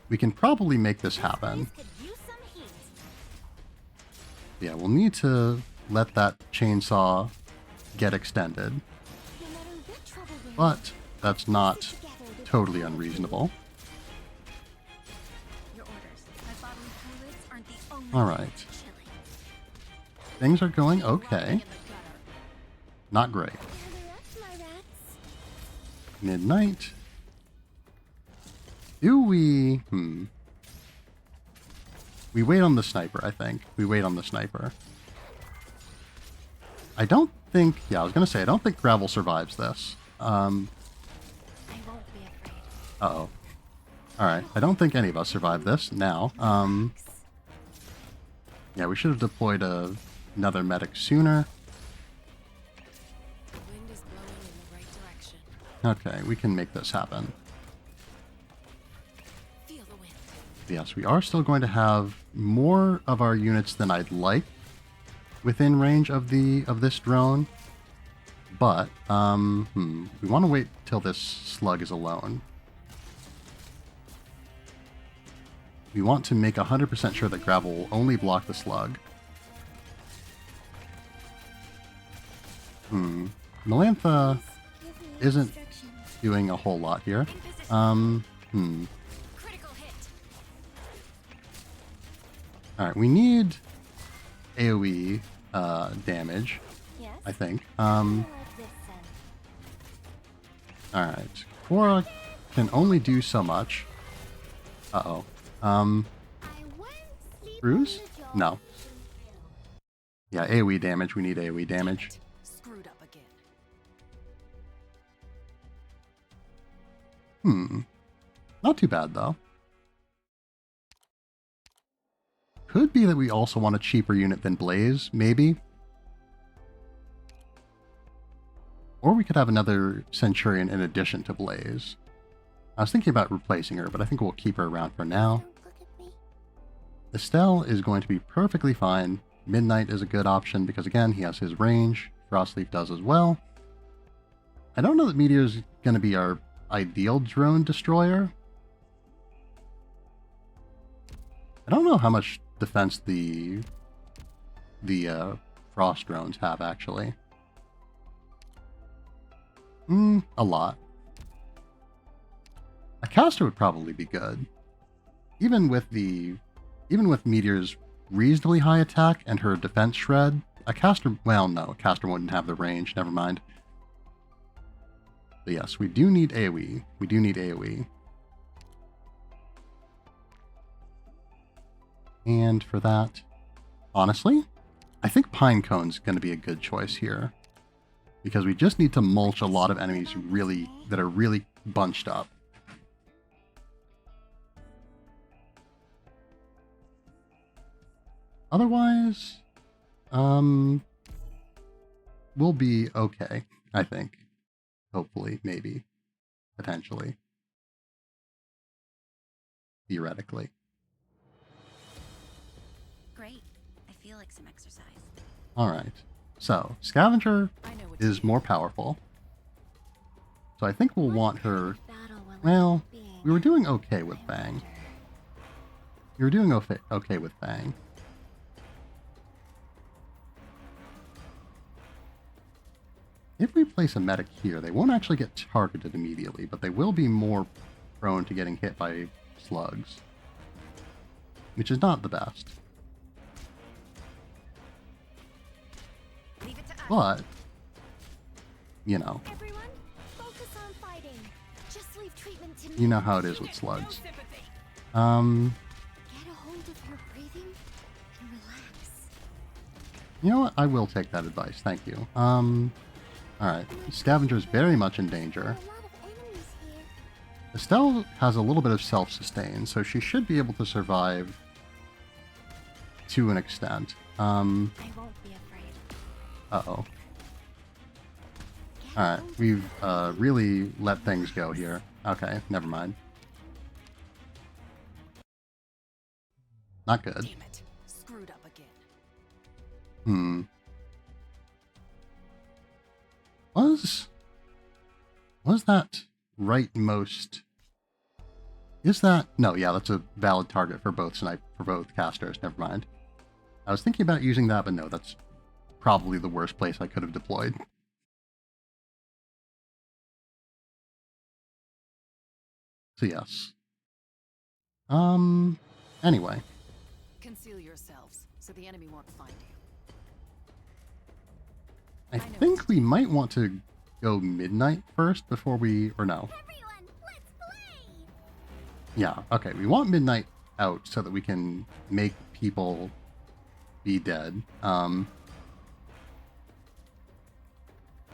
we can probably make this happen. Could use some heat. Yeah, we'll need to let that chainsaw get extended, No matter what trouble we're in, but that's not stick together to totally prevent unreasonable. Your orders. My bodily fluids aren't the only All right. chilling. Things are going okay. In the gutter. Not great. gather up, my rats. Midnight. Do we... We wait on the sniper, I think. We wait on the sniper. I don't think... Yeah, I was going to say, I don't think Gravel survives this. I won't be afraid. Uh-oh. Alright, I don't think any of us survive this now. Yeah, we should have deployed another medic sooner. The wind is blowing in the right direction. Okay, we can make this happen. Feel the wind. Yes, we are still going to have more of our units than I'd like within range of this drone. But, we want to wait till this slug is alone. We want to make 100% sure that Gravel will only block the slug. Melantha Give me isn't instructions. doing a whole lot here. Critical hit. Alright, we need AoE damage, Yes? I think. I like this then. Alright. Cora can only do so much. Uh-oh. I won't sleep Bruise? on the job. No. Yeah, AoE damage. We need AoE damage. Screwed up again. Not too bad, though. Could be that we also want a cheaper unit than Blaze, maybe. Or we could have another Centurion in addition to Blaze. I was thinking about replacing her, but I think we'll keep her around for now. Don't look at me. Estelle is going to be perfectly fine. Midnight is a good option because, again, he has his range. Frostleaf does as well. I don't know that Meteor's going to be our ideal drone destroyer. I don't know how much defense the Frost drones have, actually. A lot. A caster would probably be good. Even with Meteor's reasonably high attack and her defense shred, a caster, well, no, a caster wouldn't have the range, never mind. But yes, we do need AoE. We do need AoE. And for that, honestly, I think Pinecone's going to be a good choice here. Because we just need to mulch a lot of enemies that are really bunched up. Otherwise, we'll be okay, I think. Hopefully, maybe, potentially, theoretically. Great. I feel like some exercise. All right. So, Scavenger I know what to is do. more powerful. So I think we'll want her... Battle will Well, end up being we were doing okay with I Fang. wonder. We were doing okay with Fang. If we place a medic here, they won't actually get targeted immediately, but they will be more prone to getting hit by slugs. Which is not the best. Leave it to us. But, you know, Everyone, focus on fighting. Just leave treatment to me. you know how it is with slugs. No sympathy. Get a hold of your breathing and relax. You know what? I will take that advice. Thank you. Alright. Scavenger's very much in danger. There are a lot of enemies here. Estelle has a little bit of self-sustain, so she should be able to survive to an extent. I won't be afraid. Uh-oh. Alright, we've really let things go here. Okay, never mind. Not good. Damn it. Screwed up again. Was that rightmost Is that... No, yeah, that's a valid target for both casters. Never mind. I was thinking about using that, but no, that's probably the worst place I could have deployed. So yes. Anyway. Conceal yourselves so the enemy won't find you. I think we might want to go midnight first before we... Or no. Everyone, let's play! Yeah, okay. We want midnight out so that we can make people be dead.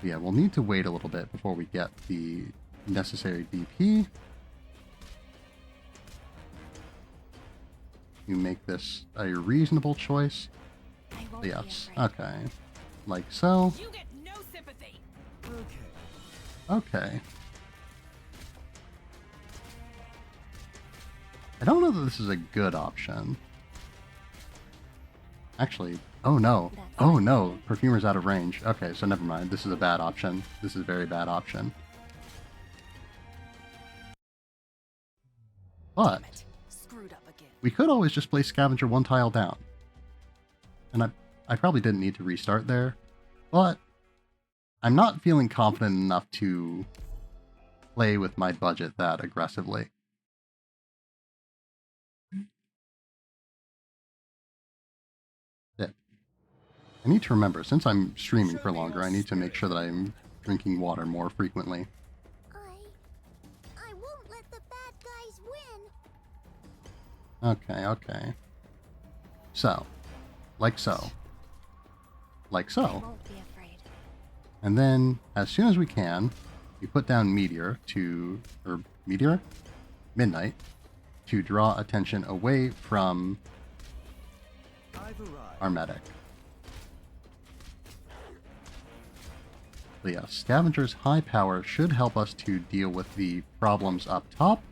Yeah, we'll need to wait a little bit before we get the necessary DP. You make this a reasonable choice. I won't be Yes, afraid. okay. Like so. You get no sympathy. Okay. Okay. I don't know that this is a good option. Actually, oh no. Oh no, Perfumer's out of range. Okay, so never mind. This is a bad option. This is a very bad option. But Screwed up again. we could always just play Scavenger one tile down. And I probably didn't need to restart there, but I'm not feeling confident enough to play with my budget that aggressively. I need to remember, since I'm streaming for longer, I need to make sure that I'm drinking water more frequently. I won't let the bad guys win. Okay, okay. So, like so. Like I so. won't be afraid. And then, as soon as we can, we put down Meteor to... or Meteor? Midnight. To draw attention away from I've arrived. our medic. So yeah, Scavenger's high power should help us to deal with the problems up top,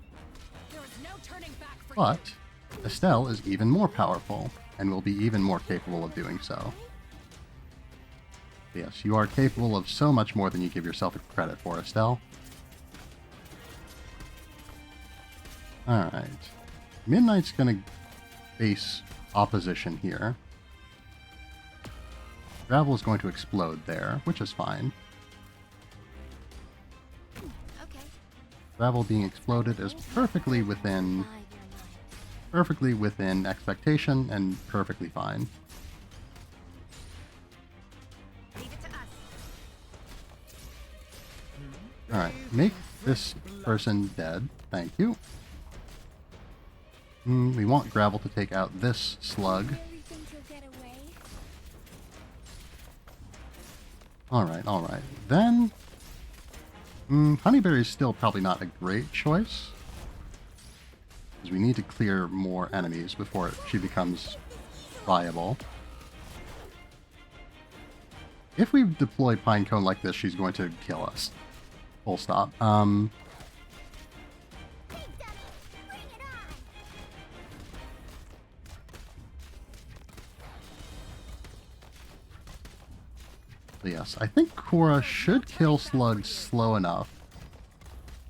There is no turning back for but Estelle is even more powerful, and will be even more capable of doing so. Yes, you are capable of so much more than you give yourself credit for, Estelle. Alright. Midnight's gonna face opposition here. Gravel is going to explode there, which is fine. Okay. Gravel being exploded is perfectly within expectation and perfectly fine. Leave it to us. Alright, make this person dead. Thank you. We want Gravel to take out this slug. Really think you'll get away? Alright, alright. Then... Honeyberry is still probably not a great choice. Because we need to clear more enemies before she becomes viable. If we deploy Pinecone like this, she's going to kill us. Full stop. Big Dummy, bring it on! Yes, I think Korra should kill Slug slow enough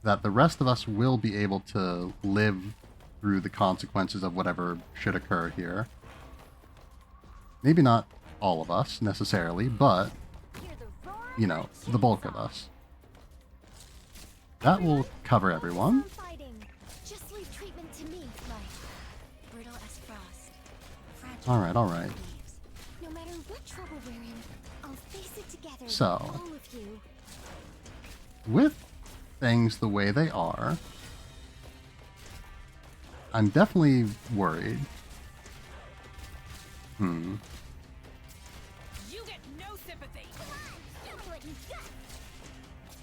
that the rest of us will be able to live through the consequences of whatever should occur here. Maybe not all of us, necessarily, but, Hear the roar you know, the bulk of us. That will cover everyone. fighting. Just leave treatment to me, Light. Brittle as frost. Fragile Alright, alright. as leaves. No matter what trouble we're in, I'll face it together. So. All of you. With things the way they are, I'm definitely worried. you get no sympathy. Show me what you've got!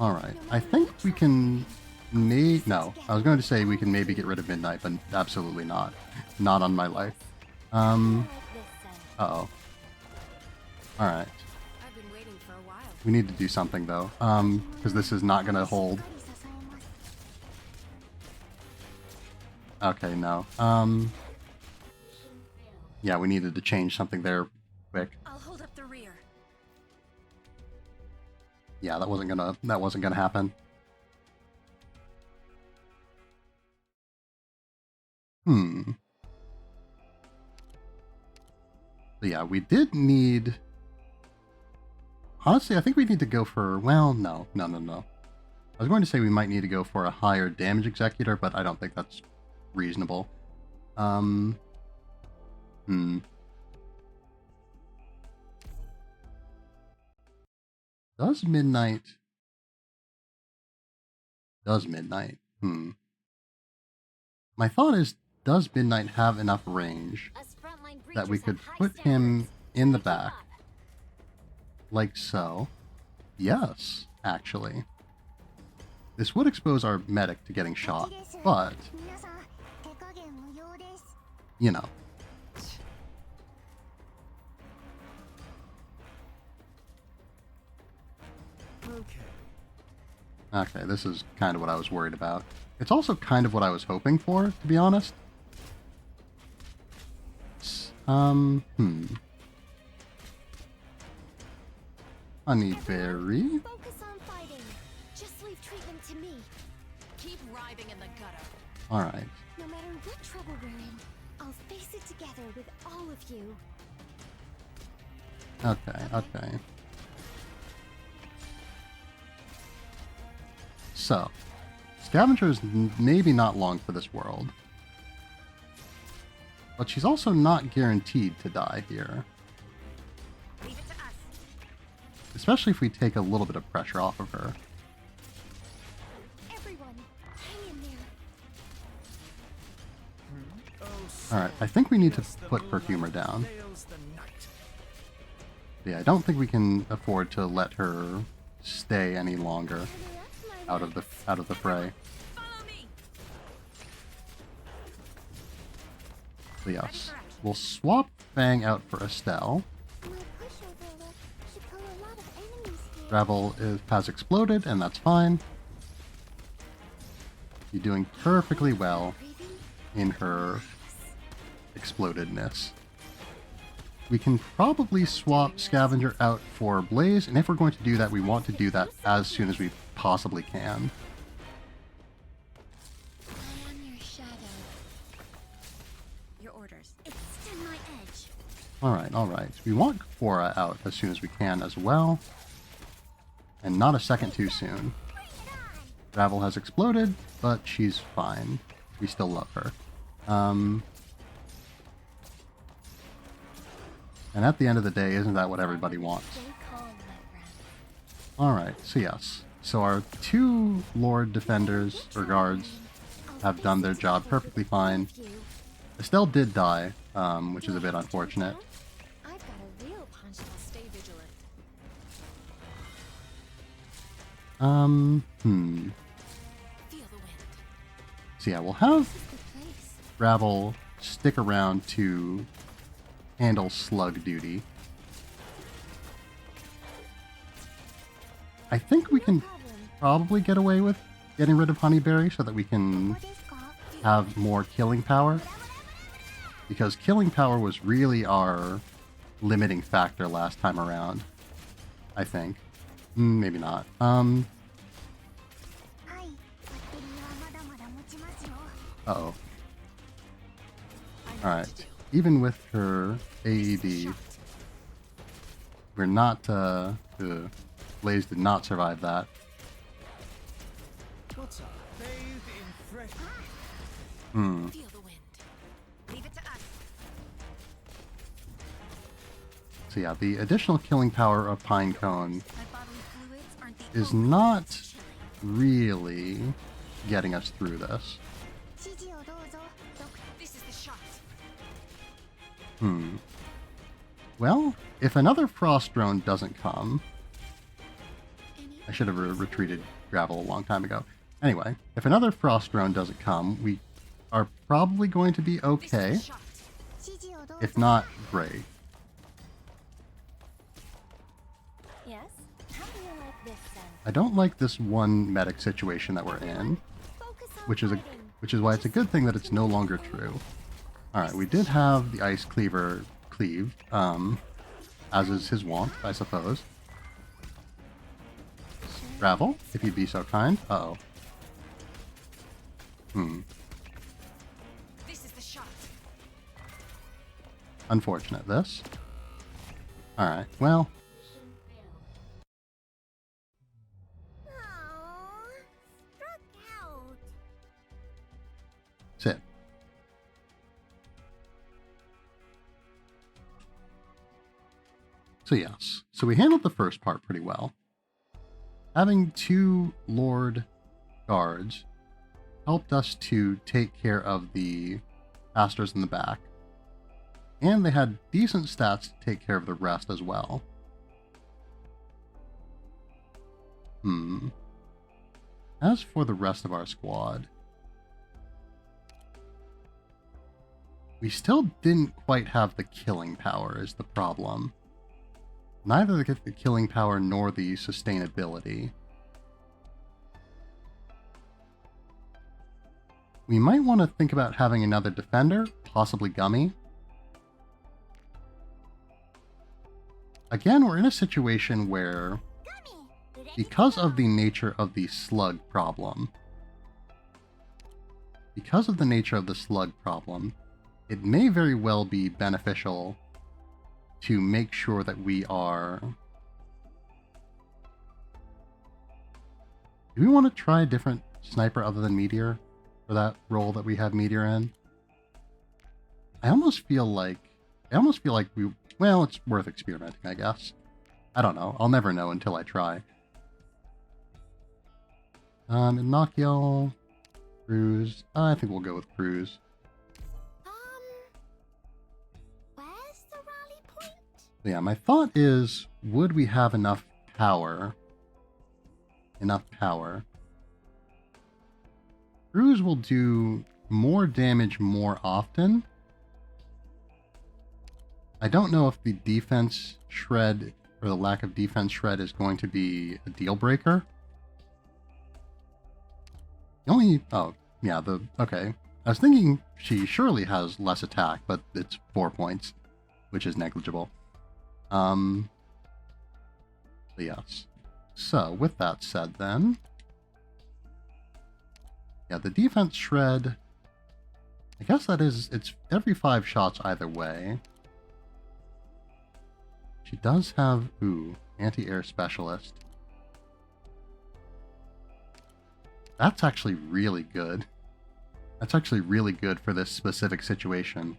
Alright, I think we can... No, I was going to say we can maybe get rid of Midnight, but absolutely not. Not on my life. Like this, Uh-oh. Alright. I've been waiting for a while. We need to do something, though. Because this is not going to hold. Okay, no. Yeah, we needed to change something there quick. I'll hold up the rear. Yeah, that wasn't gonna happen. Hmm. But yeah, we did need... Honestly, I think we need to go for... Well, no. I was going to say we might need to go for a higher damage executor, but I don't think that's reasonable. Does midnight... My thought is, does midnight have enough range Us frontline that we breachers could have high put him standards. in the Keep back? up. Like so. Yes, actually. This would expose our medic to getting shot, but, 皆さん手加減無用です you know. Okay. Okay, this is kind of what I was worried about. It's also kind of what I was hoping for, to be honest. Honeyberry. Focus on fighting. Just leave treatment to me. Keep writhing in the gutter. Alright. No matter what trouble we're in, I'll face it together with all of you. Okay. So, Scavenger is maybe not long for this world. But she's also not guaranteed to die here. Leave it to us. Especially if we take a little bit of pressure off of her. Everyone, hang in there. Alright, I think we need to put Perfumer down. Yeah, I don't think we can afford to let her stay any longer out of the fray. Follow me. So yes, we'll swap Fang out for Estelle. My pushover left should pull a lot of enemies here. Gravel has exploded, and that's fine. You're doing perfectly well in her explodedness. We can probably swap Scavenger out for Blaze, and if we're going to do that, we want to do that as soon as we possibly can. I am your shadow. Your orders. Extend my edge. Alright. We want Cora out as soon as we can as well. And not a second too soon. Gravel has exploded, but she's fine. We still love her. And at the end of the day, isn't that what everybody wants? Stay calm, my friend. Alright, so yes. So our two Lord Defenders, or Guards, have done their job perfectly fine. Estelle did die, which is a bit unfortunate. I've got a real punch. I'll stay vigilant. Feel the wind. So yeah, we'll have The place. Gravel stick around to handle slug duty. I think we can probably get away with getting rid of Honeyberry so that we can have more killing power. Because killing power was really our limiting factor last time around, I think. Maybe not. Hi. バッテリーはまだまだ持ちますよ。 Uh-oh. Alright. Even with her AED, we're not, Blaze did not survive that. What's up? Bathe in fresh. Feel the wind. Leave it to us. So yeah, the additional killing power of Pinecone My bodily fluids aren't the is only not thing chilling. really getting us through this. 指示をどうぞ。This is the shot. Well, if another Frost Drone doesn't come... I should have retreated Gravel a long time ago. Anyway, if another Frost Drone doesn't come, we are probably going to be okay. 指示をどうぞ。 If not, great. Yes? How do you like this then? I don't like this one medic situation that we're in, Focus on which is fighting. why it's a good thing that it's no longer true. Alright, we did have the Ice Cleaver cleaved, as is his wont, I suppose. Gravel, if you'd be so kind. Uh-oh. This is the Unfortunate, this. Alright, well, Oh, struck out. sit. So yes, so we handled the first part pretty well. Having 2 Lord guards helped us to take care of the pastors in the back. And they had decent stats to take care of the rest as well. As for the rest of our squad, we still didn't quite have the killing power is the problem. Neither the killing power nor the sustainability. We might want to think about having another defender, possibly Gummy. Again, we're in a situation where, because of the nature of the slug problem, it may very well be beneficial to make sure that we are... Do we want to try a different sniper other than Meteor for that role that we have Meteor in? I almost feel like we... Well, it's worth experimenting, I guess. I don't know. I'll never know until I try. Inoculum, Cruise. I think we'll go with Cruise. Where's the rally point? Yeah, my thought is, would we have enough power? Cruise will do more damage more often. I don't know if the defense shred, or the lack of defense shred, is going to be a deal breaker. Okay. I was thinking she surely has less attack, but it's 4 points, which is negligible. Yes. So, with that said then, yeah, the defense shred, I guess it's every 5 shots either way. She does have, anti-air specialist. That's actually really good. That's actually really good for this specific situation.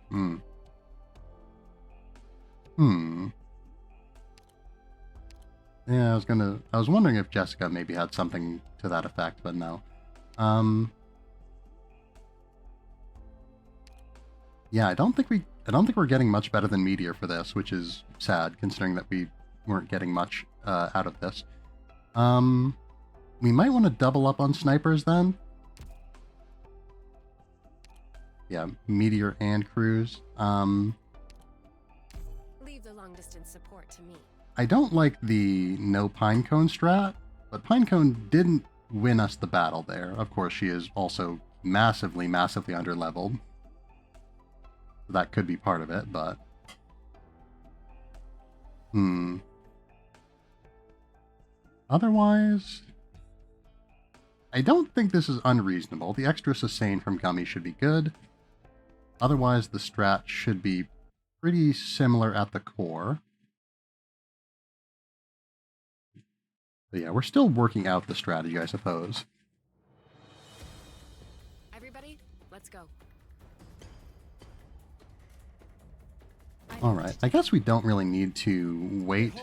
Yeah, I was wondering if Jessica maybe had something to that effect, but no. Yeah, I don't think we're getting much better than Meteor for this, which is sad, considering that we weren't getting much out of this. We might want to double up on snipers then. Yeah, Meteor and Cruise. Leave the long distance support to me. I don't like the no Pinecone strat, but Pinecone didn't win us the battle there. Of course, she is also massively, massively underleveled. So that could be part of it, but... Otherwise... I don't think this is unreasonable. The extra sustain from Gummy should be good. Otherwise, the strat should be pretty similar at the core. But yeah, we're still working out the strategy, I suppose. Everybody, let's go. Alright, I guess we don't really need to wait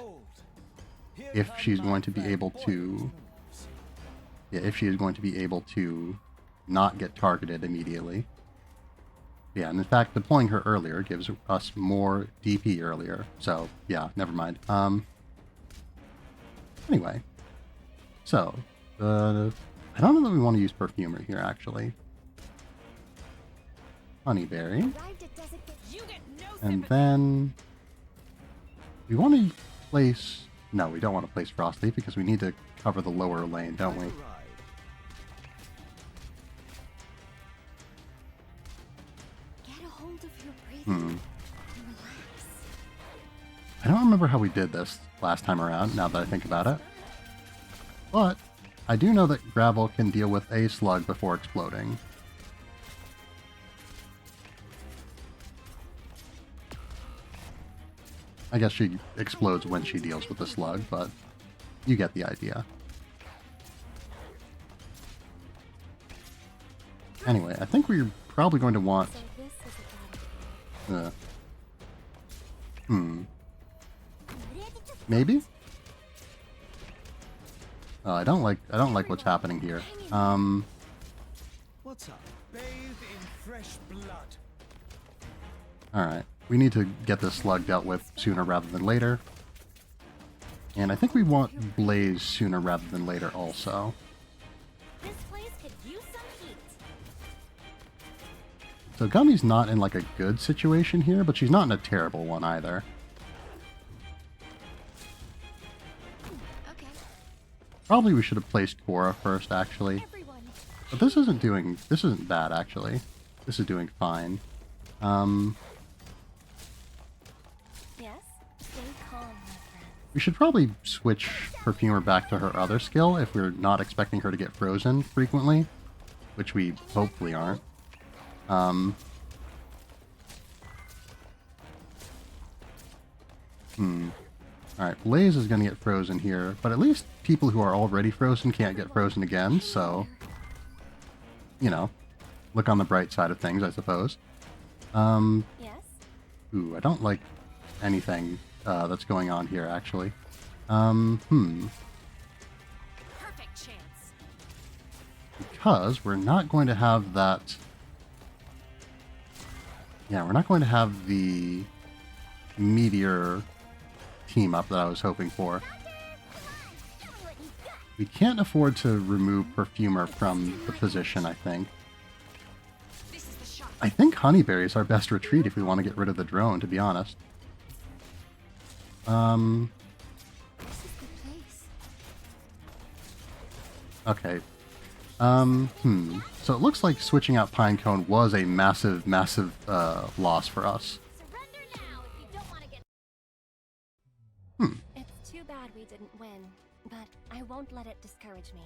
if she's going to be able to... Yeah, if she is going to be able to not get targeted immediately. Yeah, and in fact, deploying her earlier gives us more DP earlier. So, yeah, never mind. Anyway. So, I don't know that we want to use Perfumer here, actually. Honeyberry. And then... We want to place... No, we don't want to place Frostleaf because we need to cover the lower lane, don't we? I don't remember how we did this last time around, now that I think about it. But, I do know that Gravel can deal with a slug before exploding. I guess she explodes when she deals with the slug, but you get the idea. Anyway, I think we're probably going to want... So this is a bad Maybe? Oh, I don't like what's happening here. What's up? Bathed in fresh blood. Alright. We need to get this slug dealt with sooner rather than later. And I think we want Blaze sooner rather than later also. This place could use some heat. So Gummy's not in like a good situation here, but she's not in a terrible one either. Okay. Probably we should have placed Cora first, actually. Everyone. But this isn't bad, actually. This is doing fine. Yes? Stay calm, my friend. We should probably switch Perfumer back to her other skill if we're not expecting her to get frozen frequently, which we hopefully aren't. Alright, Blaze is going to get frozen here, but at least people who are already frozen can't get frozen again, so... You know, look on the bright side of things, I suppose. Yes? Ooh, I don't like anything that's going on here, actually. Perfect chance. Because we're not going to have that... Yeah, we're not going to have the meteor team up that I was hoping for. We can't afford to remove Perfumer from the position, I think. This is the shot. I think Honeyberry is our best retreat if we want to get rid of the drone, to be honest. This is the place. Okay. So it looks like switching out Pinecone was a massive, massive loss for us. Surrender now if you don't want to get. It's too bad we didn't win, but I won't let it discourage me.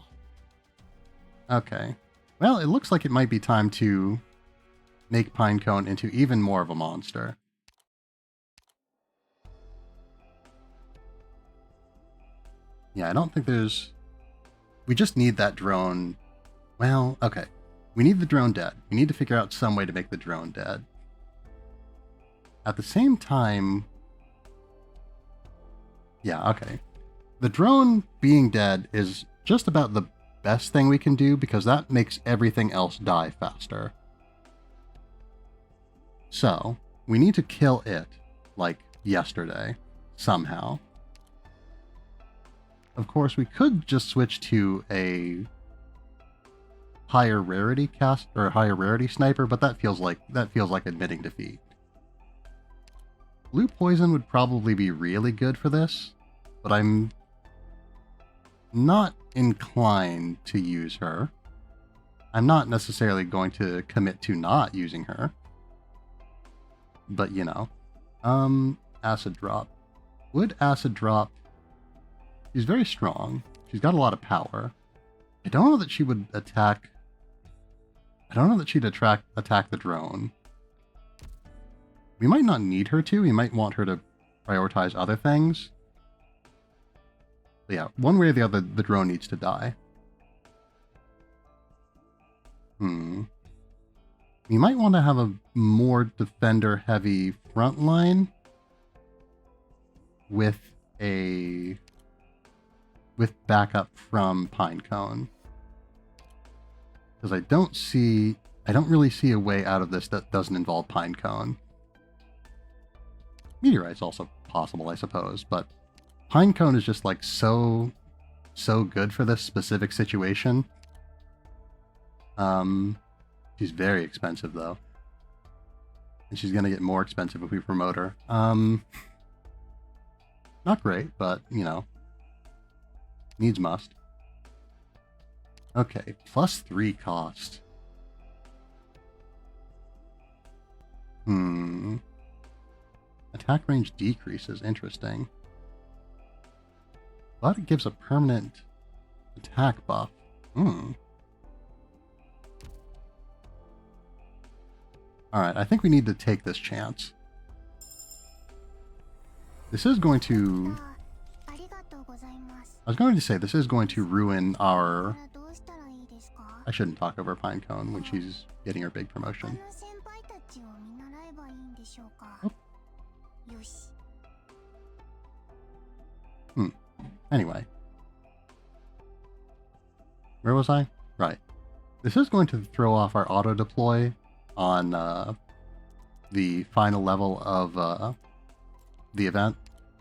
Okay. Well, it looks like it might be time to make Pinecone into even more of a monster. Yeah, I don't think there's... We just need that drone... Well, okay. We need the drone dead. We need to figure out some way to make the drone dead. At the same time... Yeah, okay. The drone being dead is just about the best thing we can do because that makes everything else die faster. So, we need to kill it, like yesterday, somehow. Of course, we could just switch to a higher rarity cast or higher rarity sniper, but that feels like admitting defeat. Blue Poison would probably be really good for this, but I'm not inclined to use her. I'm not necessarily going to commit to not using her. But, you know. Acid Drop. Would Acid Drop... She's very strong. She's got a lot of power. I don't know that she would attack... I don't know that she'd attack the drone. We might not need her to. We might want her to prioritize other things. But yeah, one way or the other, the drone needs to die. We might want to have a more defender-heavy front line with backup from Pinecone. Because I don't really see a way out of this that doesn't involve Pinecone. Meteorite's also possible, I suppose, but Pinecone is just like so good for this specific situation. She's very expensive though. And she's gonna get more expensive if we promote her. Not great, but you know. Needs must. Okay, +3 cost. Attack range decreases, interesting. But it gives a permanent attack buff. Alright, I think we need to take this chance. This is going to... ありがとうございます。 I was going to say, this is going to ruin こ our... れどうしたらいいですか？ I shouldn't talk over Pinecone when she's getting her big あの promotion. 先輩たちを見習えばいいんでしょうか？よし。 Anyway. Where was I? Right. This is going to throw off our auto-deploy on the final level of the event.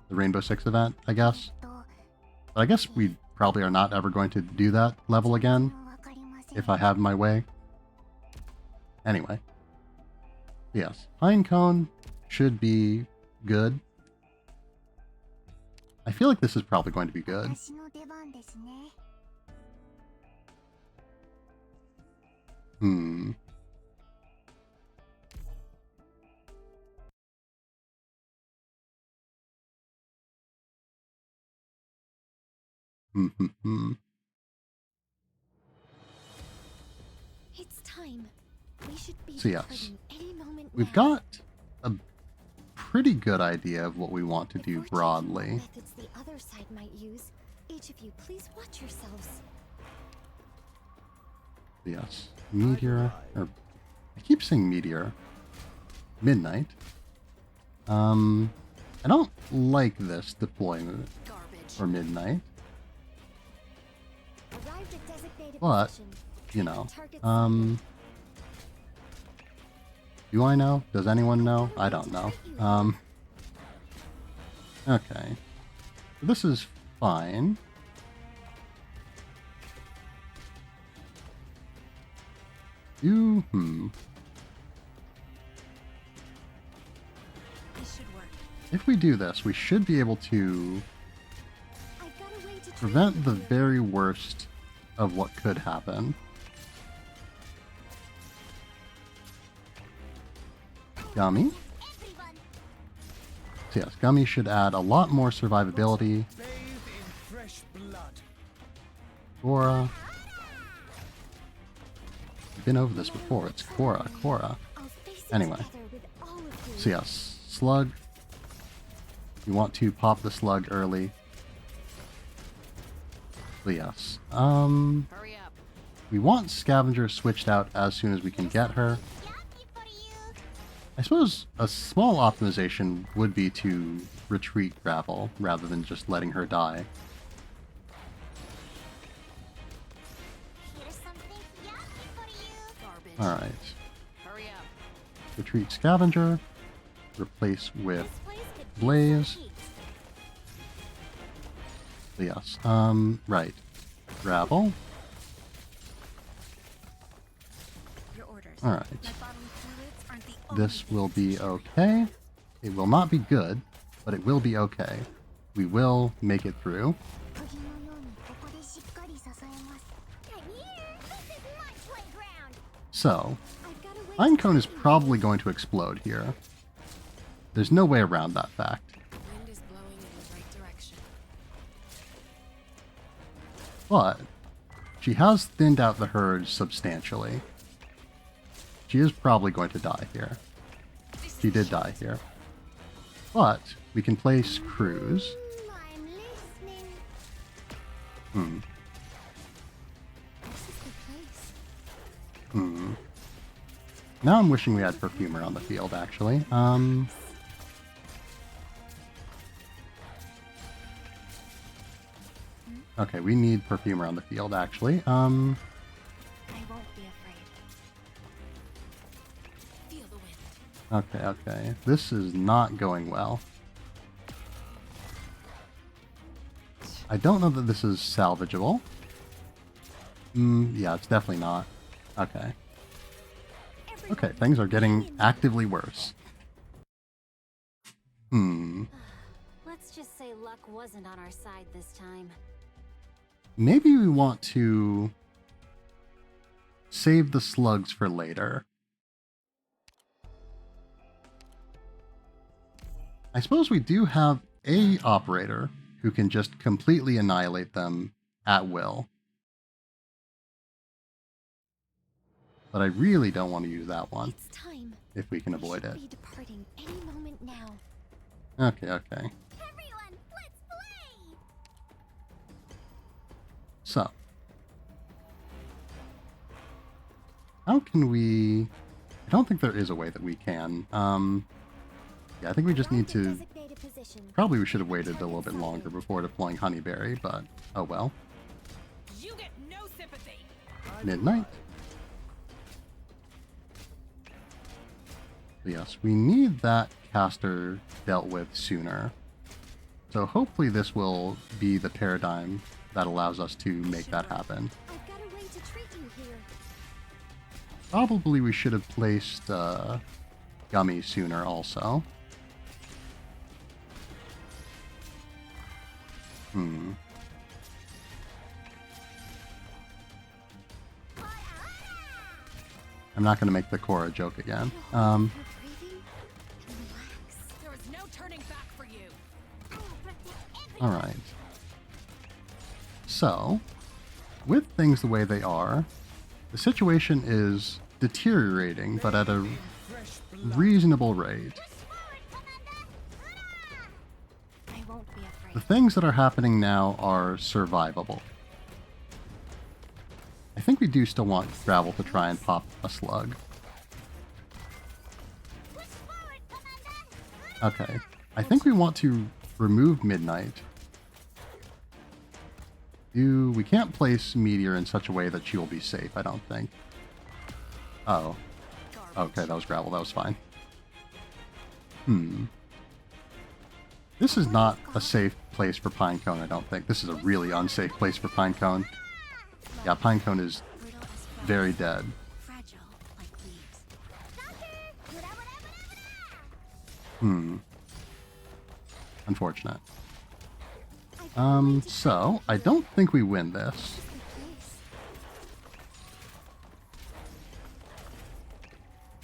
The Rainbow Six event, I guess. と、 But I guess we probably are not ever going to do that level again, わかりません。 if I have my way. Anyway. Yes. Pinecone should be good. I feel like this is probably going to be good. 私の出番ですね。 Hmm. Hmm. It's time. We should be So yes, departing any moment We've now. got a pretty good idea of what we want to do Before taking broadly. what methods the other side might use, each of you please watch yourselves. Yes. Meteor, or I keep saying meteor. Midnight. I don't like this deployment Garbage. for midnight, Arrived at designated but, position. you know, Target do I know? Does anyone know? I don't know. Okay. This is fine. This should work. If we do this, we should be able to I've got a way to prevent the very worst of what could happen. Gummy? So yes, Gummy should add a lot more survivability. Bathe in fresh blood. Cora. We've been over this before. It's Cora. I'll face it Anyway. together with all of you. So yes, Slug. You want to pop the Slug early. So yes. Hurry up. We want Scavenger switched out as soon as we can get her. I suppose a small optimization would be to retreat Gravel rather than just letting her die. Here's something yummy for you. Garbage. Alright. Hurry up. Retreat Scavenger. Replace with This place could use Blaze. some heat. Yes. Right. Gravel. Your orders. Alright. My bodily fluids aren't the only This will thing be okay. It will not be good, but it will be okay. We will make it through. 鍵のようにここでしっかり支えます。 I'm here. This is my playground. So, I've got a way Pinecone is probably going to explode here. There's no way around that fact. The wind is blowing in the right direction. But she has thinned out the herd substantially. She is probably going to die here. She did die here. But we can place Cruise. I'm listening. Hmm. This is the place. Hmm. Now I'm wishing we had Perfumer on the field, actually. Okay, we need Perfumer on the field, actually. I won't be afraid. Feel the wind. Okay. This is not going well. I don't know that this is salvageable. Yeah, it's definitely not. Okay. Okay, things are getting actively worse. Let's just say luck wasn't on our side this time. Maybe we want to save the slugs for later. I suppose we do have a operator who can just completely annihilate them at will. But I really don't want to use that one, It's time. if we can We avoid should it. be departing any moment now. Okay. Hey, how can we... I don't think there is a way that we can. Yeah, I think we just need to... Designated position. Probably we should have waited a little bit longer before deploying Honeyberry, but oh well. You get no sympathy. Midnight. Yes, we need that caster dealt with sooner. So hopefully this will be the paradigm that allows us to make that happen. I've got a way to treat you here. Probably we should have placed Gummy sooner also. I'm not going to make the Korra joke again. You're breathing and relax. There is no turning back for you. Alright. So, with things the way they are, the situation is deteriorating, but at a reasonable rate. I won't be afraid. The things that are happening now are survivable. I think we do still want Gravel to try and pop a slug. Okay. I think we want to remove Midnight. We can't place Meteor in such a way that she will be safe, I don't think. Oh. Okay, that was Gravel. That was fine. This is not a safe place for Pinecone, I don't think. This is a really unsafe place for Pinecone. Yeah, Pinecone is Brittle as frost, very dead. fragile like leaves. Unfortunate. So, I don't think we win this.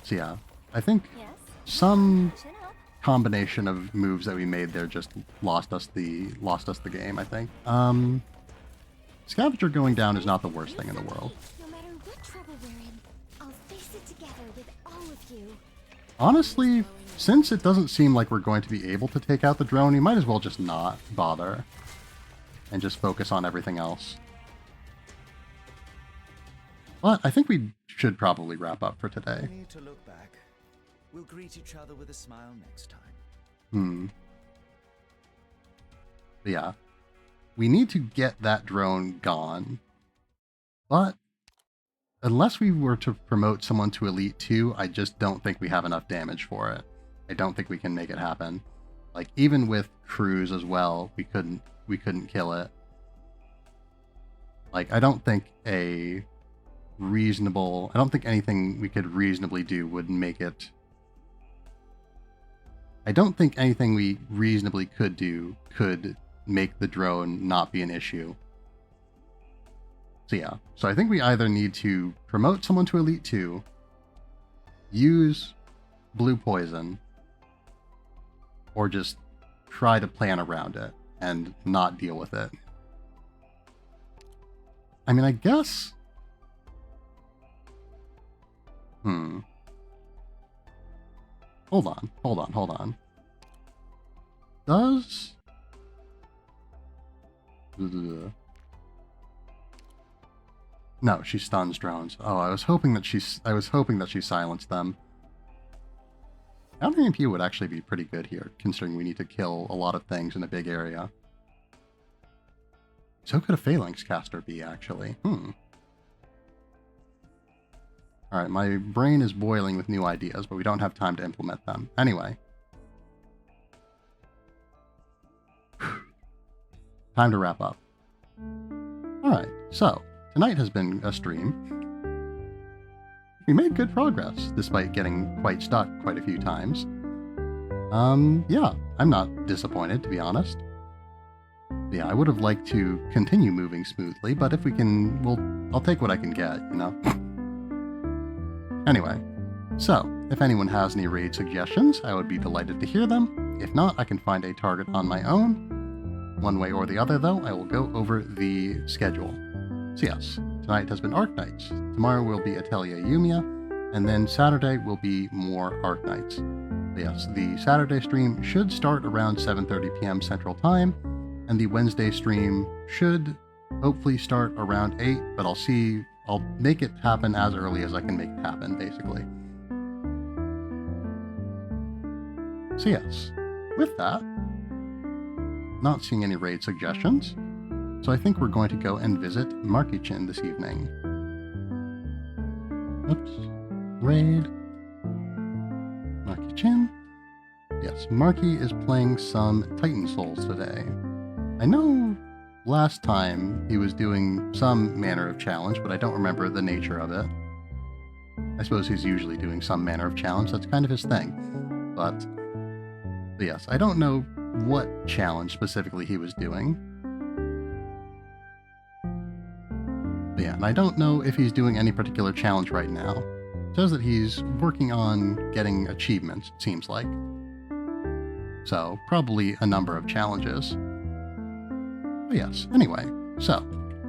So yeah, I think Yes? some Chin up. combination of moves that we made there just lost us the game, I think. Scavenger going down is not the worst thing in the world. No matter what trouble we're in, I'll face it together with all of you. Honestly, since it doesn't seem like we're going to be able to take out the drone, you might as well just not bother and just focus on everything else. But I think we should probably wrap up for today. No need to look back. We'll greet each other with a smile next time. But yeah. We need to get that drone gone. But unless we were to promote someone to Elite 2, I just don't think we have enough damage for it. I don't think we can make it happen. Like, even with Cruise as well, we couldn't kill it. Like, I don't think anything we could reasonably do would make it... I don't think anything we reasonably could do could make the drone not be an issue. So yeah, so I think we either need to promote someone to Elite 2, use Blue Poison, or just try to plan around it and not deal with it. I mean, I guess... Hold on. Does... No, she stuns drones. Oh, I was hoping that she silenced them. Counter EMP would actually be pretty good here, considering we need to kill a lot of things in a big area. So could a Phalanx caster be, actually. Alright, my brain is boiling with new ideas, but we don't have time to implement them. Anyway. Time to wrap up. Alright, so, tonight has been a stream. We made good progress, despite getting quite stuck quite a few times. Yeah, I'm not disappointed, to be honest. Yeah, I would have liked to continue moving smoothly, but if we can, I'll take what I can get, you know? Anyway, so, if anyone has any raid suggestions, I would be delighted to hear them. If not, I can find a target on my own. One way or the other, though, I will go over the schedule. So yes, tonight has been Arknights. Tomorrow will be Atelier Yumiya, and then Saturday will be more Arknights. So yes, the Saturday stream should start around 7:30 p.m. Central Time, and the Wednesday stream should hopefully start around 8, but I'll see I'll make it happen as early as I can make it happen, basically. So yes, with that, not seeing any raid suggestions, so I think we're going to go and visit Marky-chan this evening. Oops. Raid. Marky-chan. Yes, Marky is playing some Titan Souls today. I know last time he was doing some manner of challenge, but I don't remember the nature of it. I suppose he's usually doing some manner of challenge, that's kind of his thing. But yes, I don't know what challenge specifically he was doing. But yeah, and I don't know if he's doing any particular challenge right now. It says that he's working on getting achievements, it seems like. So, probably a number of challenges. But yes, anyway, so,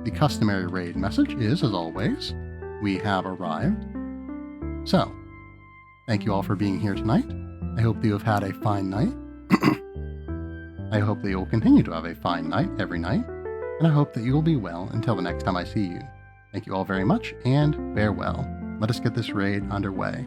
the customary raid message is, as always, we have arrived. So, thank you all for being here tonight. I hope that you have had a fine night. I hope that you will continue to have a fine night every night, and I hope that you will be well until the next time I see you. Thank you all very much, and farewell. Let us get this raid underway.